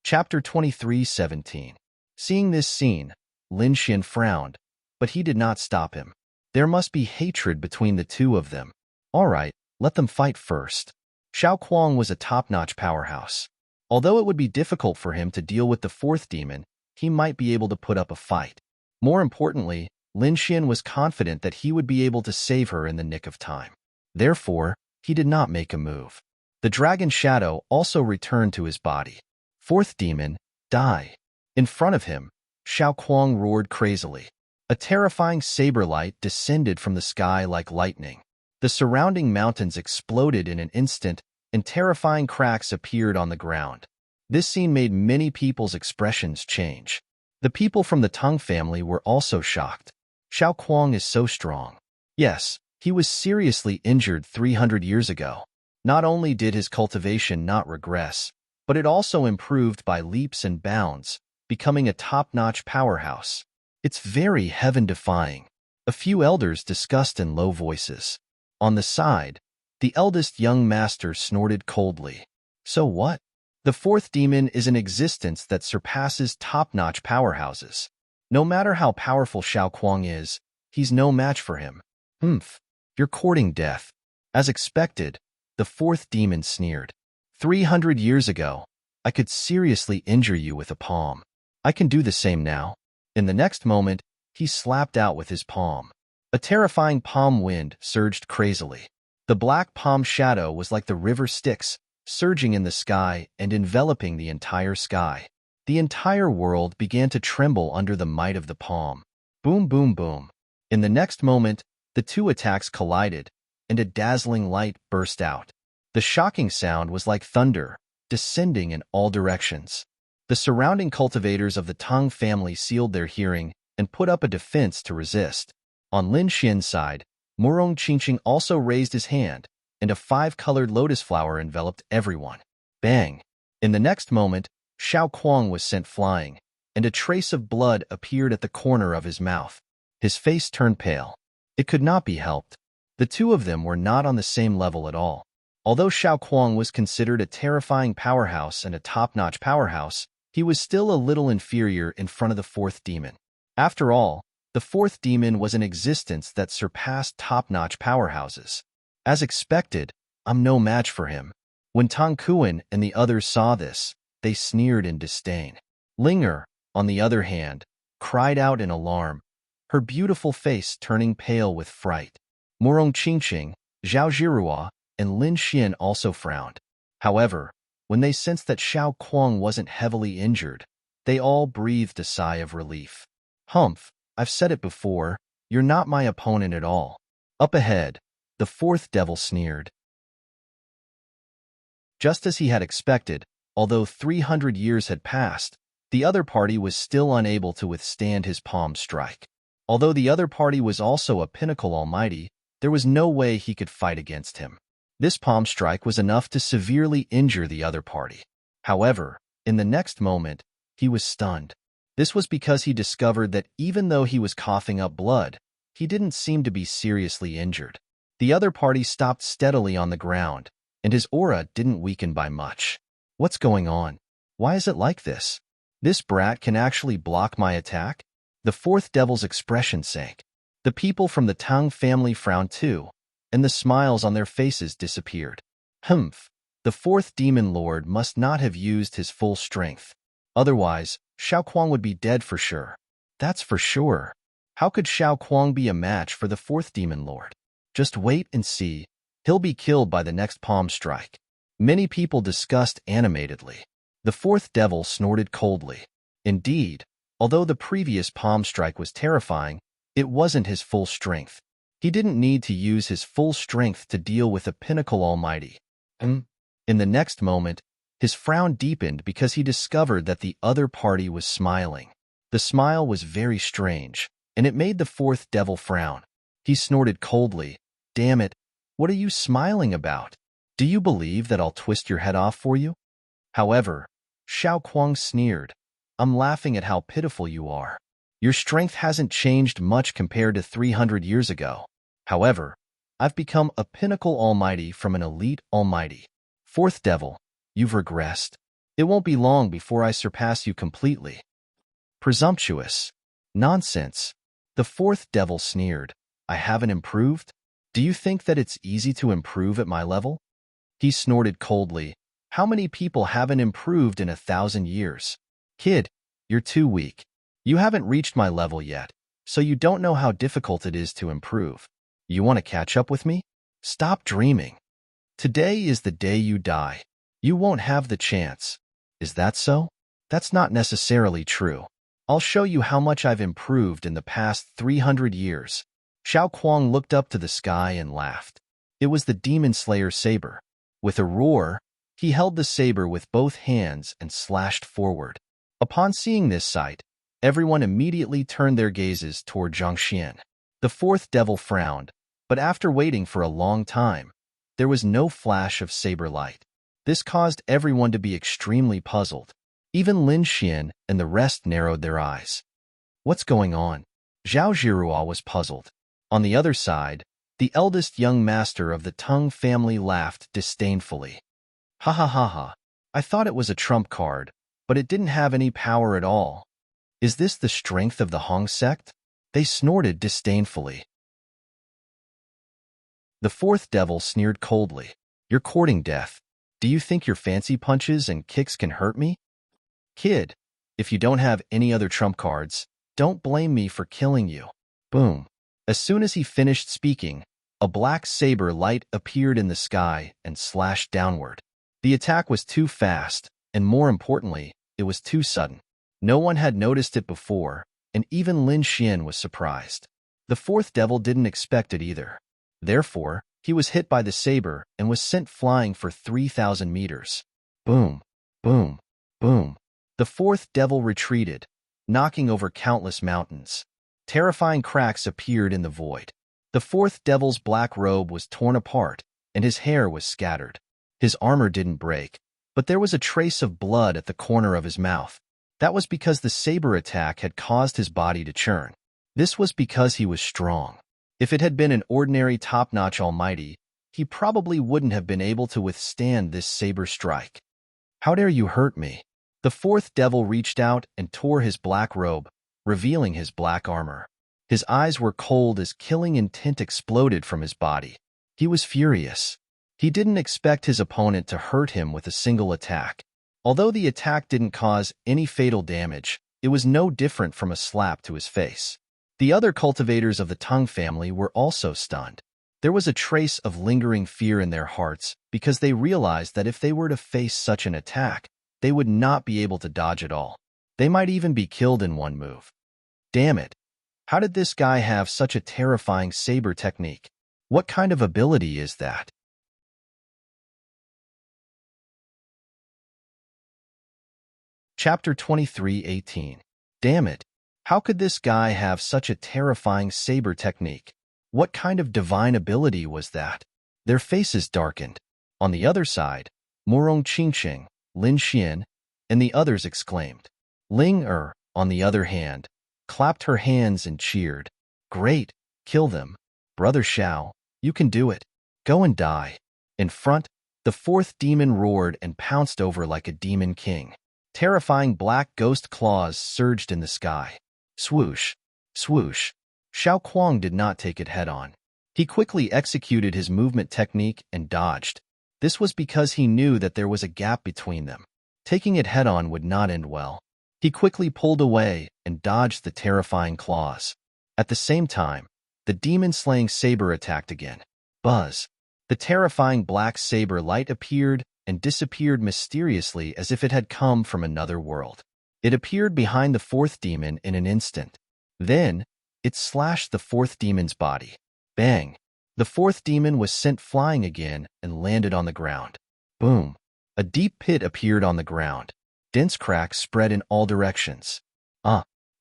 Chapter 23:17. Seeing this scene, Lin Xian frowned, but he did not stop him. There must be hatred between the two of them. All right, let them fight first. Xiao Kuang was a top-notch powerhouse. Although it would be difficult for him to deal with the 4th demon, he might be able to put up a fight. More importantly, Lin Xian was confident that he would be able to save her in the nick of time. Therefore, he did not make a move. The dragon shadow also returned to his body. 4th demon, die. In front of him, Xiao Kuang roared crazily. A terrifying saber light descended from the sky like lightning. The surrounding mountains exploded in an instant, and terrifying cracks appeared on the ground. This scene made many people's expressions change. The people from the Tang family were also shocked. Xiao Kuang is so strong. Yes, he was seriously injured 300 years ago. Not only did his cultivation not regress, but it also improved by leaps and bounds, becoming a top-notch powerhouse. It's very heaven-defying. A few elders discussed in low voices. On the side, the eldest young master snorted coldly. So what? The fourth demon is an existence that surpasses top-notch powerhouses. No matter how powerful Xiao Kuang is, he's no match for him. You're courting death. As expected, the fourth demon sneered. 300 years ago, I could seriously injure you with a palm. I can do the same now. In the next moment, he slapped out with his palm. A terrifying palm wind surged crazily. The black palm shadow was like the river Styx, surging in the sky and enveloping the entire sky. The entire world began to tremble under the might of the palm. Boom, boom, boom. In the next moment, the two attacks collided, and a dazzling light burst out. The shocking sound was like thunder, descending in all directions. The surrounding cultivators of the Tang family sealed their hearing and put up a defense to resist. On Lin Xian's side, Murong Qingqing also raised his hand, and a five-colored lotus flower enveloped everyone. Bang! In the next moment, Xiao Kuang was sent flying, and a trace of blood appeared at the corner of his mouth. His face turned pale. It could not be helped. The two of them were not on the same level at all. Although Xiao Kuang was considered a terrifying powerhouse and a top-notch powerhouse, he was still a little inferior in front of the fourth demon. After all, the fourth demon was an existence that surpassed top-notch powerhouses. As expected, I'm no match for him. When Tang Kuan and the others saw this, they sneered in disdain. Linger, on the other hand, cried out in alarm, her beautiful face turning pale with fright. Murong Qingqing, Zhao Zhirua, and Lin Xian also frowned. However, when they sensed that Xiao Kuang wasn't heavily injured, they all breathed a sigh of relief. Humph, I've said it before, you're not my opponent at all. Up ahead, the fourth devil sneered. Just as he had expected, although 300 years had passed, the other party was still unable to withstand his palm strike. Although the other party was also a pinnacle almighty, there was no way he could fight against him. This palm strike was enough to severely injure the other party. However, in the next moment, he was stunned. This was because he discovered that even though he was coughing up blood, he didn't seem to be seriously injured. The other party stopped steadily on the ground, and his aura didn't weaken by much. What's going on? Why is it like this? This brat can actually block my attack? The fourth devil's expression sank. The people from the Tang family frowned too, and the smiles on their faces disappeared. The fourth demon lord must not have used his full strength. Otherwise, Xiao Kuang would be dead for sure. That's for sure. How could Xiao Kuang be a match for the fourth demon lord? Just wait and see. He'll be killed by the next palm strike. Many people discussed animatedly. The fourth devil snorted coldly. Indeed, although the previous palm strike was terrifying, it wasn't his full strength. He didn't need to use his full strength to deal with a pinnacle almighty. In the next moment, his frown deepened because he discovered that the other party was smiling. The smile was very strange, and it made the fourth devil frown. He snorted coldly. Damn it, what are you smiling about? Do you believe that I'll twist your head off for you? However, Xiao Kuang sneered. I'm laughing at how pitiful you are. Your strength hasn't changed much compared to 300 years ago. However, I've become a pinnacle almighty from an elite almighty. Fourth devil, you've regressed. It won't be long before I surpass you completely. Presumptuous. Nonsense. The fourth devil sneered. I haven't improved? Do you think that it's easy to improve at my level? He snorted coldly. How many people haven't improved in 1,000 years? Kid, you're too weak. You haven't reached my level yet, so you don't know how difficult it is to improve. You want to catch up with me? Stop dreaming. Today is the day you die. You won't have the chance. Is that so? That's not necessarily true. I'll show you how much I've improved in the past 300 years. Xiao Kuang looked up to the sky and laughed. It was the Demon Slayer's saber. With a roar, he held the saber with both hands and slashed forward. Upon seeing this sight, everyone immediately turned their gazes toward Zhangxian. The fourth devil frowned, but after waiting for a long time, there was no flash of saber light. This caused everyone to be extremely puzzled. Even Lin Xian and the rest narrowed their eyes. What's going on? Zhao Zhirua was puzzled. On the other side, the eldest young master of the Tang family laughed disdainfully. Ha ha ha ha. I thought it was a trump card, but it didn't have any power at all. Is this the strength of the Hong sect? They snorted disdainfully. The fourth devil sneered coldly. You're courting death. Do you think your fancy punches and kicks can hurt me? Kid, if you don't have any other trump cards, don't blame me for killing you. Boom. As soon as he finished speaking, a black saber light appeared in the sky and slashed downward. The attack was too fast, and more importantly, it was too sudden. No one had noticed it before, and even Lin Xian was surprised. The fourth devil didn't expect it either. Therefore, he was hit by the saber and was sent flying for 3,000 meters. Boom, boom, boom. The fourth devil retreated, knocking over countless mountains. Terrifying cracks appeared in the void. The fourth devil's black robe was torn apart, and his hair was scattered. His armor didn't break, but there was a trace of blood at the corner of his mouth. That was because the saber attack had caused his body to churn. This was because he was strong. If it had been an ordinary top-notch almighty, he probably wouldn't have been able to withstand this saber strike. How dare you hurt me? The fourth devil reached out and tore his black robe, revealing his black armor. His eyes were cold as killing intent exploded from his body. He was furious. He didn't expect his opponent to hurt him with a single attack. Although the attack didn't cause any fatal damage, it was no different from a slap to his face. The other cultivators of the Tang family were also stunned. There was a trace of lingering fear in their hearts because they realized that if they were to face such an attack, they would not be able to dodge at all. They might even be killed in one move. Damn it! How did this guy have such a terrifying saber technique? What kind of ability is that? Chapter 23:18. Damn it! How could this guy have such a terrifying saber technique? What kind of divine ability was that? Their faces darkened. On the other side, Morong Qingqing, Lin Xian, and the others exclaimed. Ling Er, on the other hand, clapped her hands and cheered. Great, kill them. Brother Xiao, you can do it. Go and die. In front, the fourth demon roared and pounced over like a demon king. Terrifying black ghost claws surged in the sky. Swoosh, swoosh. Xiao Kuang did not take it head-on. He quickly executed his movement technique and dodged. This was because he knew that there was a gap between them. Taking it head-on would not end well. He quickly pulled away and dodged the terrifying claws. At the same time, the demon-slaying saber attacked again. Buzz. The terrifying black saber light appeared and disappeared mysteriously as if it had come from another world. It appeared behind the fourth demon in an instant. Then, it slashed the fourth demon's body. Bang! The fourth demon was sent flying again and landed on the ground. Boom! A deep pit appeared on the ground. Dense cracks spread in all directions.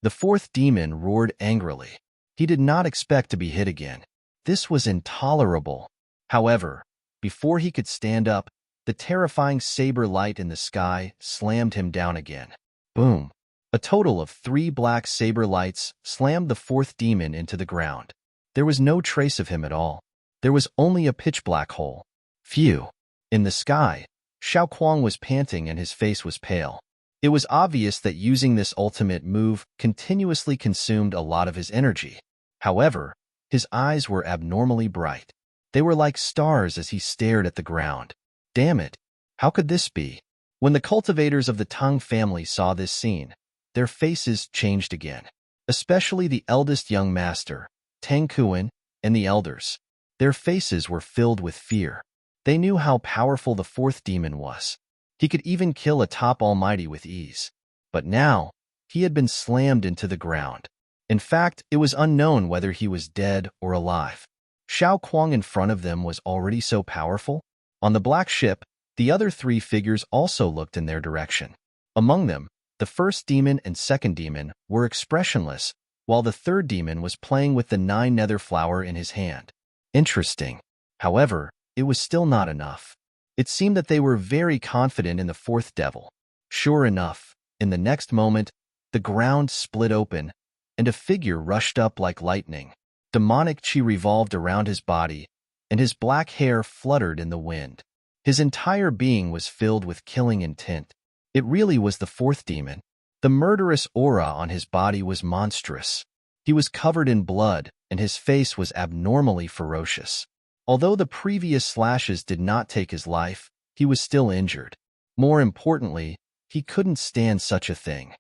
The fourth demon roared angrily. He did not expect to be hit again. This was intolerable. However, before he could stand up, the terrifying saber light in the sky slammed him down again. Boom! A total of 3 black saber lights slammed the fourth demon into the ground. There was no trace of him at all. There was only a pitch-black hole. Phew! In the sky, Xiao Kuang was panting and his face was pale. It was obvious that using this ultimate move continuously consumed a lot of his energy. However, his eyes were abnormally bright. They were like stars as he stared at the ground. Damn it! How could this be? When the cultivators of the Tang family saw this scene, their faces changed again. Especially the eldest young master, Tang Kuan, and the elders. Their faces were filled with fear. They knew how powerful the fourth demon was. He could even kill a top almighty with ease. But now, he had been slammed into the ground. In fact, it was unknown whether he was dead or alive. Xiao Kuang in front of them was already so powerful. On the black ship, the other three figures also looked in their direction. Among them, the first demon and second demon were expressionless, while the third demon was playing with the 9 nether flower in his hand. Interesting. However, it was still not enough. It seemed that they were very confident in the fourth devil. Sure enough, in the next moment, the ground split open, and a figure rushed up like lightning. Demonic chi revolved around his body, and his black hair fluttered in the wind. His entire being was filled with killing intent. It really was the fourth demon. The murderous aura on his body was monstrous. He was covered in blood, and his face was abnormally ferocious. Although the previous slashes did not take his life, he was still injured. More importantly, he couldn't stand such a thing.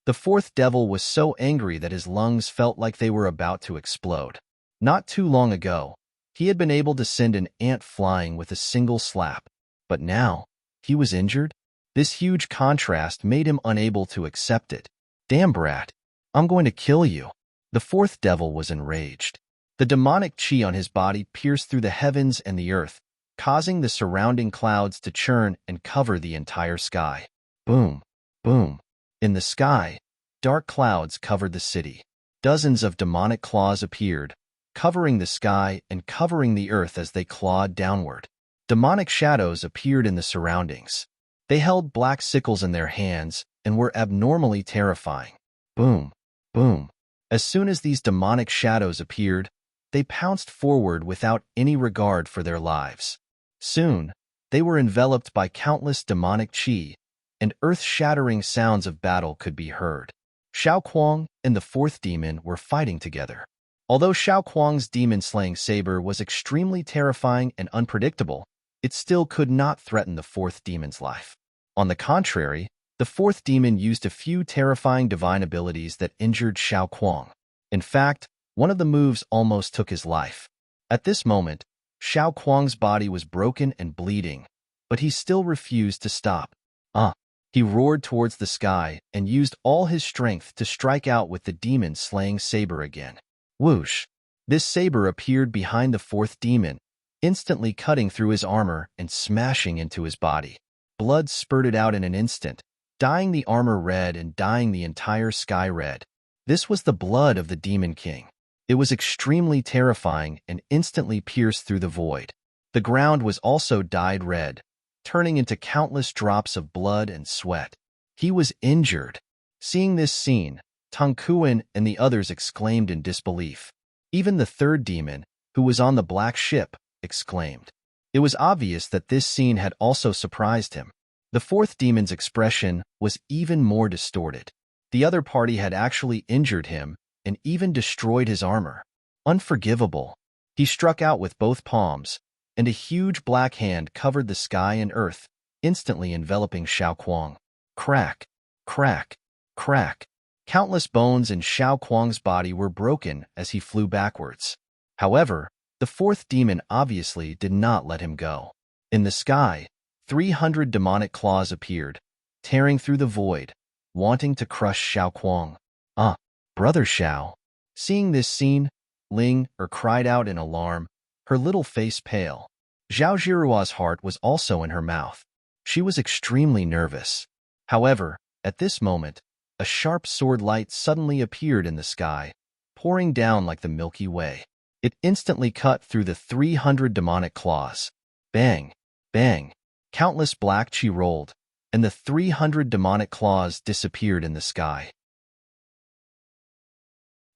The fourth devil was so angry that his lungs felt like they were about to explode. Not too long ago, he had been able to send an ant flying with a single slap, but now, he was injured? This huge contrast made him unable to accept it. Damn brat, I'm going to kill you. The fourth devil was enraged. The demonic chi on his body pierced through the heavens and the earth, causing the surrounding clouds to churn and cover the entire sky. Boom, boom. In the sky, dark clouds covered the city. Dozens of demonic claws appeared, covering the sky and covering the earth as they clawed downward. Demonic shadows appeared in the surroundings. They held black sickles in their hands and were abnormally terrifying. Boom, boom. As soon as these demonic shadows appeared, they pounced forward without any regard for their lives. Soon, they were enveloped by countless demonic chi, and earth-shattering sounds of battle could be heard. Xiao Kuang and the fourth demon were fighting together. Although Xiao Kuang's demon-slaying saber was extremely terrifying and unpredictable, it still could not threaten the fourth demon's life. On the contrary, the fourth demon used a few terrifying divine abilities that injured Xiao Kuang. In fact, one of the moves almost took his life. At this moment, Xiao Kuang's body was broken and bleeding, but he still refused to stop. He roared towards the sky and used all his strength to strike out with the demon-slaying saber again. Whoosh! This saber appeared behind the fourth demon, instantly cutting through his armor and smashing into his body. Blood spurted out in an instant, dyeing the armor red and dyeing the entire sky red. This was the blood of the Demon King. It was extremely terrifying and instantly pierced through the void. The ground was also dyed red, turning into countless drops of blood and sweat. He was injured. Seeing this scene, Tang Kuan and the others exclaimed in disbelief. Even the third demon, who was on the black ship, exclaimed. It was obvious that this scene had also surprised him. The fourth demon's expression was even more distorted. The other party had actually injured him and even destroyed his armor. Unforgivable. He struck out with both palms, and a huge black hand covered the sky and earth, instantly enveloping Xiao Kuang. Crack, crack, crack. Countless bones in Xiao Kuang's body were broken as he flew backwards. However, the fourth demon obviously did not let him go. In the sky, 300 demonic claws appeared, tearing through the void, wanting to crush Xiao Kuang. Brother Xiao. Seeing this scene, Ling cried out in alarm, her little face pale. Zhao Jirua's heart was also in her mouth. She was extremely nervous. However, at this moment, a sharp sword light suddenly appeared in the sky, pouring down like the Milky Way. It instantly cut through the 300 demonic claws. Bang, bang. Countless black chi rolled, and the 300 demonic claws disappeared in the sky.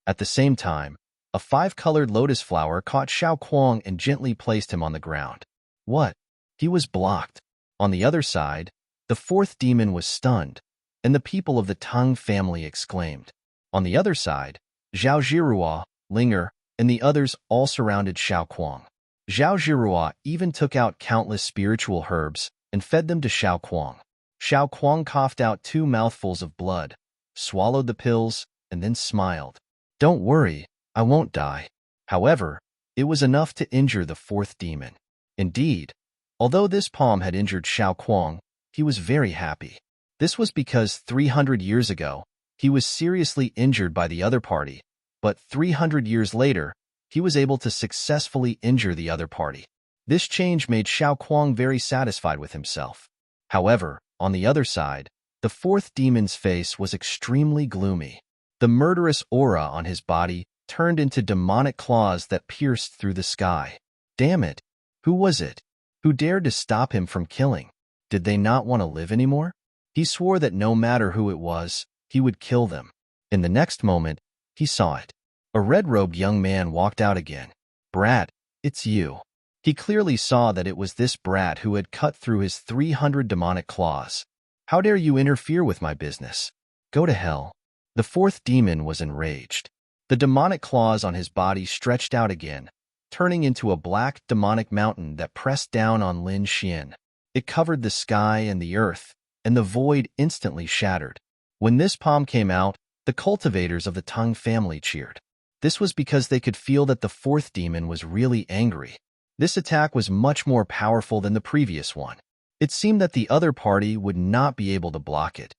At the same time, a 5-colored lotus flower caught Xiao Kuang and gently placed him on the ground. What? He was blocked. On the other side, the fourth demon was stunned, and the people of the Tang family exclaimed. On the other side, Zhao Jirua, Linger, and the others all surrounded Xiao Kuang. Zhao Jirua even took out countless spiritual herbs and fed them to Xiao Kuang. Xiao Kuang coughed out 2 mouthfuls of blood, swallowed the pills, and then smiled. Don't worry, I won't die. However, it was enough to injure the fourth demon. Indeed, although this palm had injured Xiao Kuang, he was very happy. This was because 300 years ago, he was seriously injured by the other party, but 300 years later, he was able to successfully injure the other party. This change made Xiao Kuang very satisfied with himself. However, on the other side, the fourth demon's face was extremely gloomy. The murderous aura on his body turned into demonic claws that pierced through the sky. Damn it! Who was it? Who dared to stop him from killing? Did they not want to live anymore? He swore that no matter who it was, he would kill them. In the next moment, he saw it. A red-robed young man walked out again. Brat, it's you. He clearly saw that it was this brat who had cut through his 300 demonic claws. How dare you interfere with my business? Go to hell. The fourth demon was enraged. The demonic claws on his body stretched out again, turning into a black demonic mountain that pressed down on Lin Xian. It covered the sky and the earth, and the void instantly shattered. When this palm came out, the cultivators of the Tang family cheered. This was because they could feel that the fourth demon was really angry. This attack was much more powerful than the previous one. It seemed that the other party would not be able to block it.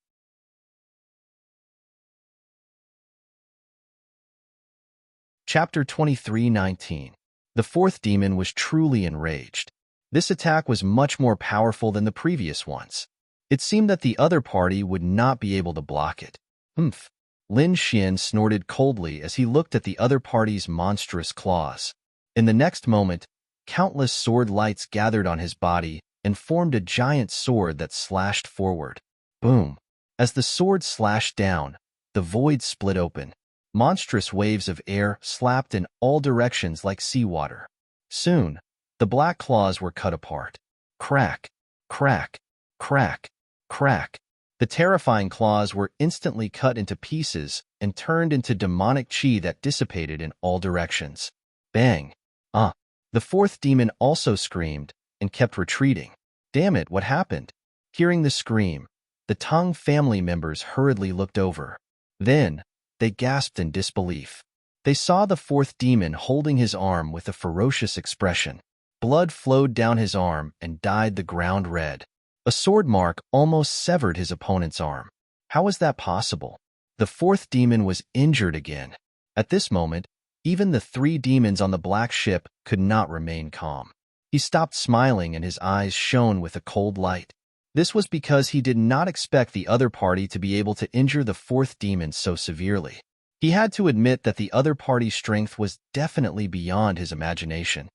Chapter 23:19. The fourth demon was truly enraged. This attack was much more powerful than the previous ones. It seemed that the other party would not be able to block it. Humph. Lin Xian snorted coldly as he looked at the other party's monstrous claws. In the next moment, countless sword lights gathered on his body and formed a giant sword that slashed forward. Boom. As the sword slashed down, the void split open. Monstrous waves of air slapped in all directions like seawater. Soon, the black claws were cut apart. Crack, crack, crack, crack. The terrifying claws were instantly cut into pieces and turned into demonic chi that dissipated in all directions. Bang! The fourth demon also screamed and kept retreating. Damn it, what happened? Hearing the scream, the Tang family members hurriedly looked over. Then, they gasped in disbelief. They saw the fourth demon holding his arm with a ferocious expression. Blood flowed down his arm and dyed the ground red. A sword mark almost severed his opponent's arm. How was that possible? The fourth demon was injured again. At this moment, even the three demons on the black ship could not remain calm. He stopped smiling and his eyes shone with a cold light. This was because he did not expect the other party to be able to injure the fourth demon so severely. He had to admit that the other party's strength was definitely beyond his imagination.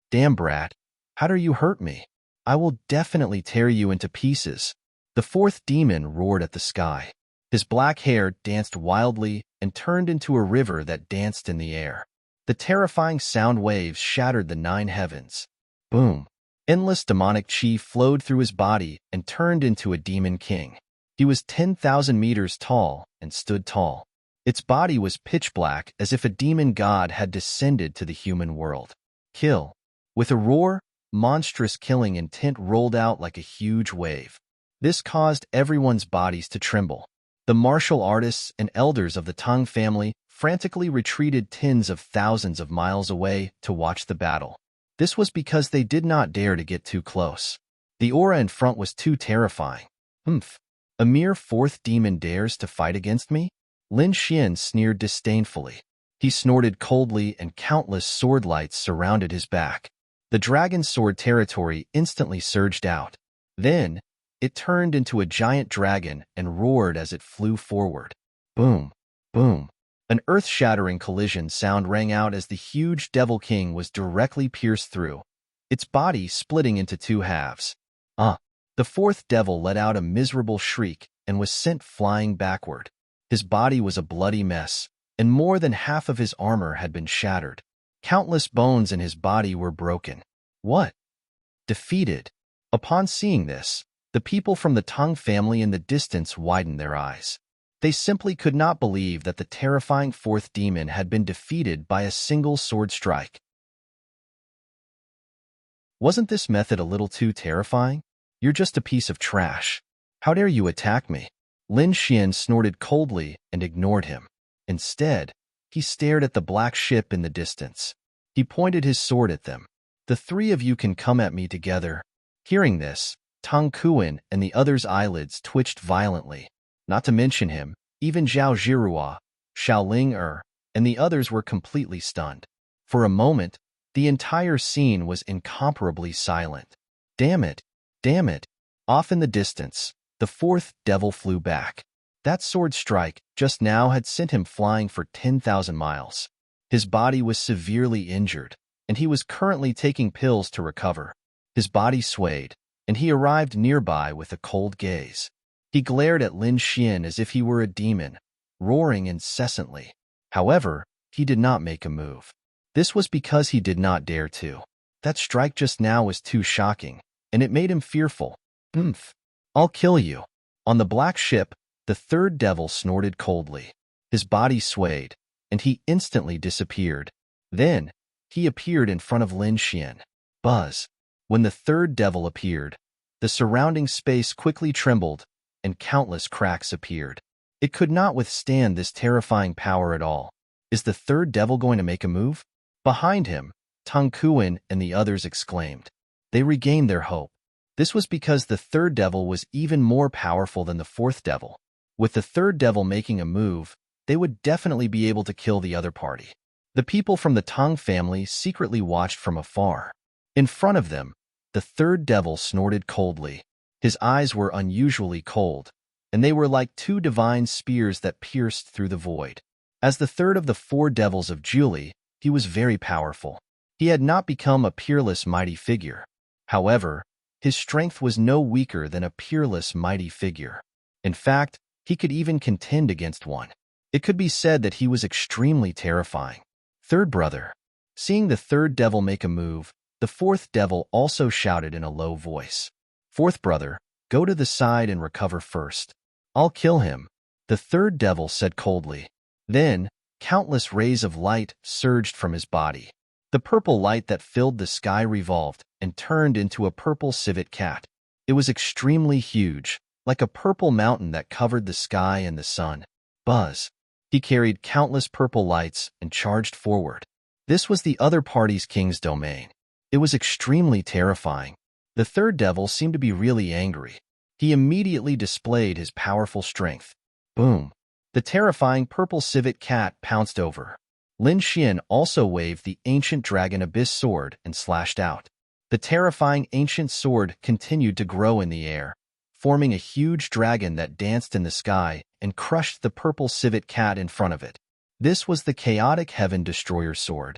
Damn brat, how dare you hurt me? I will definitely tear you into pieces. The fourth demon roared at the sky. His black hair danced wildly and turned into a river that danced in the air. The terrifying sound waves shattered the 9 heavens. Boom! Endless demonic chi flowed through his body and turned into a demon king. He was 10,000 meters tall and stood tall. Its body was pitch black as if a demon god had descended to the human world. Kill! With a roar, monstrous killing intent rolled out like a huge wave. This caused everyone's bodies to tremble. The martial artists and elders of the Tang family frantically retreated tens of thousands of miles away to watch the battle. This was because they did not dare to get too close. The aura in front was too terrifying. Humph! A mere fourth demon dares to fight against me? Lin Xian sneered disdainfully. He snorted coldly and countless sword lights surrounded his back. The dragon sword territory instantly surged out. Then, it turned into a giant dragon and roared as it flew forward. Boom! Boom! An earth-shattering collision sound rang out as the huge Devil King was directly pierced through, its body splitting into 2 halves. The fourth devil let out a miserable shriek and was sent flying backward. His body was a bloody mess, and more than half of his armor had been shattered. Countless bones in his body were broken. What? Defeated. Upon seeing this, the people from the Tang family in the distance widened their eyes. They simply could not believe that the terrifying fourth demon had been defeated by a single sword strike. Wasn't this method a little too terrifying? You're just a piece of trash. How dare you attack me? Lin Xian snorted coldly and ignored him. Instead, he stared at the black ship in the distance. He pointed his sword at them. The 3 of you can come at me together. Hearing this, Tang Kuan and the others' eyelids twitched violently. Not to mention him, even Zhao Zhirua, Xiao Ling and the others were completely stunned. For a moment, the entire scene was incomparably silent. Damn it! Damn it! Off in the distance, the fourth devil flew back. That sword strike just now had sent him flying for 10,000 miles. His body was severely injured, and he was currently taking pills to recover. His body swayed, and he arrived nearby with a cold gaze. He glared at Lin Xian as if he were a demon, roaring incessantly. However, he did not make a move. This was because he did not dare to. That strike just now was too shocking, and it made him fearful. Oomph! I'll kill you. On the black ship, the third devil snorted coldly. His body swayed, and he instantly disappeared. Then, he appeared in front of Lin Xian. Buzz! When the third devil appeared, the surrounding space quickly trembled, and countless cracks appeared. It could not withstand this terrifying power at all. Is the third devil going to make a move? Behind him, Tang Kuan and the others exclaimed. They regained their hope. This was because the third devil was even more powerful than the fourth devil. With the third devil making a move, they would definitely be able to kill the other party. The people from the Tang family secretly watched from afar. In front of them, the third devil snorted coldly. His eyes were unusually cold, and they were like two divine spears that pierced through the void. As the third of the four devils of Julie, he was very powerful. He had not become a peerless mighty figure. However, his strength was no weaker than a peerless mighty figure. In fact, he could even contend against one. It could be said that he was extremely terrifying. Third brother. Seeing the third devil make a move, the fourth devil also shouted in a low voice. Fourth brother, go to the side and recover first. I'll kill him, the third devil said coldly. Then, countless rays of light surged from his body. The purple light that filled the sky revolved and turned into a purple civet cat. It was extremely huge, like a purple mountain that covered the sky and the sun. Buzz. He carried countless purple lights and charged forward. This was the other party's king's domain. It was extremely terrifying. The third devil seemed to be really angry. He immediately displayed his powerful strength. Boom! The terrifying purple civet cat pounced over. Lin Xian also waved the ancient dragon abyss sword and slashed out. The terrifying ancient sword continued to grow in the air, forming a huge dragon that danced in the sky and crushed the purple civet cat in front of it. This was the chaotic heaven destroyer sword.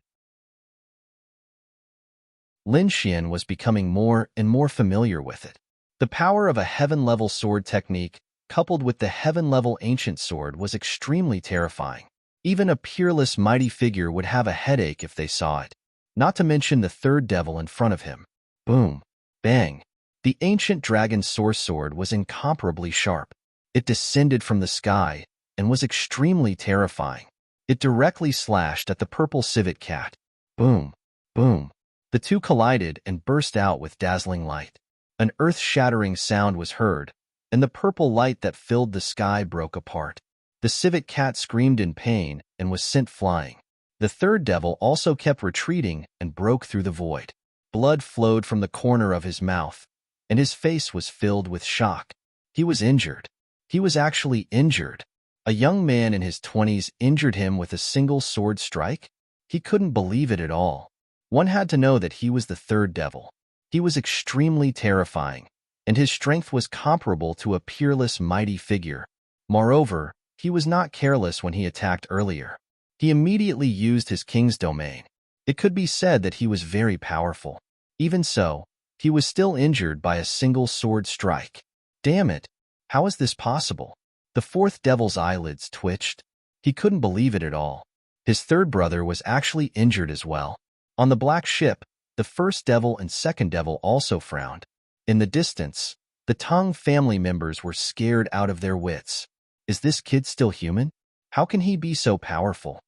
Lin Xian was becoming more and more familiar with it. The power of a heaven-level sword technique, coupled with the heaven-level ancient sword, was extremely terrifying. Even a peerless mighty figure would have a headache if they saw it. Not to mention the third devil in front of him. Boom! Bang! The ancient dragon's source sword was incomparably sharp. It descended from the sky and was extremely terrifying. It directly slashed at the purple civet cat. Boom! Boom! The two collided and burst out with dazzling light. An earth-shattering sound was heard, and the purple light that filled the sky broke apart. The civet cat screamed in pain and was sent flying. The third devil also kept retreating and broke through the void. Blood flowed from the corner of his mouth, and his face was filled with shock. He was injured. He was actually injured. A young man in his 20s injured him with a single sword strike? He couldn't believe it at all. One had to know that he was the third devil. He was extremely terrifying, and his strength was comparable to a peerless mighty figure. Moreover, he was not careless when he attacked earlier. He immediately used his king's domain. It could be said that he was very powerful. Even so, he was still injured by a single sword strike. Damn it! How is this possible? The fourth devil's eyelids twitched. He couldn't believe it at all. His third brother was actually injured as well. On the black ship, the first devil and second devil also frowned. In the distance, the Tang family members were scared out of their wits. Is this kid still human? How can he be so powerful?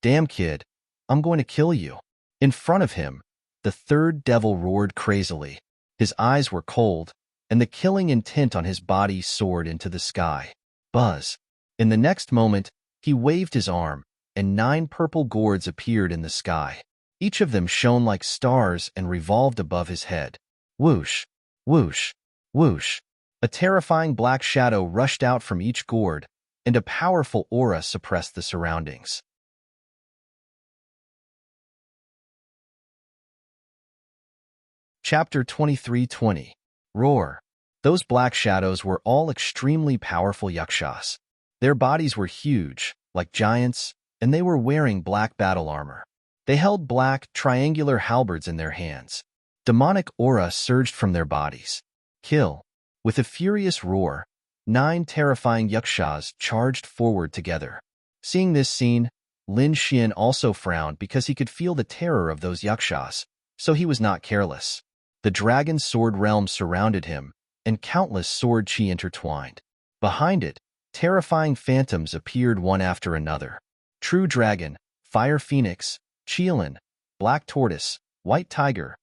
Damn kid, I'm going to kill you. In front of him, the third devil roared crazily. His eyes were cold, and the killing intent on his body soared into the sky. Buzz. In the next moment, he waved his arm, and 9 purple gourds appeared in the sky. Each of them shone like stars and revolved above his head. Whoosh, whoosh, whoosh. A terrifying black shadow rushed out from each gourd, and a powerful aura suppressed the surroundings. Chapter 23:20. Roar. Those black shadows were all extremely powerful yakshas. Their bodies were huge, like giants, and they were wearing black battle armor. They held black, triangular halberds in their hands. Demonic aura surged from their bodies. Kill. With a furious roar, 9 terrifying yakshas charged forward together. Seeing this scene, Lin Xian also frowned because he could feel the terror of those yakshas, so he was not careless. The dragon's sword realm surrounded him, and countless sword chi intertwined. Behind it, terrifying phantoms appeared one after another. True Dragon, Fire Phoenix, Qilin, Black Tortoise, White Tiger.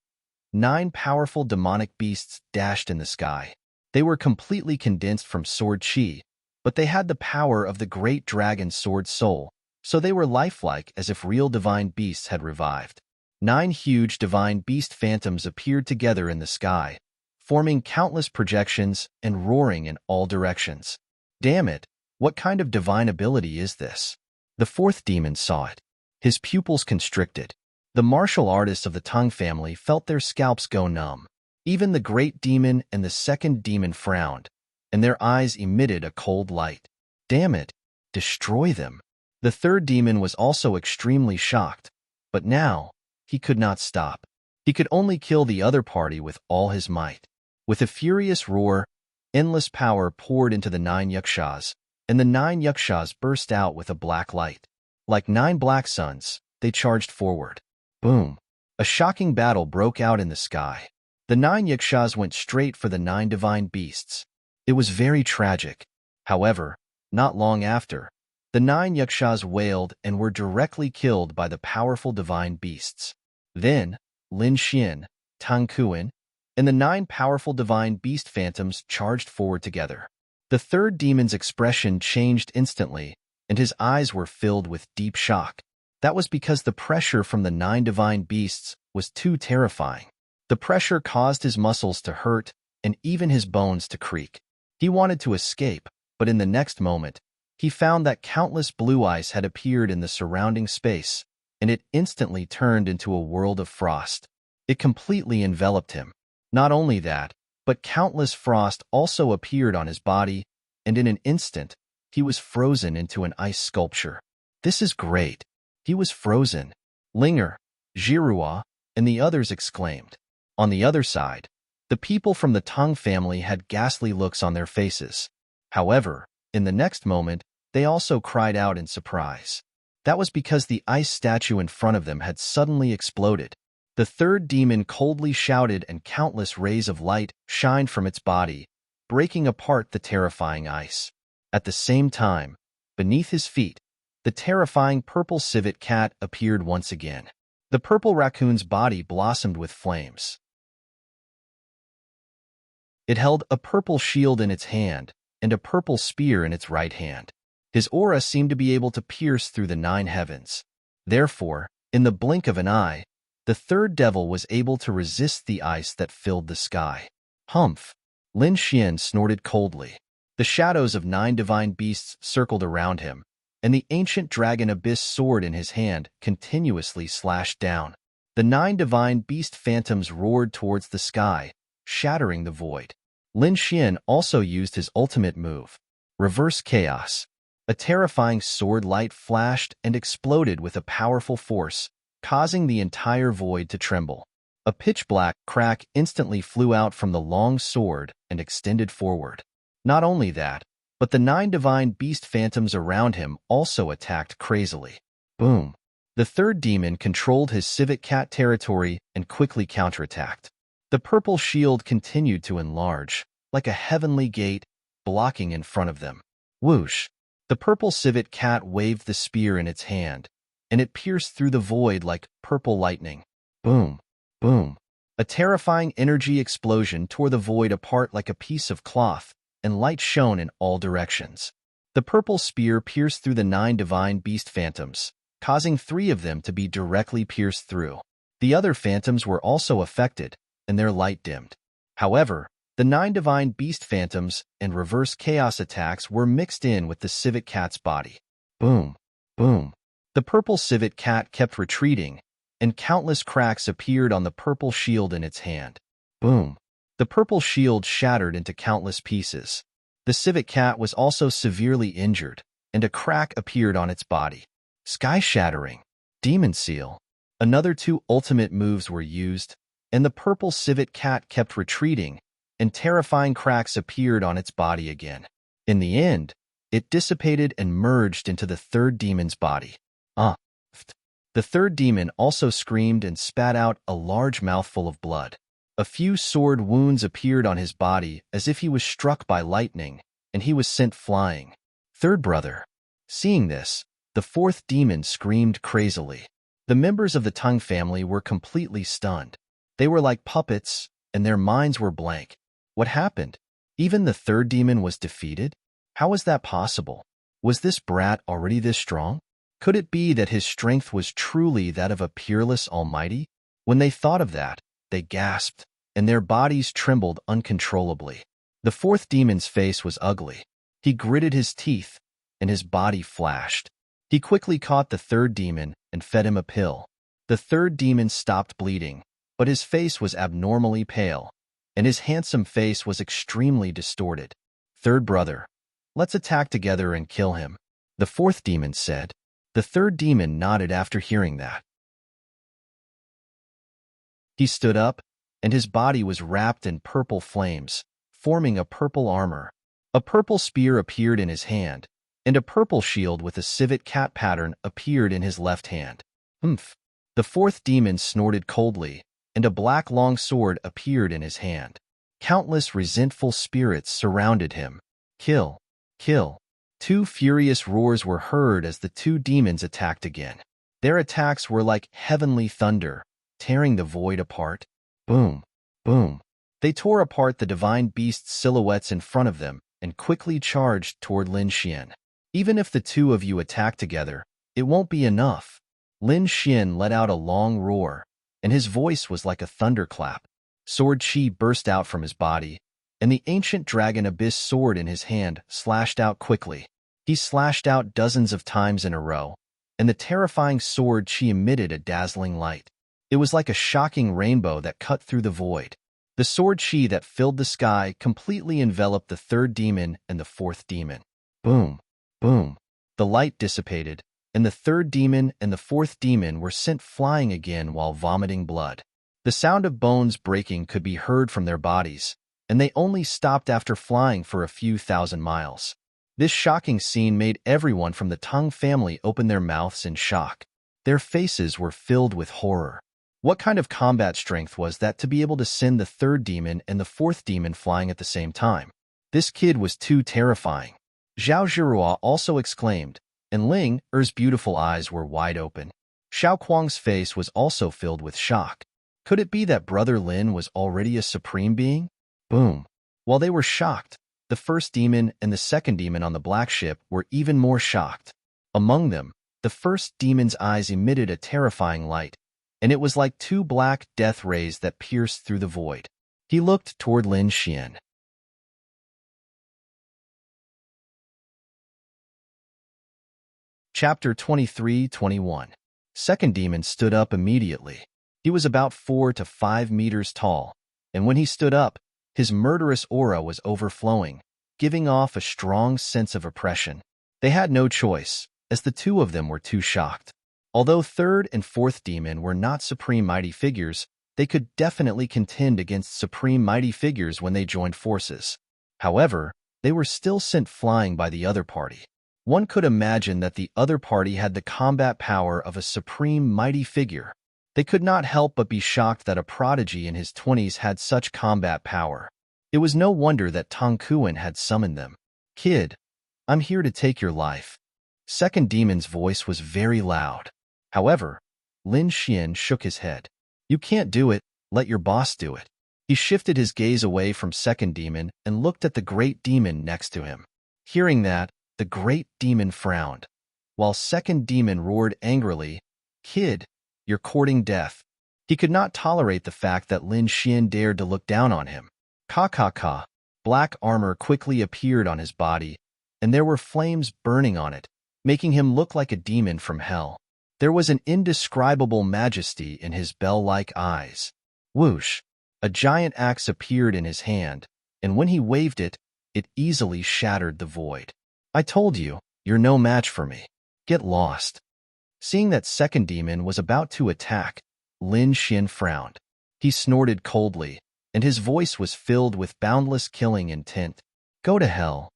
9 powerful demonic beasts dashed in the sky. They were completely condensed from sword chi, but they had the power of the great dragon's sword soul, so they were lifelike as if real divine beasts had revived. 9 huge divine beast phantoms appeared together in the sky, forming countless projections and roaring in all directions. Damn it, what kind of divine ability is this? The 4th demon saw it. His pupils constricted. The martial artists of the Tongue family felt their scalps go numb. Even the great demon and the 2nd demon frowned, and their eyes emitted a cold light. Damn it, destroy them. The 3rd demon was also extremely shocked, but now he could not stop. He could only kill the other party with all his might. With a furious roar, endless power poured into the 9 yakshas, and the 9 yakshas burst out with a black light. Like 9 black suns, they charged forward. Boom! A shocking battle broke out in the sky. The 9 yakshas went straight for the 9 divine beasts. It was very tragic. However, not long after, the 9 yakshas wailed and were directly killed by the powerful divine beasts. Then, Lin Xian, Tang Kuan, and the 9 powerful divine beast phantoms charged forward together. The 3rd demon's expression changed instantly, and his eyes were filled with deep shock. That was because the pressure from the 9 divine beasts was too terrifying. The pressure caused his muscles to hurt and even his bones to creak. He wanted to escape, but in the next moment, he found that countless blue ice had appeared in the surrounding space, and it instantly turned into a world of frost. It completely enveloped him. Not only that, but countless frost also appeared on his body, and in an instant, he was frozen into an ice sculpture. This is great. He was frozen. Linger, Jirua, and the others exclaimed. On the other side, the people from the Tongue family had ghastly looks on their faces. However, in the next moment, they also cried out in surprise. That was because the ice statue in front of them had suddenly exploded. The 3rd demon coldly shouted and countless rays of light shined from its body, breaking apart the terrifying ice. At the same time, beneath his feet, the terrifying purple civet cat appeared once again. The purple raccoon's body blossomed with flames. It held a purple shield in its hand and a purple spear in its right hand. His aura seemed to be able to pierce through the 9 heavens. Therefore, in the blink of an eye, the 3rd devil was able to resist the ice that filled the sky. Humph! Lin Xian snorted coldly. The shadows of 9 divine beasts circled around him, and the ancient dragon abyss sword in his hand continuously slashed down. The 9 divine beast phantoms roared towards the sky, shattering the void. Lin Xian also used his ultimate move, Reverse Chaos. A terrifying sword light flashed and exploded with a powerful force, causing the entire void to tremble. A pitch-black crack instantly flew out from the long sword and extended forward. Not only that, but the 9 divine beast phantoms around him also attacked crazily. Boom! The 3rd demon controlled his civet cat territory and quickly counterattacked. The purple shield continued to enlarge, like a heavenly gate, blocking in front of them. Whoosh! The purple civet cat waved the spear in its hand, and it pierced through the void like purple lightning. Boom! Boom! A terrifying energy explosion tore the void apart like a piece of cloth, and light shone in all directions. The purple spear pierced through the 9 divine beast phantoms, causing 3 of them to be directly pierced through. The other phantoms were also affected, and their light dimmed. However, the 9 divine beast phantoms and reverse chaos attacks were mixed in with the civet cat's body. Boom! Boom! The purple civet cat kept retreating, and countless cracks appeared on the purple shield in its hand. Boom. The purple shield shattered into countless pieces. The civet cat was also severely injured, and a crack appeared on its body. Sky-shattering. Demon seal. Another two ultimate moves were used, and the purple civet cat kept retreating, and terrifying cracks appeared on its body again. In the end, it dissipated and merged into the third demon's body. The third demon also screamed and spat out a large mouthful of blood. A few sword wounds appeared on his body as if he was struck by lightning, and he was sent flying. Third brother. Seeing this, the fourth demon screamed crazily. The members of the tongue family were completely stunned. They were like puppets, and their minds were blank. What happened? Even the third demon was defeated? How was that possible? Was this brat already this strong? Could it be that his strength was truly that of a peerless almighty? When they thought of that, they gasped, and their bodies trembled uncontrollably. The fourth demon's face was ugly. He gritted his teeth, and his body flashed. He quickly caught the third demon and fed him a pill. The third demon stopped bleeding, but his face was abnormally pale, and his handsome face was extremely distorted. Third brother, let's attack together and kill him, the fourth demon said. The third demon nodded after hearing that. He stood up, and his body was wrapped in purple flames, forming a purple armor. A purple spear appeared in his hand, and a purple shield with a civet cat pattern appeared in his left hand. Humph! The fourth demon snorted coldly, and a black long sword appeared in his hand. Countless resentful spirits surrounded him. Kill! Kill! Two furious roars were heard as the two demons attacked again. Their attacks were like heavenly thunder, tearing the void apart. Boom! Boom! They tore apart the divine beast's silhouettes in front of them and quickly charged toward Lin Xian. Even if the two of you attack together, it won't be enough. Lin Xian let out a long roar, and his voice was like a thunderclap. Sword chi burst out from his body, and the ancient dragon abyss sword in his hand slashed out quickly. He slashed out dozens of times in a row, and the terrifying sword chi emitted a dazzling light. It was like a shocking rainbow that cut through the void. The sword chi that filled the sky completely enveloped the third demon and the fourth demon. Boom! Boom! The light dissipated, and the third demon and the fourth demon were sent flying again while vomiting blood. The sound of bones breaking could be heard from their bodies, and they only stopped after flying for a few thousand miles. This shocking scene made everyone from the Tang family open their mouths in shock. Their faces were filled with horror. What kind of combat strength was that to be able to send the third demon and the fourth demon flying at the same time? This kid was too terrifying. Zhao Zhirua also exclaimed, and Ling Er's beautiful eyes were wide open. Xiao Kuang's face was also filled with shock. Could it be that Brother Lin was already a supreme being? Boom! While they were shocked, the first demon and the second demon on the black ship were even more shocked. Among them, the first demon's eyes emitted a terrifying light, and it was like two black death rays that pierced through the void. He looked toward Lin Xian. Chapter 23-21. Second demon stood up immediately. He was about 4 to 5 meters tall, and when he stood up, his murderous aura was overflowing, giving off a strong sense of oppression. They had no choice, as the two of them were too shocked. Although third and fourth demon were not supreme mighty figures, they could definitely contend against supreme mighty figures when they joined forces. However, they were still sent flying by the other party. One could imagine that the other party had the combat power of a supreme mighty figure. They could not help but be shocked that a prodigy in his 20s had such combat power. It was no wonder that Tang Kuan had summoned them. Kid, I'm here to take your life. Second demon's voice was very loud. However, Lin Xian shook his head. You can't do it, let your boss do it. He shifted his gaze away from second demon and looked at the great demon next to him. Hearing that, the great demon frowned, while second demon roared angrily, Kid, you're courting death. He could not tolerate the fact that Lin Xian dared to look down on him. Ka. Black armor quickly appeared on his body, and there were flames burning on it, making him look like a demon from hell. There was an indescribable majesty in his bell-like eyes. Whoosh! A giant axe appeared in his hand, and when he waved it, it easily shattered the void. I told you, you're no match for me. Get lost. Seeing that second demon was about to attack, Lin Xian frowned. He snorted coldly, and his voice was filled with boundless killing intent. Go to hell.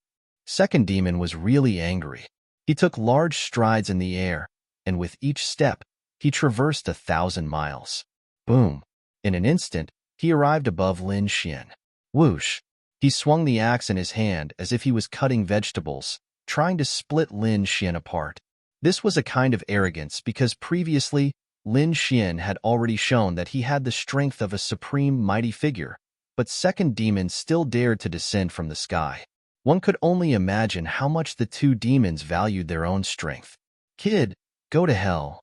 Second demon was really angry. He took large strides in the air, and with each step, he traversed 1,000 miles. Boom. In an instant, he arrived above Lin Xian. Whoosh. He swung the axe in his hand as if he was cutting vegetables, trying to split Lin Xian apart. This was a kind of arrogance because previously, Lin Xian had already shown that he had the strength of a supreme mighty figure, but second demon still dared to descend from the sky. One could only imagine how much the two demons valued their own strength. Kid, go to hell.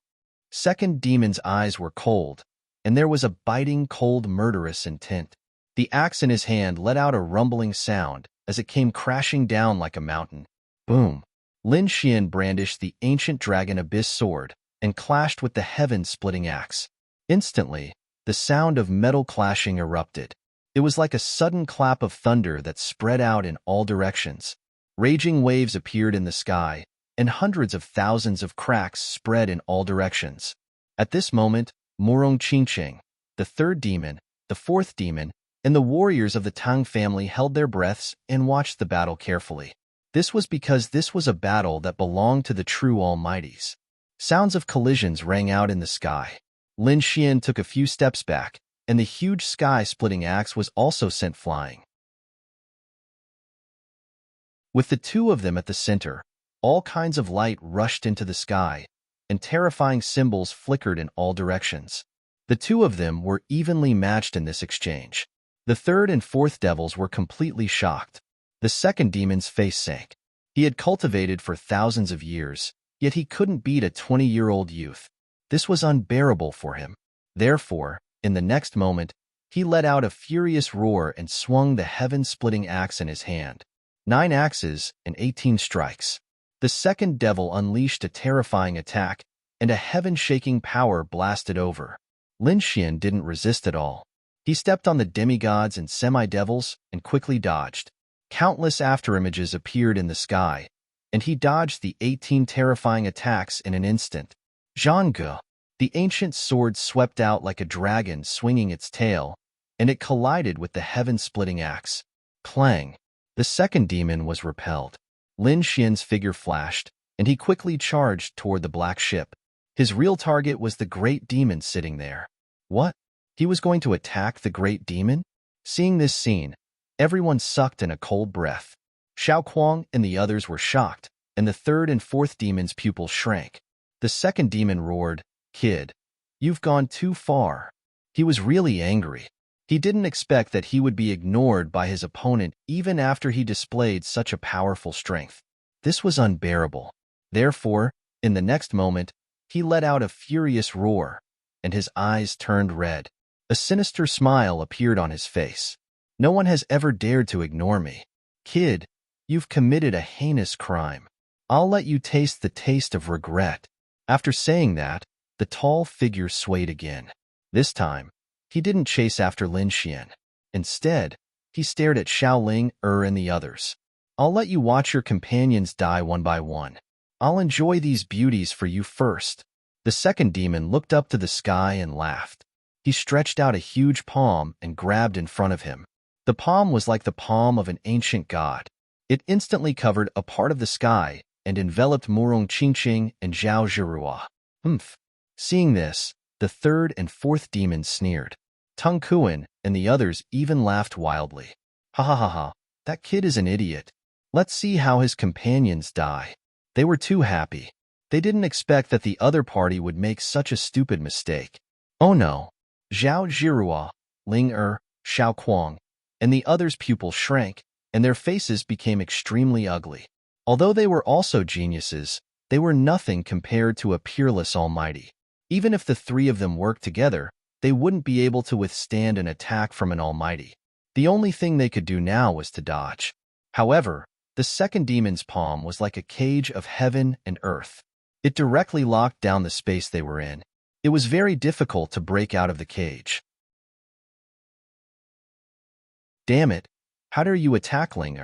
Second demon's eyes were cold, and there was a biting, cold, murderous intent. The axe in his hand let out a rumbling sound as it came crashing down like a mountain. Boom. Lin Xian brandished the ancient dragon abyss sword and clashed with the heaven-splitting axe. Instantly, the sound of metal clashing erupted. It was like a sudden clap of thunder that spread out in all directions. Raging waves appeared in the sky, and hundreds of thousands of cracks spread in all directions. At this moment, Murong Qingqing, the third demon, the fourth demon, and the warriors of the Tang family held their breaths and watched the battle carefully. This was because this was a battle that belonged to the true Almighties. Sounds of collisions rang out in the sky. Lin Xian took a few steps back, and the huge sky-splitting axe was also sent flying. With the two of them at the center, all kinds of light rushed into the sky, and terrifying symbols flickered in all directions. The two of them were evenly matched in this exchange. The third and fourth devils were completely shocked. The second demon's face sank. He had cultivated for thousands of years, yet he couldn't beat a 20-year-old youth. This was unbearable for him. Therefore, in the next moment, he let out a furious roar and swung the heaven-splitting axe in his hand. 9 axes and 18 strikes. The second devil unleashed a terrifying attack, and a heaven-shaking power blasted over. Lin Xian didn't resist at all. He stepped on the demigods and semi-devils and quickly dodged. Countless afterimages appeared in the sky, and he dodged the 18 terrifying attacks in an instant. Zhangge. The ancient sword swept out like a dragon swinging its tail, and it collided with the heaven-splitting axe. Clang! The second demon was repelled. Lin Xian's figure flashed, and he quickly charged toward the black ship. His real target was the great demon sitting there. What? He was going to attack the great demon? Seeing this scene, everyone sucked in a cold breath. Xiao Kuang and the others were shocked, and the third and fourth demon's pupils shrank. The second demon roared, "Kid, you've gone too far." He was really angry. He didn't expect that he would be ignored by his opponent even after he displayed such a powerful strength. This was unbearable. Therefore, in the next moment, he let out a furious roar, and his eyes turned red. A sinister smile appeared on his face. No one has ever dared to ignore me. Kid, you've committed a heinous crime. I'll let you taste the taste of regret. After saying that, the tall figure swayed again. This time, he didn't chase after Lin Xian. Instead, he stared at Xiaoling, and the others. I'll let you watch your companions die one by one. I'll enjoy these beauties for you first. The second demon looked up to the sky and laughed. He stretched out a huge palm and grabbed in front of him. The palm was like the palm of an ancient god. It instantly covered a part of the sky and enveloped Murong Qingqing and Zhao Zhirua. Humph. Seeing this, the third and fourth demons sneered. Tung Kuan and the others even laughed wildly. Ha ha ha ha, that kid is an idiot. Let's see how his companions die. They were too happy. They didn't expect that the other party would make such a stupid mistake. Oh no. Zhao Zhirua, Ling Xiao Kuang, and the others' pupils shrank, and their faces became extremely ugly. Although they were also geniuses, they were nothing compared to a peerless almighty. Even if the three of them worked together, they wouldn't be able to withstand an attack from an almighty. The only thing they could do now was to dodge. However, the second demon's palm was like a cage of heaven and earth. It directly locked down the space they were in. It was very difficult to break out of the cage. Damn it, how dare you attack Ling?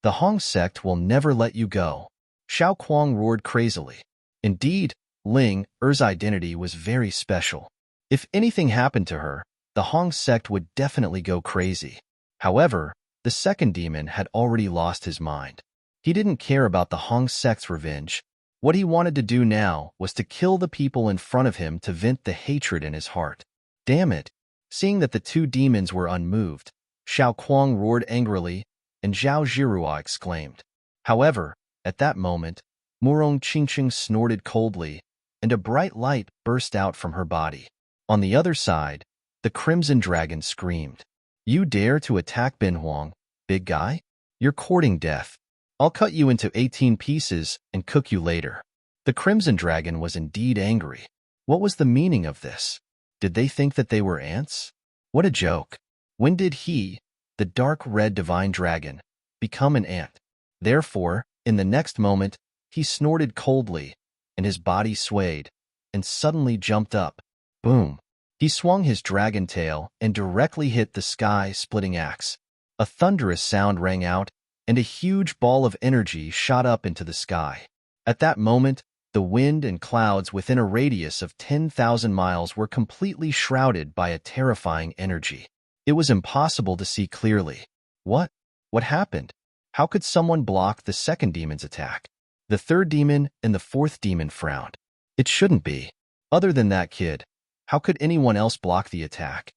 The Hong sect will never let you go. Xiao Kuang roared crazily. Indeed, Ling-er's identity was very special. If anything happened to her, the Hong sect would definitely go crazy. However, the second demon had already lost his mind. He didn't care about the Hong sect's revenge. What he wanted to do now was to kill the people in front of him to vent the hatred in his heart. Damn it! Seeing that the two demons were unmoved, Xiao Kuang roared angrily, and Zhao Zhirua exclaimed. However, at that moment, Murong Qingqing snorted coldly, and a bright light burst out from her body. On the other side, the Crimson Dragon screamed, "You dare to attack Bin Huang, big guy? You're courting death. I'll cut you into 18 pieces and cook you later." The Crimson Dragon was indeed angry. What was the meaning of this? Did they think that they were ants? What a joke. When did he, the dark red divine dragon, become an ant? Therefore, in the next moment, he snorted coldly, and his body swayed, and suddenly jumped up. Boom! He swung his dragon tail and directly hit the sky-splitting axe. A thunderous sound rang out, and a huge ball of energy shot up into the sky. At that moment, the wind and clouds within a radius of 10,000 miles were completely shrouded by a terrifying energy. It was impossible to see clearly. What? What happened? How could someone block the second demon's attack? The third demon and the fourth demon frowned. It shouldn't be. Other than that kid, how could anyone else block the attack?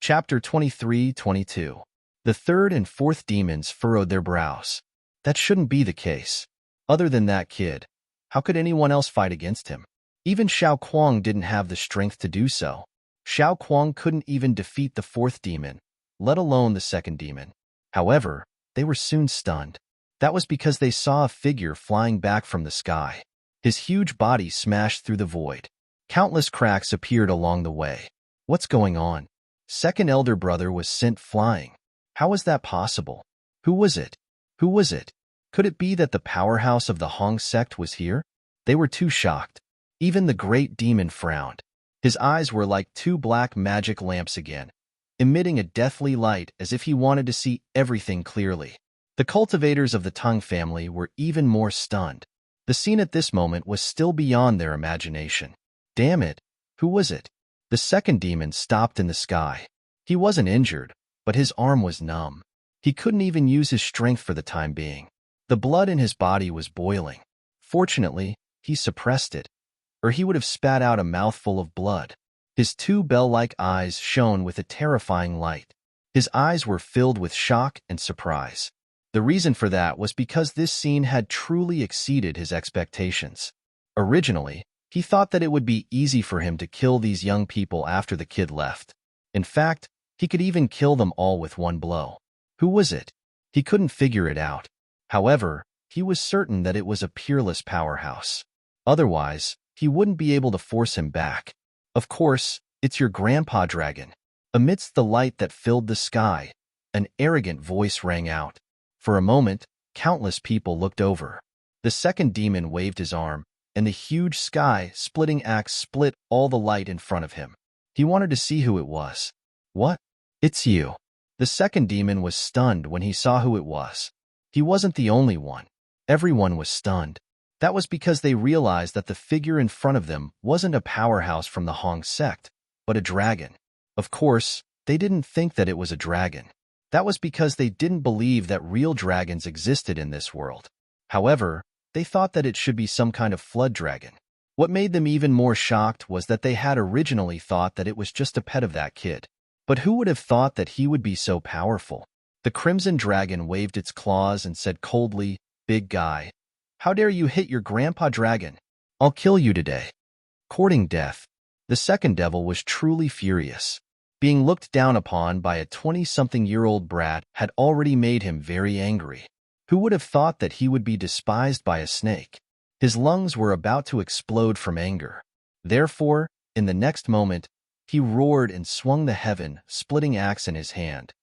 Chapter 23-22. The third and fourth demons furrowed their brows. That shouldn't be the case. Other than that kid, how could anyone else fight against him? Even Xiao Kuang didn't have the strength to do so. Xiao Kuang couldn't even defeat the fourth demon, let alone the second demon. However, they were soon stunned. That was because they saw a figure flying back from the sky. His huge body smashed through the void. Countless cracks appeared along the way. What's going on? Second elder brother was sent flying. How was that possible? Who was it? Who was it? Could it be that the powerhouse of the Hong sect was here? They were too shocked. Even the great demon frowned. His eyes were like two black magic lamps again, emitting a deathly light as if he wanted to see everything clearly. The cultivators of the Tang family were even more stunned. The scene at this moment was still beyond their imagination. Damn it! Who was it? The second demon stopped in the sky. He wasn't injured, but his arm was numb. He couldn't even use his strength for the time being. The blood in his body was boiling. Fortunately, he suppressed it, or he would have spat out a mouthful of blood. His two bell-like eyes shone with a terrifying light. His eyes were filled with shock and surprise. The reason for that was because this scene had truly exceeded his expectations. Originally, he thought that it would be easy for him to kill these young people after the kid left. In fact, he could even kill them all with one blow. Who was it? He couldn't figure it out. However, he was certain that it was a peerless powerhouse. Otherwise, he wouldn't be able to force him back. Of course, it's your grandpa dragon. Amidst the light that filled the sky, an arrogant voice rang out. For a moment, countless people looked over. The second demon waved his arm, and the huge sky-splitting axe split all the light in front of him. He wanted to see who it was. What? It's you. The second demon was stunned when he saw who it was. He wasn't the only one. Everyone was stunned. That was because they realized that the figure in front of them wasn't a powerhouse from the Hong sect, but a dragon. Of course, they didn't think that it was a dragon. That was because they didn't believe that real dragons existed in this world. However, they thought that it should be some kind of flood dragon. What made them even more shocked was that they had originally thought that it was just a pet of that kid. But who would have thought that he would be so powerful? The Crimson Dragon waved its claws and said coldly, "Big guy, how dare you hit your grandpa dragon? I'll kill you today." Courting death, the second devil was truly furious. Being looked down upon by a 20-something-year-old brat had already made him very angry. Who would have thought that he would be despised by a snake? His lungs were about to explode from anger. Therefore, in the next moment, he roared and swung the heaven-splitting axe in his hand.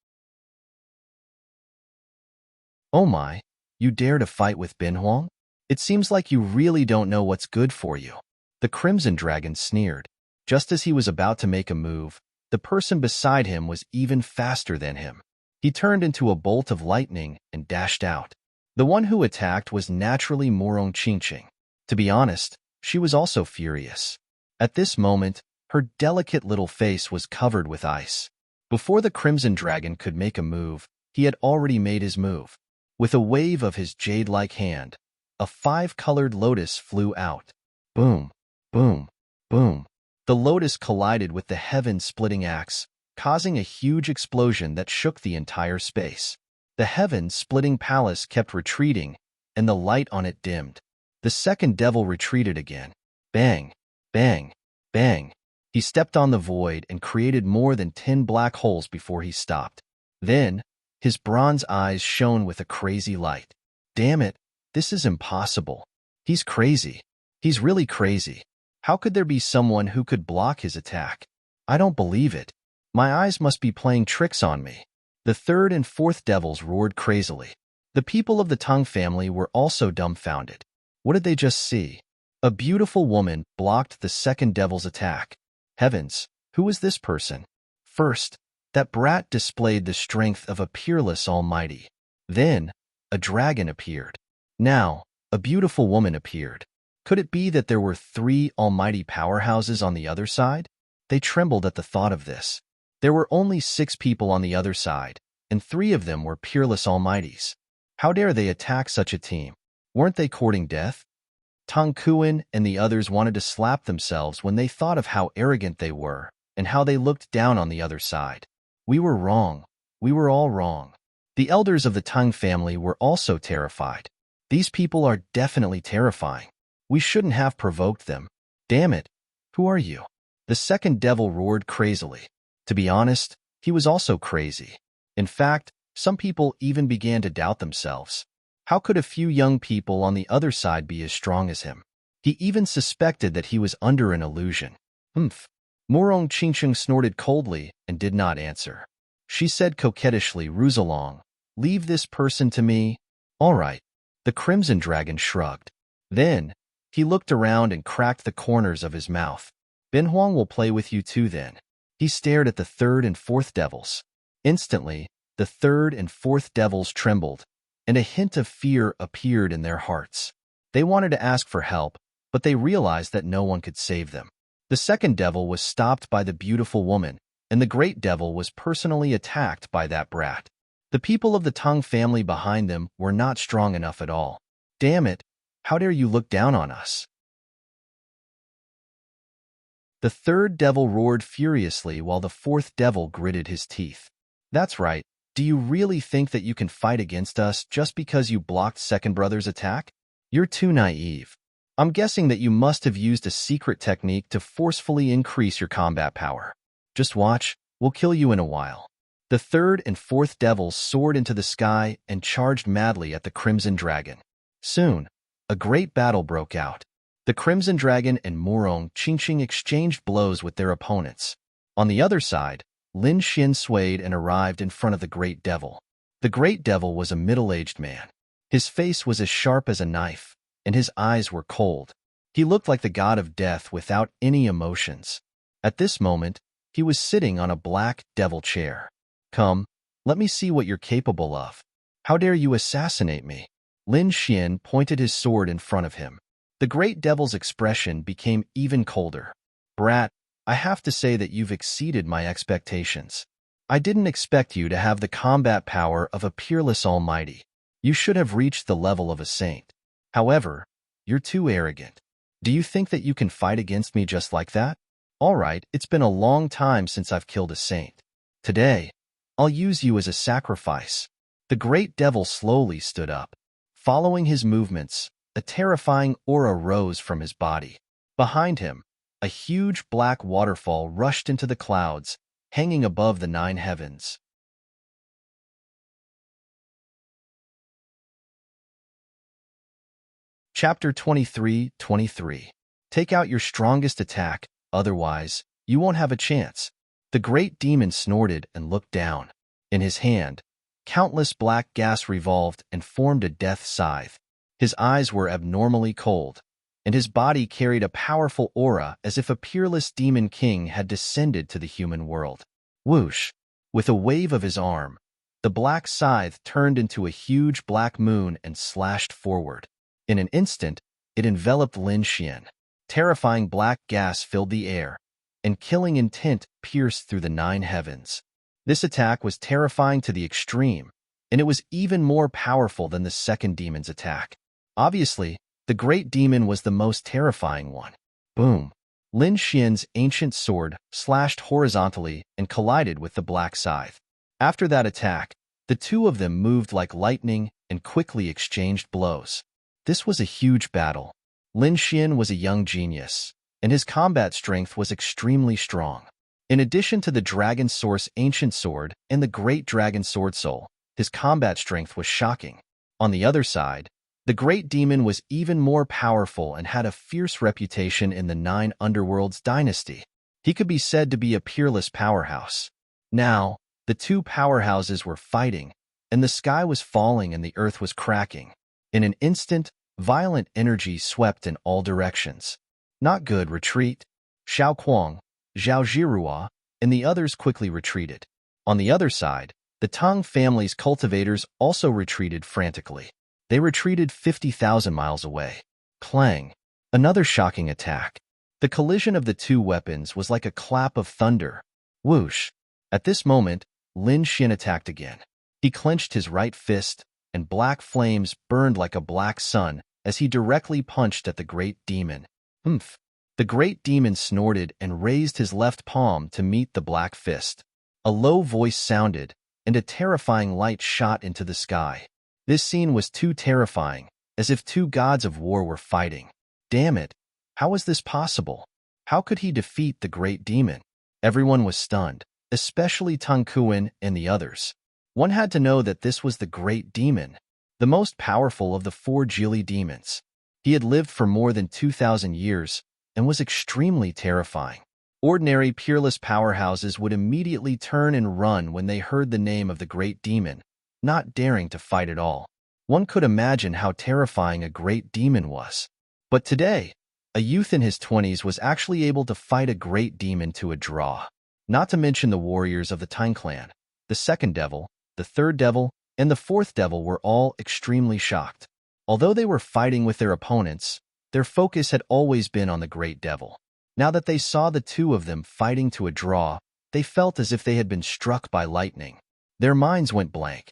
"Oh my, you dare to fight with Bin Huang? It seems like you really don't know what's good for you." The Crimson Dragon sneered. Just as he was about to make a move, the person beside him was even faster than him. He turned into a bolt of lightning and dashed out. The one who attacked was naturally Morong Qingqing. To be honest, she was also furious. At this moment, her delicate little face was covered with ice. Before the Crimson Dragon could make a move, he had already made his move. With a wave of his jade-like hand, a 5-colored lotus flew out. Boom, boom, boom. The lotus collided with the heaven-splitting axe, causing a huge explosion that shook the entire space. The heaven-splitting palace kept retreating, and the light on it dimmed. The second devil retreated again. Bang, bang, bang. He stepped on the void and created more than 10 black holes before he stopped. Then, his bronze eyes shone with a crazy light. Damn it, this is impossible. He's crazy. He's really crazy. How could there be someone who could block his attack? I don't believe it. My eyes must be playing tricks on me. The third and fourth devils roared crazily. The people of the Tongue family were also dumbfounded. What did they just see? A beautiful woman blocked the second devil's attack. Heavens, who was this person? First, that brat displayed the strength of a peerless almighty. Then, a dragon appeared. Now, a beautiful woman appeared. Could it be that there were 3 almighty powerhouses on the other side? They trembled at the thought of this. There were only 6 people on the other side, and 3 of them were peerless almighties. How dare they attack such a team? Weren't they courting death? Tong Kuan and the others wanted to slap themselves when they thought of how arrogant they were and how they looked down on the other side. We were wrong. We were all wrong. The elders of the Tongue family were also terrified. These people are definitely terrifying. We shouldn't have provoked them. Damn it. Who are you? The second devil roared crazily. To be honest, he was also crazy. In fact, some people even began to doubt themselves. How could a few young people on the other side be as strong as him? He even suspected that he was under an illusion. Humph. Morong Qingqing snorted coldly and did not answer. She said coquettishly, "Ruzalong, leave this person to me." All right. The Crimson Dragon shrugged. Then, he looked around and cracked the corners of his mouth. Ben Huang will play with you too then. He stared at the third and fourth devils. Instantly, the third and fourth devils trembled, and a hint of fear appeared in their hearts. They wanted to ask for help, but they realized that no one could save them. The second devil was stopped by the beautiful woman, and the great devil was personally attacked by that brat. The people of the Tongue family behind them were not strong enough at all. Damn it, how dare you look down on us? The third devil roared furiously while the fourth devil gritted his teeth. That's right. Do you really think that you can fight against us just because you blocked Second Brother's attack? You're too naive. I'm guessing that you must have used a secret technique to forcefully increase your combat power. Just watch, we'll kill you in a while. The third and fourth devils soared into the sky and charged madly at the Crimson Dragon. Soon, a great battle broke out. The Crimson Dragon and Morong Qingqing exchanged blows with their opponents. On the other side, Lin Xin swayed and arrived in front of the Great Devil. The Great Devil was a middle-aged man. His face was as sharp as a knife, and his eyes were cold. He looked like the god of death without any emotions. At this moment, he was sitting on a black devil chair. Come, let me see what you're capable of. How dare you assassinate me? Lin Xin pointed his sword in front of him. The Great Devil's expression became even colder. Brat, I have to say that you've exceeded my expectations. I didn't expect you to have the combat power of a peerless almighty. You should have reached the level of a saint. However, you're too arrogant. Do you think that you can fight against me just like that? All right, it's been a long time since I've killed a saint. Today, I'll use you as a sacrifice. The Great Devil slowly stood up. Following his movements, a terrifying aura rose from his body. Behind him, a huge black waterfall rushed into the clouds, hanging above the 9 heavens. Chapter 23:23. Take out your strongest attack, otherwise, you won't have a chance. The great demon snorted and looked down. In his hand, countless black gas revolved and formed a death scythe. His eyes were abnormally cold. and his body carried a powerful aura as if a peerless demon king had descended to the human world. Whoosh! With a wave of his arm, the black scythe turned into a huge black moon and slashed forward. In an instant, it enveloped Lin Xian. Terrifying black gas filled the air, and killing intent pierced through the 9 heavens. This attack was terrifying to the extreme, and it was even more powerful than the second demon's attack. Obviously, the great demon was the most terrifying one. Boom! Lin Xian's ancient sword slashed horizontally and collided with the black scythe. After that attack, the two of them moved like lightning and quickly exchanged blows. This was a huge battle. Lin Xian was a young genius, and his combat strength was extremely strong. In addition to the Dragon Source Ancient Sword and the Great Dragon Sword Soul, his combat strength was shocking. On the other side, the Great Demon was even more powerful and had a fierce reputation in the 9 Underworlds dynasty. He could be said to be a peerless powerhouse. Now, the two powerhouses were fighting, and the sky was falling and the earth was cracking. In an instant, violent energy swept in all directions. Not good, retreat. Xiao Kuang, Zhao Zhirua, and the others quickly retreated. On the other side, the Tang family's cultivators also retreated frantically. They retreated 50,000 miles away. Clang! Another shocking attack. The collision of the two weapons was like a clap of thunder. Whoosh! At this moment, Lin Xian attacked again. He clenched his right fist, and black flames burned like a black sun as he directly punched at the great demon. Humph! The great demon snorted and raised his left palm to meet the black fist. A low voice sounded, and a terrifying light shot into the sky. This scene was too terrifying, as if two gods of war were fighting. Damn it! How was this possible? How could he defeat the great demon? Everyone was stunned, especially Tang Kuan and the others. One had to know that this was the great demon, the most powerful of the 4 Geely demons. He had lived for more than 2,000 years and was extremely terrifying. Ordinary peerless powerhouses would immediately turn and run when they heard the name of the great demon, not daring to fight at all. One could imagine how terrifying a great demon was. But today, a youth in his 20s was actually able to fight a great demon to a draw. Not to mention the warriors of the Tang clan, the second devil, the third devil, and the fourth devil were all extremely shocked. Although they were fighting with their opponents, their focus had always been on the great devil. Now that they saw the two of them fighting to a draw, they felt as if they had been struck by lightning. Their minds went blank.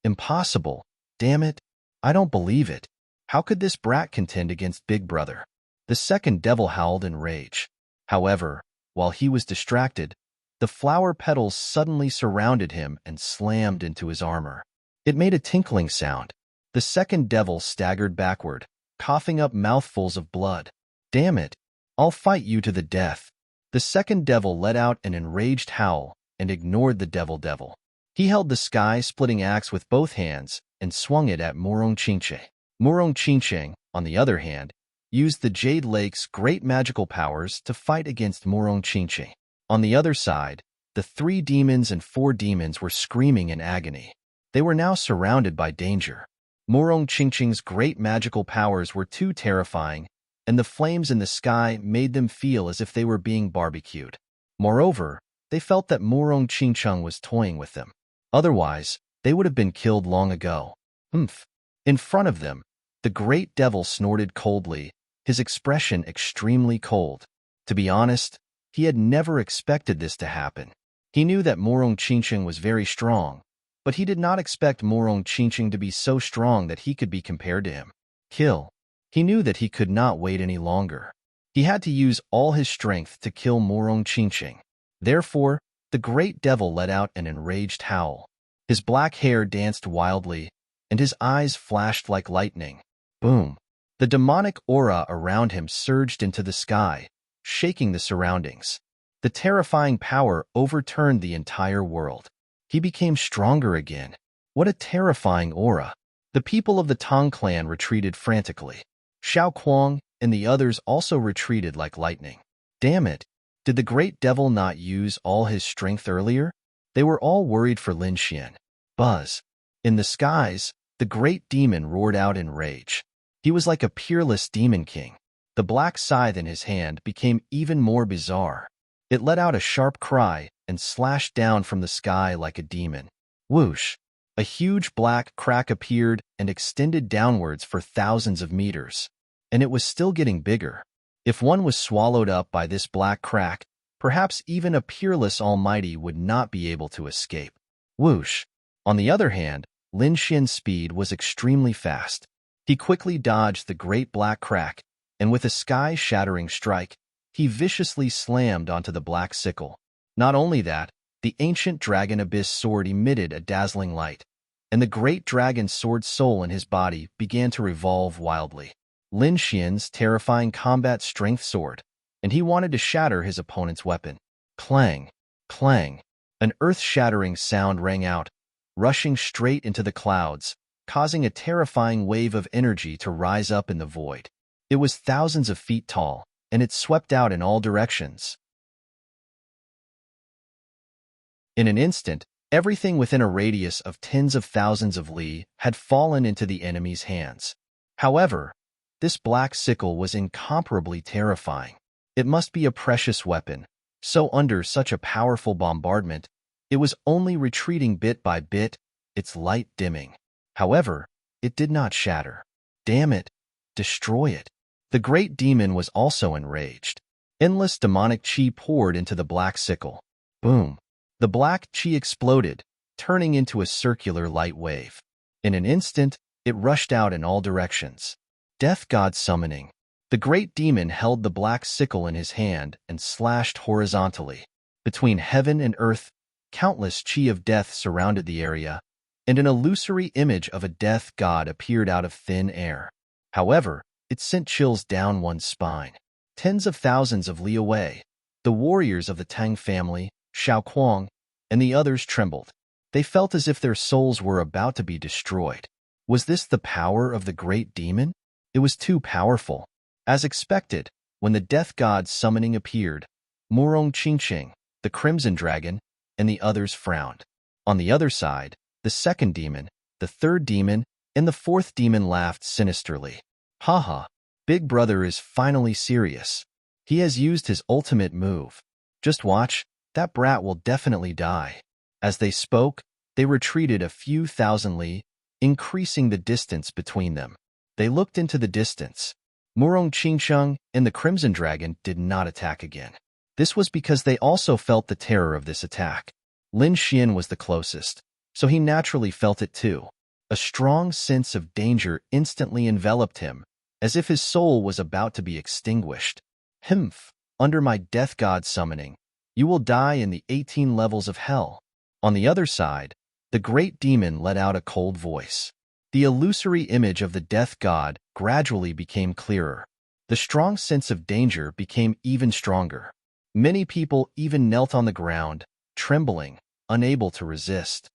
Impossible. Damn it. I don't believe it. How could this brat contend against Big Brother? The second devil howled in rage. However, while he was distracted, the flower petals suddenly surrounded him and slammed into his armor. It made a tinkling sound. The second devil staggered backward, coughing up mouthfuls of blood. Damn it! I'll fight you to the death. The second devil let out an enraged howl and ignored the devil. He held the sky-splitting axe with both hands and swung it at Murong Qingche. Murong Qingcheng, on the other hand, used the Jade Lake's great magical powers to fight against Murong Qingche. On the other side, the 3 demons and 4 demons were screaming in agony. They were now surrounded by danger. Murong Qingcheng's great magical powers were too terrifying, and the flames in the sky made them feel as if they were being barbecued. Moreover, they felt that Murong Qingcheng was toying with them. Otherwise, they would have been killed long ago. Humph! In front of them, the great devil snorted coldly, his expression extremely cold. To be honest, he had never expected this to happen. He knew that Murong Qingcheng was very strong, but he did not expect Murong Qingcheng to be so strong that he could be compared to him. Kill. He knew that he could not wait any longer. He had to use all his strength to kill Murong Qingcheng. Therefore, the great devil let out an enraged howl. His black hair danced wildly, and his eyes flashed like lightning. Boom! The demonic aura around him surged into the sky, shaking the surroundings. The terrifying power overturned the entire world. He became stronger again. What a terrifying aura. The people of the Tang clan retreated frantically. Xiao Kuang and the others also retreated like lightning. Damn it! Did the great devil not use all his strength earlier? They were all worried for Lin Xian. Buzz. In the skies, the great demon roared out in rage. He was like a peerless demon king. The black scythe in his hand became even more bizarre. It let out a sharp cry and slashed down from the sky like a demon. Whoosh! A huge black crack appeared and extended downwards for thousands of meters. And it was still getting bigger. If one was swallowed up by this black crack, perhaps even a peerless almighty would not be able to escape. Whoosh! On the other hand, Lin Xian's speed was extremely fast. He quickly dodged the great black crack, and with a sky-shattering strike, he viciously slammed onto the black sickle. Not only that, the ancient dragon abyss sword emitted a dazzling light, and the great dragon's sword soul in his body began to revolve wildly. Lin Xian's terrifying combat strength sword, and he wanted to shatter his opponent's weapon. Clang! Clang! An earth-shattering sound rang out, rushing straight into the clouds, causing a terrifying wave of energy to rise up in the void. It was thousands of feet tall, and it swept out in all directions. In an instant, everything within a radius of tens of thousands of li had fallen into the enemy's hands. However, this black sickle was incomparably terrifying. It must be a precious weapon, so under such a powerful bombardment, it was only retreating bit by bit, its light dimming. However, it did not shatter. Damn it! Destroy it! The great demon was also enraged. Endless demonic chi poured into the black sickle. Boom! The black chi exploded, turning into a circular light wave. In an instant, it rushed out in all directions. Death God summoning. The great demon held the black sickle in his hand and slashed horizontally. Between heaven and earth, countless chi of death surrounded the area, and an illusory image of a death god appeared out of thin air. However, it sent chills down one's spine. Tens of thousands of li away, the warriors of the Tang family, Xiao Kuang, and the others trembled. They felt as if their souls were about to be destroyed. Was this the power of the great demon? It was too powerful. As expected, when the death god's summoning appeared, Murong Qingqing, the crimson dragon, and the others frowned. On the other side, the second demon, the third demon, and the fourth demon laughed sinisterly. Haha, Big Brother is finally serious. He has used his ultimate move. Just watch, that brat will definitely die. As they spoke, they retreated a few thousand li, increasing the distance between them. They looked into the distance. Murong Qingsheng and the Crimson Dragon did not attack again. This was because they also felt the terror of this attack. Lin Xian was the closest, so he naturally felt it too. A strong sense of danger instantly enveloped him, as if his soul was about to be extinguished. Humph! Under my death god summoning, you will die in the 18 levels of hell. On the other side, the great demon let out a cold voice. The illusory image of the death god gradually became clearer. The strong sense of danger became even stronger. Many people even knelt on the ground, trembling, unable to resist.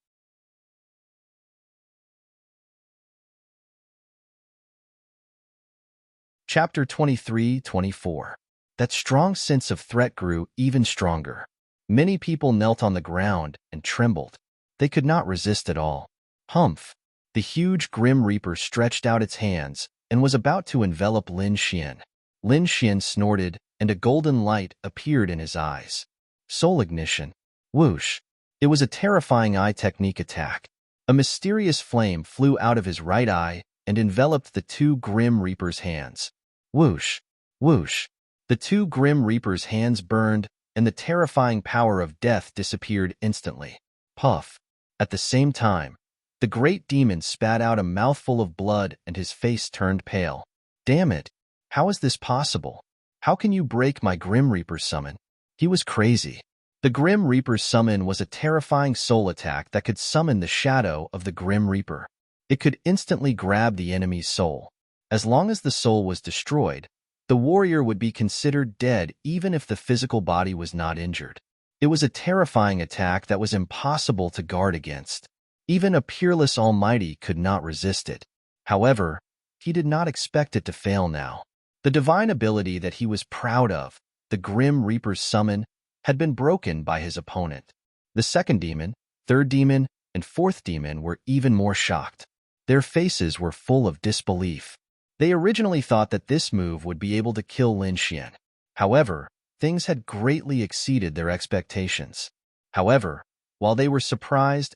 Chapter 23-24. That strong sense of threat grew even stronger. Many people knelt on the ground and trembled. They could not resist at all. Humph! The huge Grim Reaper stretched out its hands and was about to envelop Lin Xian. Lin Xian snorted, and a golden light appeared in his eyes. Soul ignition. Whoosh! It was a terrifying eye technique attack. A mysterious flame flew out of his right eye and enveloped the two Grim Reaper's hands. Whoosh! Whoosh! The two Grim Reaper's hands burned, and the terrifying power of death disappeared instantly. Puff! At the same time, the great demon spat out a mouthful of blood and his face turned pale. Damn it! How is this possible? How can you break my Grim Reaper summon? He was crazy. The Grim Reaper's summon was a terrifying soul attack that could summon the shadow of the Grim Reaper. It could instantly grab the enemy's soul. As long as the soul was destroyed, the warrior would be considered dead even if the physical body was not injured. It was a terrifying attack that was impossible to guard against. Even a peerless almighty could not resist it. However, he did not expect it to fail now. The divine ability that he was proud of, the Grim Reaper's summon, had been broken by his opponent. The second demon, third demon, and fourth demon were even more shocked. Their faces were full of disbelief. They originally thought that this move would be able to kill Lin Xian. However, things had greatly exceeded their expectations. However, while they were surprised,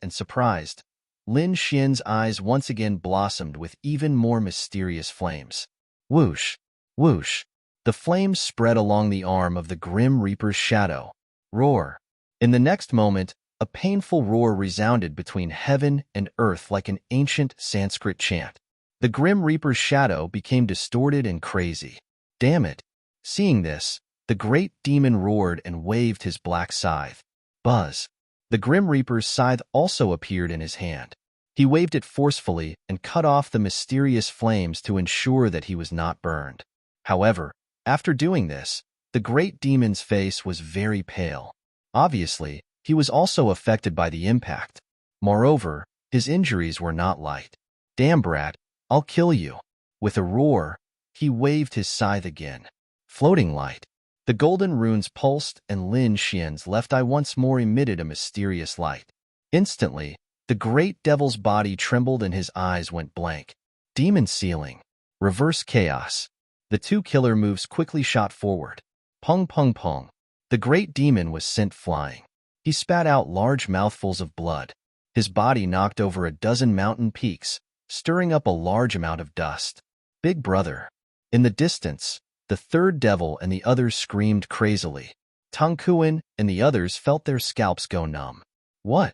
Lin Xian's eyes once again blossomed with even more mysterious flames. Whoosh! Whoosh! The flames spread along the arm of the Grim Reaper's shadow. Roar! In the next moment, a painful roar resounded between heaven and earth like an ancient Sanskrit chant. The Grim Reaper's shadow became distorted and crazy. Damn it! Seeing this, the great demon roared and waved his black scythe. Buzz! The Grim Reaper's scythe also appeared in his hand. He waved it forcefully and cut off the mysterious flames to ensure that he was not burned. However, after doing this, the great demon's face was very pale. Obviously, he was also affected by the impact. Moreover, his injuries were not light. Damn, brat, I'll kill you. With a roar, he waved his scythe again. Floating light. The golden runes pulsed and Lin Xian's left eye once more emitted a mysterious light. Instantly, the great devil's body trembled and his eyes went blank. Demon ceiling. Reverse chaos. The two killer moves quickly shot forward. Pung pung pung. The great demon was sent flying. He spat out large mouthfuls of blood. His body knocked over a dozen mountain peaks, stirring up a large amount of dust. Big brother. In the distance, the third devil and the others screamed crazily. Tongkuan and the others felt their scalps go numb. What?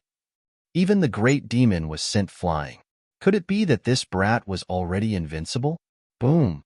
Even the great demon was sent flying. Could it be that this brat was already invincible? Boom!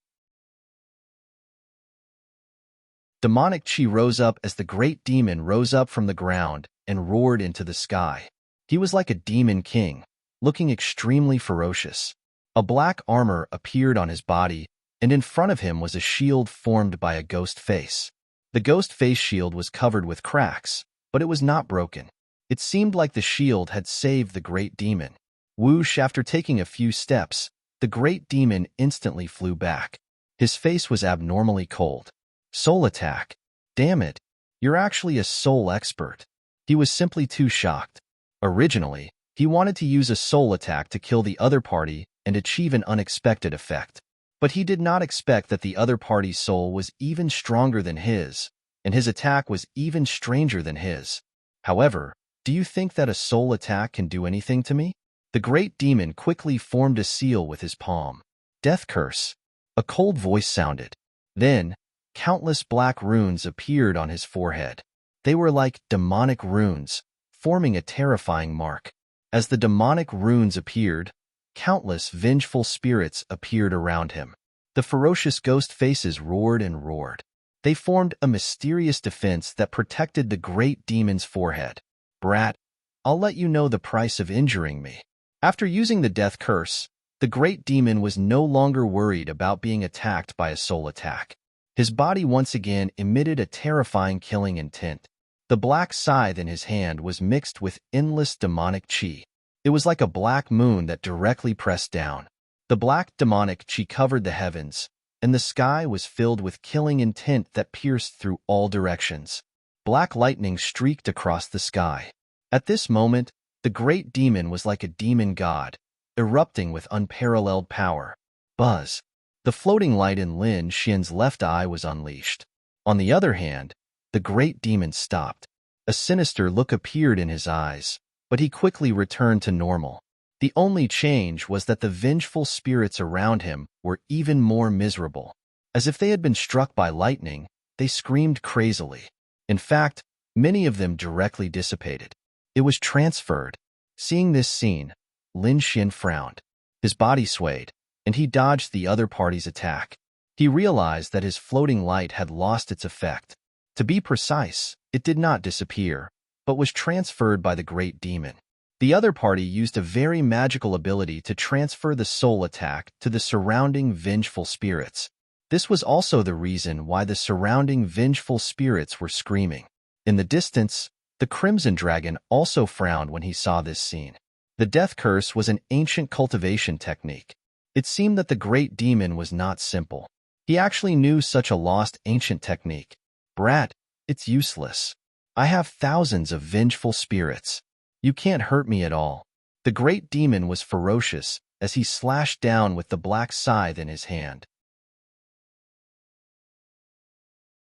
Demonic chi rose up as the great demon rose up from the ground and roared into the sky. He was like a demon king, looking extremely ferocious. A black armor appeared on his body, and in front of him was a shield formed by a ghost face. The ghost face shield was covered with cracks, but it was not broken. It seemed like the shield had saved the great demon. Whoosh! After taking a few steps, the great demon instantly flew back. His face was abnormally cold. Soul attack. Damn it. You're actually a soul expert. He was simply too shocked. Originally, he wanted to use a soul attack to kill the other party and achieve an unexpected effect. But he did not expect that the other party's soul was even stronger than his, and his attack was even stranger than his. However, do you think that a soul attack can do anything to me? The great demon quickly formed a seal with his palm. Death curse. A cold voice sounded. Then, countless black runes appeared on his forehead. They were like demonic runes, forming a terrifying mark. As the demonic runes appeared, countless vengeful spirits appeared around him. The ferocious ghost faces roared and roared. They formed a mysterious defense that protected the great demon's forehead. Brat, I'll let you know the price of injuring me. After using the death curse, the great demon was no longer worried about being attacked by a soul attack. His body once again emitted a terrifying killing intent. The black scythe in his hand was mixed with endless demonic chi. It was like a black moon that directly pressed down. The black demonic chi covered the heavens, and the sky was filled with killing intent that pierced through all directions. Black lightning streaked across the sky. At this moment, the great demon was like a demon god, erupting with unparalleled power. Buzz. The floating light in Lin Xian's left eye was unleashed. On the other hand, the great demon stopped. A sinister look appeared in his eyes, but he quickly returned to normal. The only change was that the vengeful spirits around him were even more miserable. As if they had been struck by lightning, they screamed crazily. In fact, many of them directly dissipated. It was transferred. Seeing this scene, Lin Xian frowned. His body swayed, and he dodged the other party's attack. He realized that his floating light had lost its effect. To be precise, it did not disappear, but was transferred by the great demon. The other party used a very magical ability to transfer the soul attack to the surrounding vengeful spirits. This was also the reason why the surrounding vengeful spirits were screaming. In the distance, the Crimson Dragon also frowned when he saw this scene. The death curse was an ancient cultivation technique. It seemed that the great demon was not simple. He actually knew such a lost ancient technique. Brat, it's useless. I have thousands of vengeful spirits. You can't hurt me at all. The great demon was ferocious, as he slashed down with the black scythe in his hand.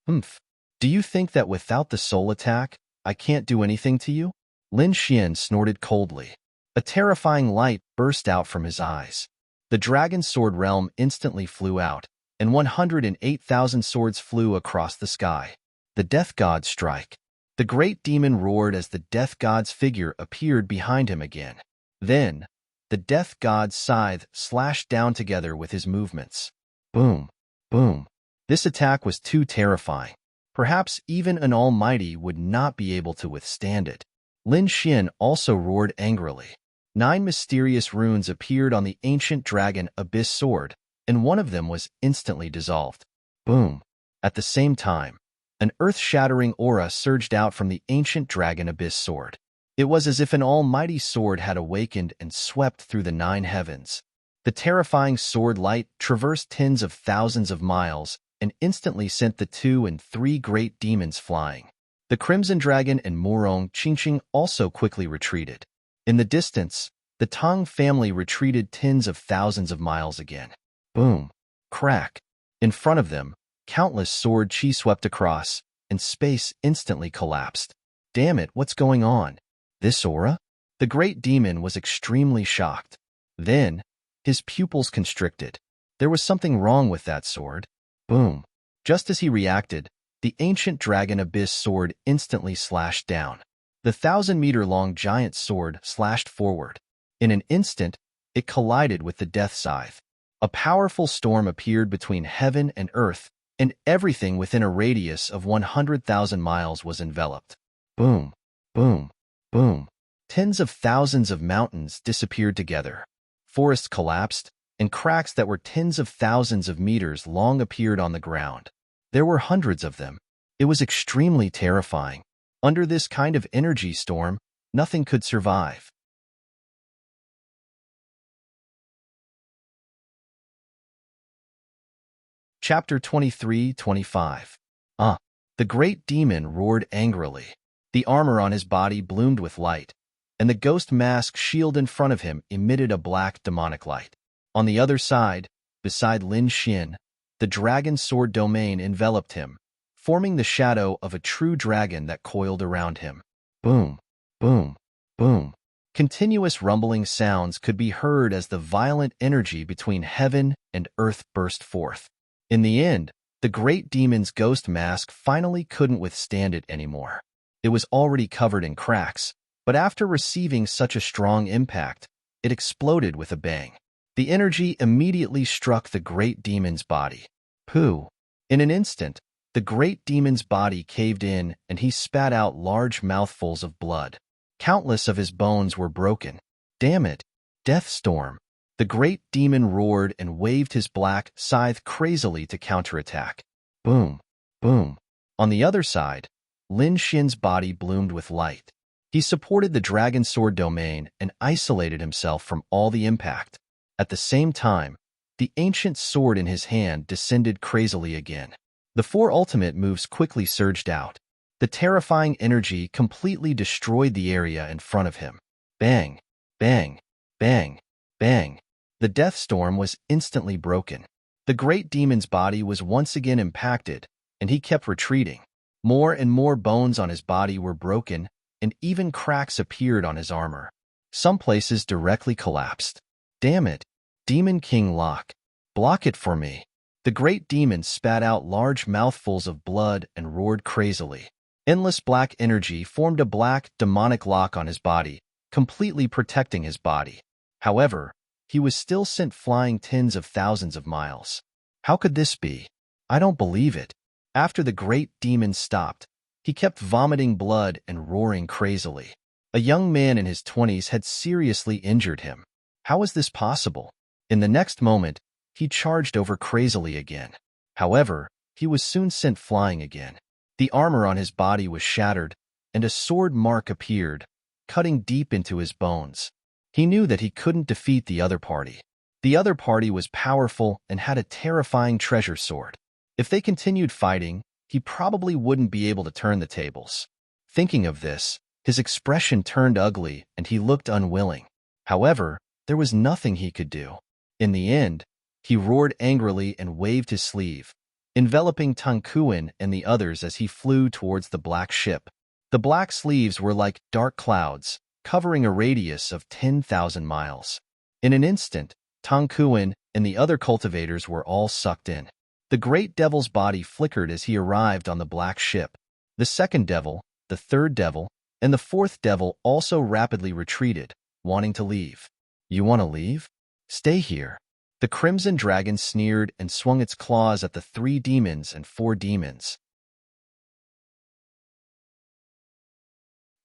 "Humph. Do you think that without the soul attack, I can't do anything to you?" Lin Xian snorted coldly. A terrifying light burst out from his eyes. The dragon sword realm instantly flew out, and 108,000 swords flew across the sky. The death god strike. The great demon roared as the death god's figure appeared behind him again. Then, the death god's scythe slashed down together with his movements. Boom, boom. This attack was too terrifying. Perhaps even an almighty would not be able to withstand it. Lin Xian also roared angrily. 9 mysterious runes appeared on the ancient dragon abyss sword, and one of them was instantly dissolved. Boom. At the same time, an earth-shattering aura surged out from the ancient dragon abyss sword. It was as if an almighty sword had awakened and swept through the 9 heavens. The terrifying sword light traversed tens of thousands of miles and instantly sent the 2 and 3 great demons flying. The Crimson Dragon and Murong Qingqing also quickly retreated. In the distance, the Tang family retreated tens of thousands of miles again. Boom. Crack. In front of them, countless sword chi swept across, and space instantly collapsed. Damn it, what's going on? This aura? The great demon was extremely shocked. Then, his pupils constricted. There was something wrong with that sword. Boom. Just as he reacted, the ancient dragon abyss sword instantly slashed down. The 1,000-meter-long giant sword slashed forward. In an instant, it collided with the death scythe. A powerful storm appeared between heaven and earth, and everything within a radius of 100,000 miles was enveloped. Boom, boom, boom. Tens of thousands of mountains disappeared together. Forests collapsed, and cracks that were tens of thousands of meters long appeared on the ground. There were hundreds of them. It was extremely terrifying. Under this kind of energy storm, nothing could survive. Chapter 23-25. The great demon roared angrily. The armor on his body bloomed with light, and the ghost mask shield in front of him emitted a black demonic light. On the other side, beside Lin Xian, the dragon sword domain enveloped him, forming the shadow of a true dragon that coiled around him. Boom, boom, boom. Continuous rumbling sounds could be heard as the violent energy between heaven and earth burst forth. In the end, the great demon's ghost mask finally couldn't withstand it anymore. It was already covered in cracks, but after receiving such a strong impact, it exploded with a bang. The energy immediately struck the great demon's body. Pooh! In an instant, the great demon's body caved in and he spat out large mouthfuls of blood. Countless of his bones were broken. Damn it! Death storm! The great demon roared and waved his black scythe crazily to counterattack. Boom! Boom! On the other side, Lin Xian's body bloomed with light. He supported the dragon sword domain and isolated himself from all the impact. At the same time, the ancient sword in his hand descended crazily again. The 4 ultimate moves quickly surged out. The terrifying energy completely destroyed the area in front of him. Bang! Bang! Bang! Bang! The death storm was instantly broken. The great demon's body was once again impacted, and he kept retreating. More and more bones on his body were broken, and even cracks appeared on his armor. Some places directly collapsed. Damn it! Demon King Lock. Block it for me. The great demon spat out large mouthfuls of blood and roared crazily. Endless black energy formed a black, demonic lock on his body, completely protecting his body. However, he was still sent flying tens of thousands of miles. How could this be? I don't believe it. After the great demon stopped, he kept vomiting blood and roaring crazily. A young man in his 20s had seriously injured him. How was this possible? In the next moment, he charged over crazily again. However, he was soon sent flying again. The armor on his body was shattered, and a sword mark appeared, cutting deep into his bones. He knew that he couldn't defeat the other party. The other party was powerful and had a terrifying treasure sword. If they continued fighting, he probably wouldn't be able to turn the tables. Thinking of this, his expression turned ugly and he looked unwilling. However, there was nothing he could do. In the end, he roared angrily and waved his sleeve, enveloping Tankuin and the others as he flew towards the black ship. The black sleeves were like dark clouds, covering a radius of 10,000 miles. In an instant, Tankuin and the other cultivators were all sucked in. The great devil's body flickered as he arrived on the black ship. The second devil, the third devil, and the fourth devil also rapidly retreated, wanting to leave. You want to leave? Stay here. The crimson dragon sneered and swung its claws at the 3 demons and 4 demons.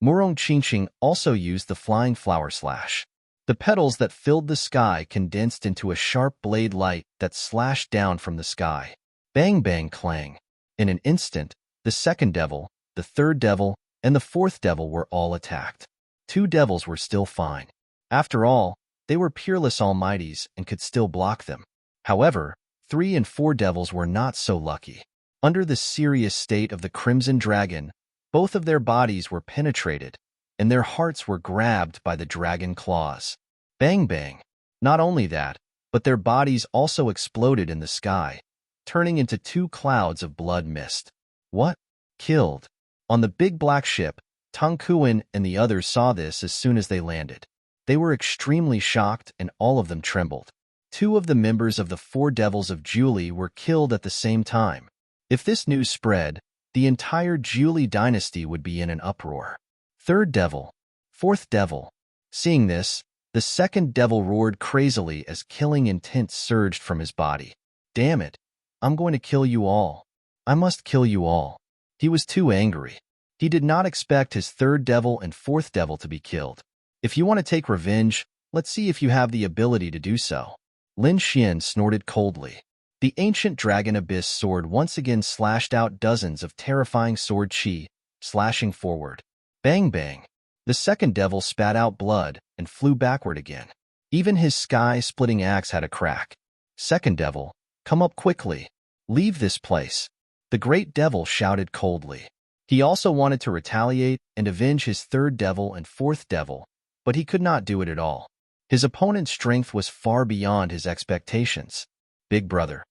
Murong Qingqing also used the flying flower slash. The petals that filled the sky condensed into a sharp blade light that slashed down from the sky. Bang bang clang. In an instant, the second devil, the third devil, and the fourth devil were all attacked. 2 devils were still fine. After all, they were peerless almighties and could still block them. However, 3 and 4 devils were not so lucky. Under the serious state of the crimson dragon, both of their bodies were penetrated, and their hearts were grabbed by the dragon claws. Bang bang. Not only that, but their bodies also exploded in the sky, turning into 2 clouds of blood mist. What? Killed. On the big black ship, Tankuin and the others saw this as soon as they landed. They were extremely shocked and all of them trembled. 2 of the members of the 4 devils of Julie were killed at the same time. If this news spread, the entire Julie dynasty would be in an uproar. Third devil, fourth devil. Seeing this, the second devil roared crazily as killing intent surged from his body. Damn it, I'm going to kill you all. I must kill you all. He was too angry. He did not expect his third devil and fourth devil to be killed. If you want to take revenge, let's see if you have the ability to do so. Lin Xian snorted coldly. The ancient dragon abyss sword once again slashed out dozens of terrifying sword chi, slashing forward. Bang bang. The second devil spat out blood and flew backward again. Even his sky-splitting axe had a crack. Second devil, come up quickly. Leave this place. The great devil shouted coldly. He also wanted to retaliate and avenge his third devil and fourth devil, but he could not do it at all. His opponent's strength was far beyond his expectations. Big brother,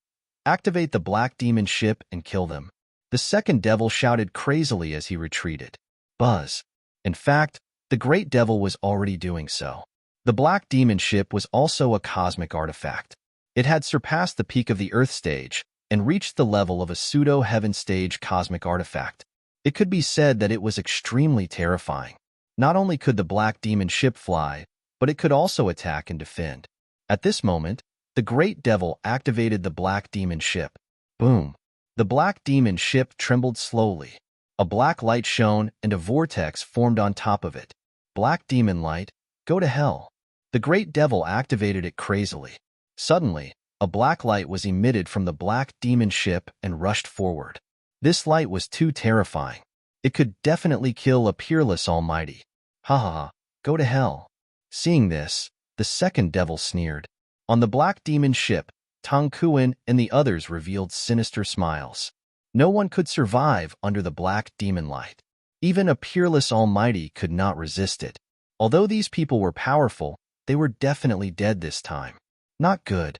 activate the black demon ship and kill them. The second devil shouted crazily as he retreated. Buzz. In fact, the great devil was already doing so. The black demon ship was also a cosmic artifact. It had surpassed the peak of the Earth stage and reached the level of a pseudo-heaven stage cosmic artifact. It could be said that it was extremely terrifying. Not only could the black demon ship fly, but it could also attack and defend. At this moment, the great devil activated the black demon ship. Boom. The black demon ship trembled slowly. A black light shone and a vortex formed on top of it. Black demon light, go to hell. The great devil activated it crazily. Suddenly, a black light was emitted from the black demon ship and rushed forward. This light was too terrifying. It could definitely kill a peerless almighty. Ha ha ha, go to hell. Seeing this, the second devil sneered. On the black demon ship, Tankuin and the others revealed sinister smiles. No one could survive under the black demon light. Even a peerless almighty could not resist it. Although these people were powerful, they were definitely dead this time. Not good.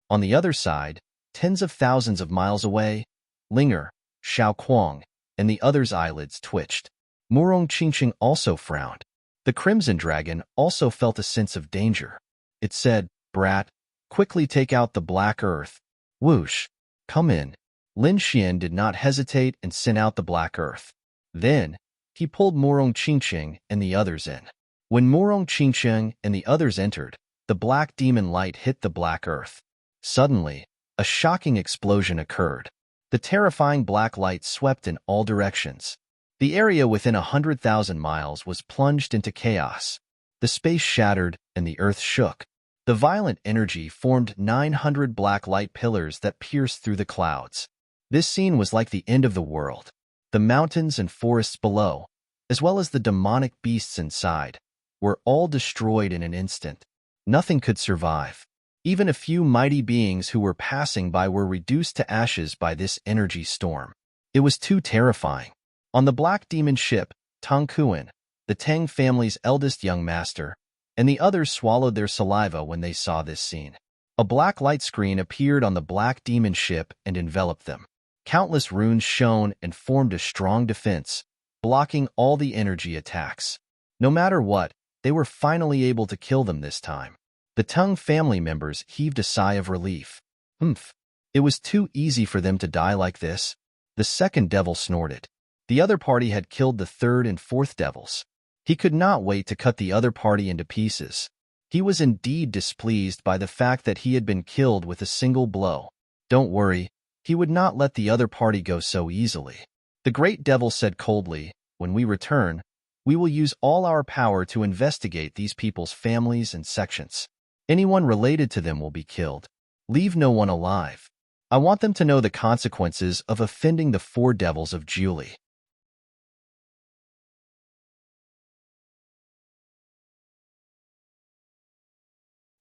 On the other side, tens of thousands of miles away, Linger, Xiao Kuang, and the others' eyelids twitched. Murong Qingqing also frowned. The crimson dragon also felt a sense of danger. It said, "Brat, quickly take out the black earth." Whoosh. Come in. Lin Xian did not hesitate and sent out the black earth. Then, he pulled Murong Qingqing and the others in. When Murong Qingqing and the others entered, the black demon light hit the black earth. Suddenly, a shocking explosion occurred. The terrifying black light swept in all directions. The area within 100,000 miles was plunged into chaos. The space shattered and the earth shook. The violent energy formed 900 black light pillars that pierced through the clouds. This scene was like the end of the world. The mountains and forests below, as well as the demonic beasts inside, were all destroyed in an instant. Nothing could survive. Even a few mighty beings who were passing by were reduced to ashes by this energy storm. It was too terrifying. On the black demon ship, Tankuin, the Tang family's eldest young master, and the others swallowed their saliva when they saw this scene. A black light screen appeared on the black demon ship and enveloped them. Countless runes shone and formed a strong defense, blocking all the energy attacks. No matter what, they were finally able to kill them this time. The Tang family members heaved a sigh of relief. Humph. It was too easy for them to die like this. The second devil snorted. The other party had killed the third and fourth devils. He could not wait to cut the other party into pieces. He was indeed displeased by the fact that he had been killed with a single blow. Don't worry, he would not let the other party go so easily. The great devil said coldly, when we return, we will use all our power to investigate these people's families and sections. Anyone related to them will be killed. Leave no one alive. I want them to know the consequences of offending the four devils of Julie.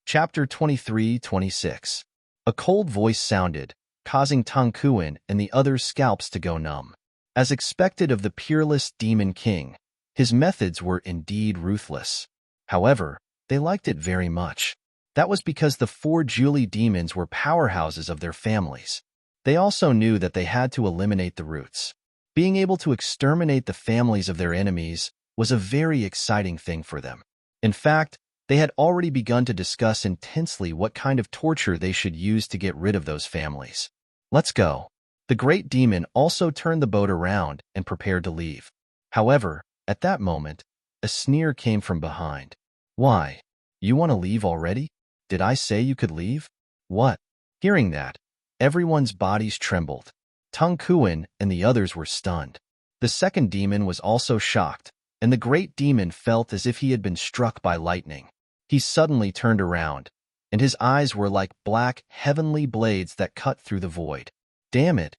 Chapter 23-26. A cold voice sounded, causing Tang Kuan and the others' scalps to go numb. As expected of the peerless Demon King, his methods were indeed ruthless. However, they liked it very much. That was because the four Julie demons were powerhouses of their families. They also knew that they had to eliminate the roots. Being able to exterminate the families of their enemies was a very exciting thing for them. In fact, they had already begun to discuss intensely what kind of torture they should use to get rid of those families. Let's go. The great demon also turned the boat around and prepared to leave. However, at that moment, a sneer came from behind. Why? You want to leave already? Did I say you could leave? What? Hearing that, everyone's bodies trembled. Tang Kuan and the others were stunned. The second demon was also shocked, and the great demon felt as if he had been struck by lightning. He suddenly turned around, and his eyes were like black, heavenly blades that cut through the void. Damn it!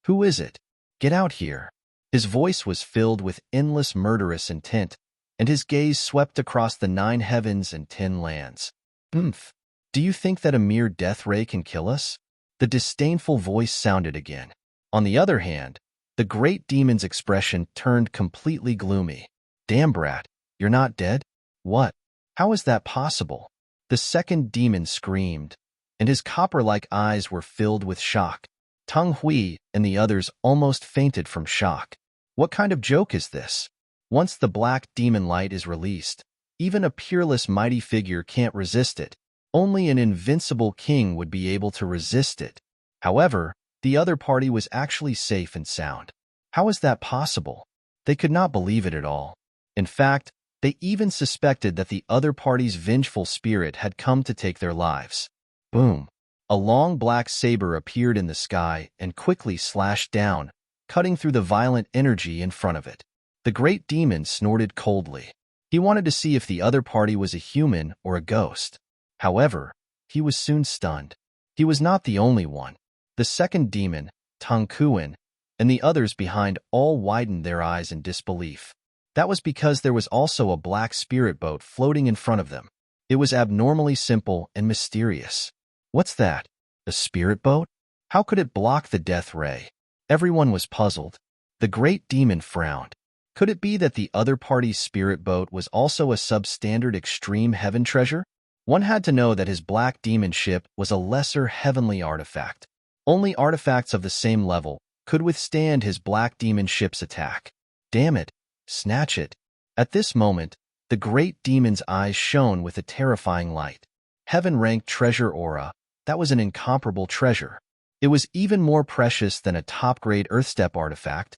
Who is it? Get out here! His voice was filled with endless murderous intent, and his gaze swept across the 9 heavens and 10 lands. Humph! Do you think that a mere death ray can kill us? The disdainful voice sounded again. On the other hand, the great demon's expression turned completely gloomy. Damn brat, you're not dead? What? How is that possible? The second demon screamed, and his copper-like eyes were filled with shock. Tang Hui and the others almost fainted from shock. What kind of joke is this? Once the black demon light is released, even a peerless mighty figure can't resist it. Only an invincible king would be able to resist it. However, the other party was actually safe and sound. How is that possible? They could not believe it at all. In fact, they even suspected that the other party's vengeful spirit had come to take their lives. Boom! A long black saber appeared in the sky and quickly slashed down, cutting through the violent energy in front of it. The great demon snorted coldly. He wanted to see if the other party was a human or a ghost. However, he was soon stunned. He was not the only one. The second demon, Tang Kuan, and the others behind all widened their eyes in disbelief. That was because there was also a black spirit boat floating in front of them. It was abnormally simple and mysterious. What's that? A spirit boat? How could it block the death ray? Everyone was puzzled. The great demon frowned. Could it be that the other party's spirit boat was also a substandard extreme heaven treasure? One had to know that his black demon ship was a lesser heavenly artifact. Only artifacts of the same level could withstand his black demon ship's attack. Damn it! Snatch it! At this moment, the great demon's eyes shone with a terrifying light. Heaven-ranked treasure aura, that was an incomparable treasure. It was even more precious than a top-grade Earthstep artifact.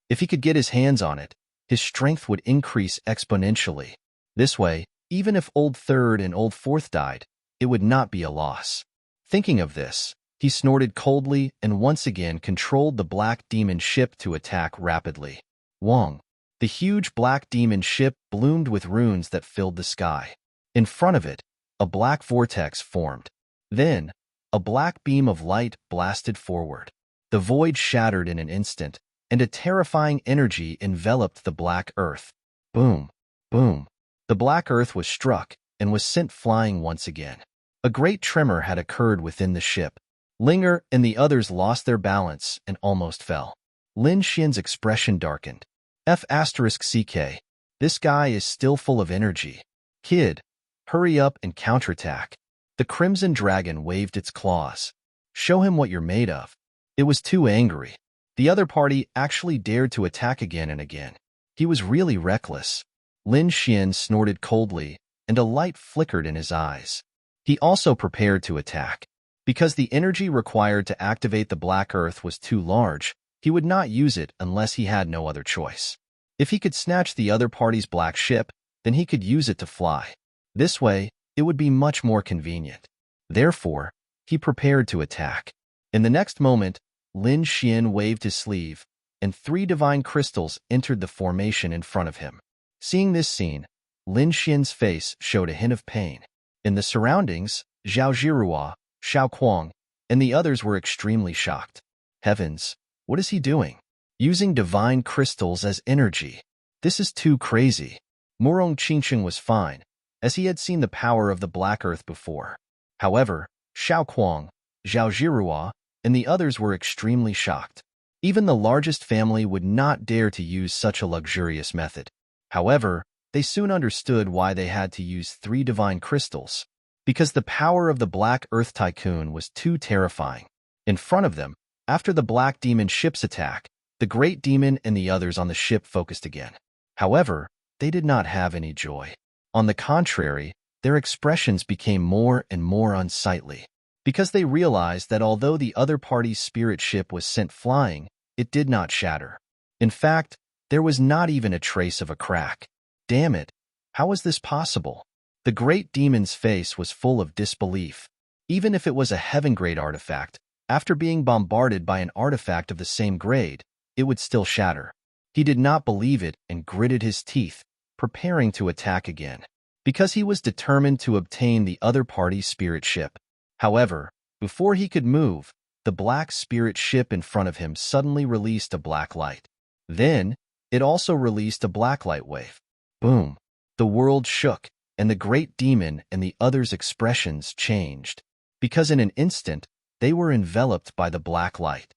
If he could get his hands on it, his strength would increase exponentially. This way, even if Old Third and Old Fourth died, it would not be a loss. Thinking of this, he snorted coldly and once again controlled the black demon ship to attack rapidly. Wong. The huge black demon ship bloomed with runes that filled the sky. In front of it, a black vortex formed. Then, a black beam of light blasted forward. The void shattered in an instant, and a terrifying energy enveloped the black earth. Boom, boom. The black earth was struck and was sent flying once again. A great tremor had occurred within the ship. Linger and the others lost their balance and almost fell. Lin Xian's expression darkened. F***CK. This guy is still full of energy. Kid, hurry up and counterattack. The Crimson Dragon waved its claws. Show him what you're made of. It was too angry. The other party actually dared to attack again and again. He was really reckless. Lin Xian snorted coldly, and a light flickered in his eyes. He also prepared to attack. Because the energy required to activate the Black Earth was too large, he would not use it unless he had no other choice. If he could snatch the other party's black ship, then he could use it to fly. This way, it would be much more convenient. Therefore, he prepared to attack. In the next moment, Lin Xian waved his sleeve, and 3 divine crystals entered the formation in front of him. Seeing this scene, Lin Xian's face showed a hint of pain. In the surroundings, Zhao Zhirua, Xiao Kuang, and the others were extremely shocked. Heavens, what is he doing? Using divine crystals as energy. This is too crazy. Murong Qingsheng was fine, as he had seen the power of the Black Earth before. However, Xiao Kuang, Zhao Zhirua, and the others were extremely shocked. Even the largest family would not dare to use such a luxurious method. However, they soon understood why they had to use 3 divine crystals. Because the power of the Black Earth Tycoon was too terrifying. In front of them, after the Black Demon ship's attack, the Great Demon and the others on the ship focused again. However, they did not have any joy. On the contrary, their expressions became more and more unsightly. Because they realized that although the other party's spirit ship was sent flying, it did not shatter. In fact, there was not even a trace of a crack. Damn it, how was this possible? The Great Demon's face was full of disbelief. Even if it was a heaven-grade artifact, after being bombarded by an artifact of the same grade, it would still shatter. He did not believe it and gritted his teeth, preparing to attack again, because he was determined to obtain the other party's spirit ship. However, before he could move, the black spirit ship in front of him suddenly released a black light. Then, it also released a black light wave. Boom! The world shook, and the Great Demon and the others' expressions changed, because in an instant, they were enveloped by the black light.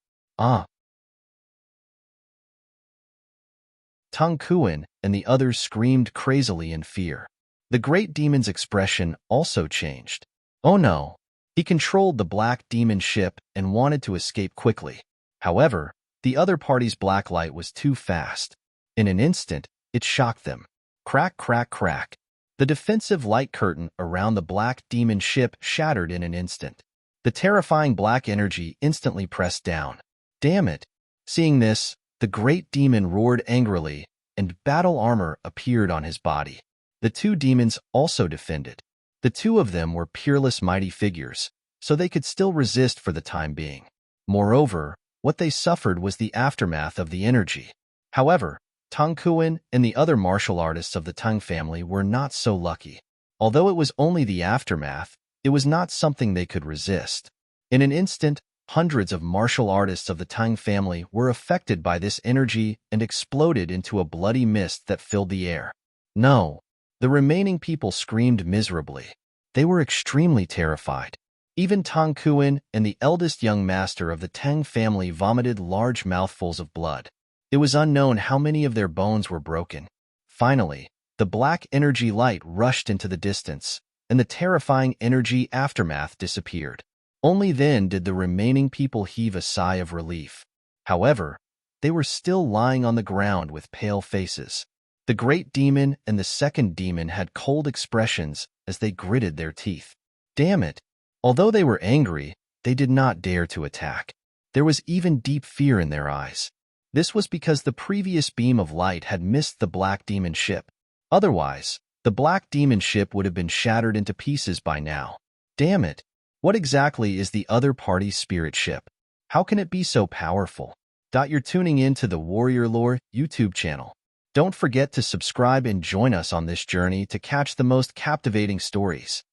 Tang Kuan and the others screamed crazily in fear. The Great Demon's expression also changed. Oh no! He controlled the Black Demon ship and wanted to escape quickly. However, the other party's black light was too fast. In an instant, it shocked them. Crack, crack, crack. The defensive light curtain around the Black Demon ship shattered in an instant. The terrifying black energy instantly pressed down. Damn it! Seeing this, the Great Demon roared angrily, and battle armor appeared on his body. The 2 demons also defended. The 2 of them were peerless mighty figures, so they could still resist for the time being. Moreover, what they suffered was the aftermath of the energy. However, Tang Kuan and the other martial artists of the Tang family were not so lucky. Although it was only the aftermath, it was not something they could resist. In an instant, hundreds of martial artists of the Tang family were affected by this energy and exploded into a bloody mist that filled the air. No! The remaining people screamed miserably. They were extremely terrified. Even Tang Kuan and the eldest young master of the Tang family vomited large mouthfuls of blood. It was unknown how many of their bones were broken. Finally, the black energy light rushed into the distance, and the terrifying energy aftermath disappeared. Only then did the remaining people heave a sigh of relief. However, they were still lying on the ground with pale faces. The Great Demon and the second demon had cold expressions as they gritted their teeth. Damn it! Although they were angry, they did not dare to attack. There was even deep fear in their eyes. This was because the previous beam of light had missed the Black Demon ship. Otherwise, the Black Demon ship would have been shattered into pieces by now. Damn it! What exactly is the other party's spirit ship? How can it be so powerful? You're tuning in to the Warrior Lore YouTube channel. Don't forget to subscribe and join us on this journey to catch the most captivating stories.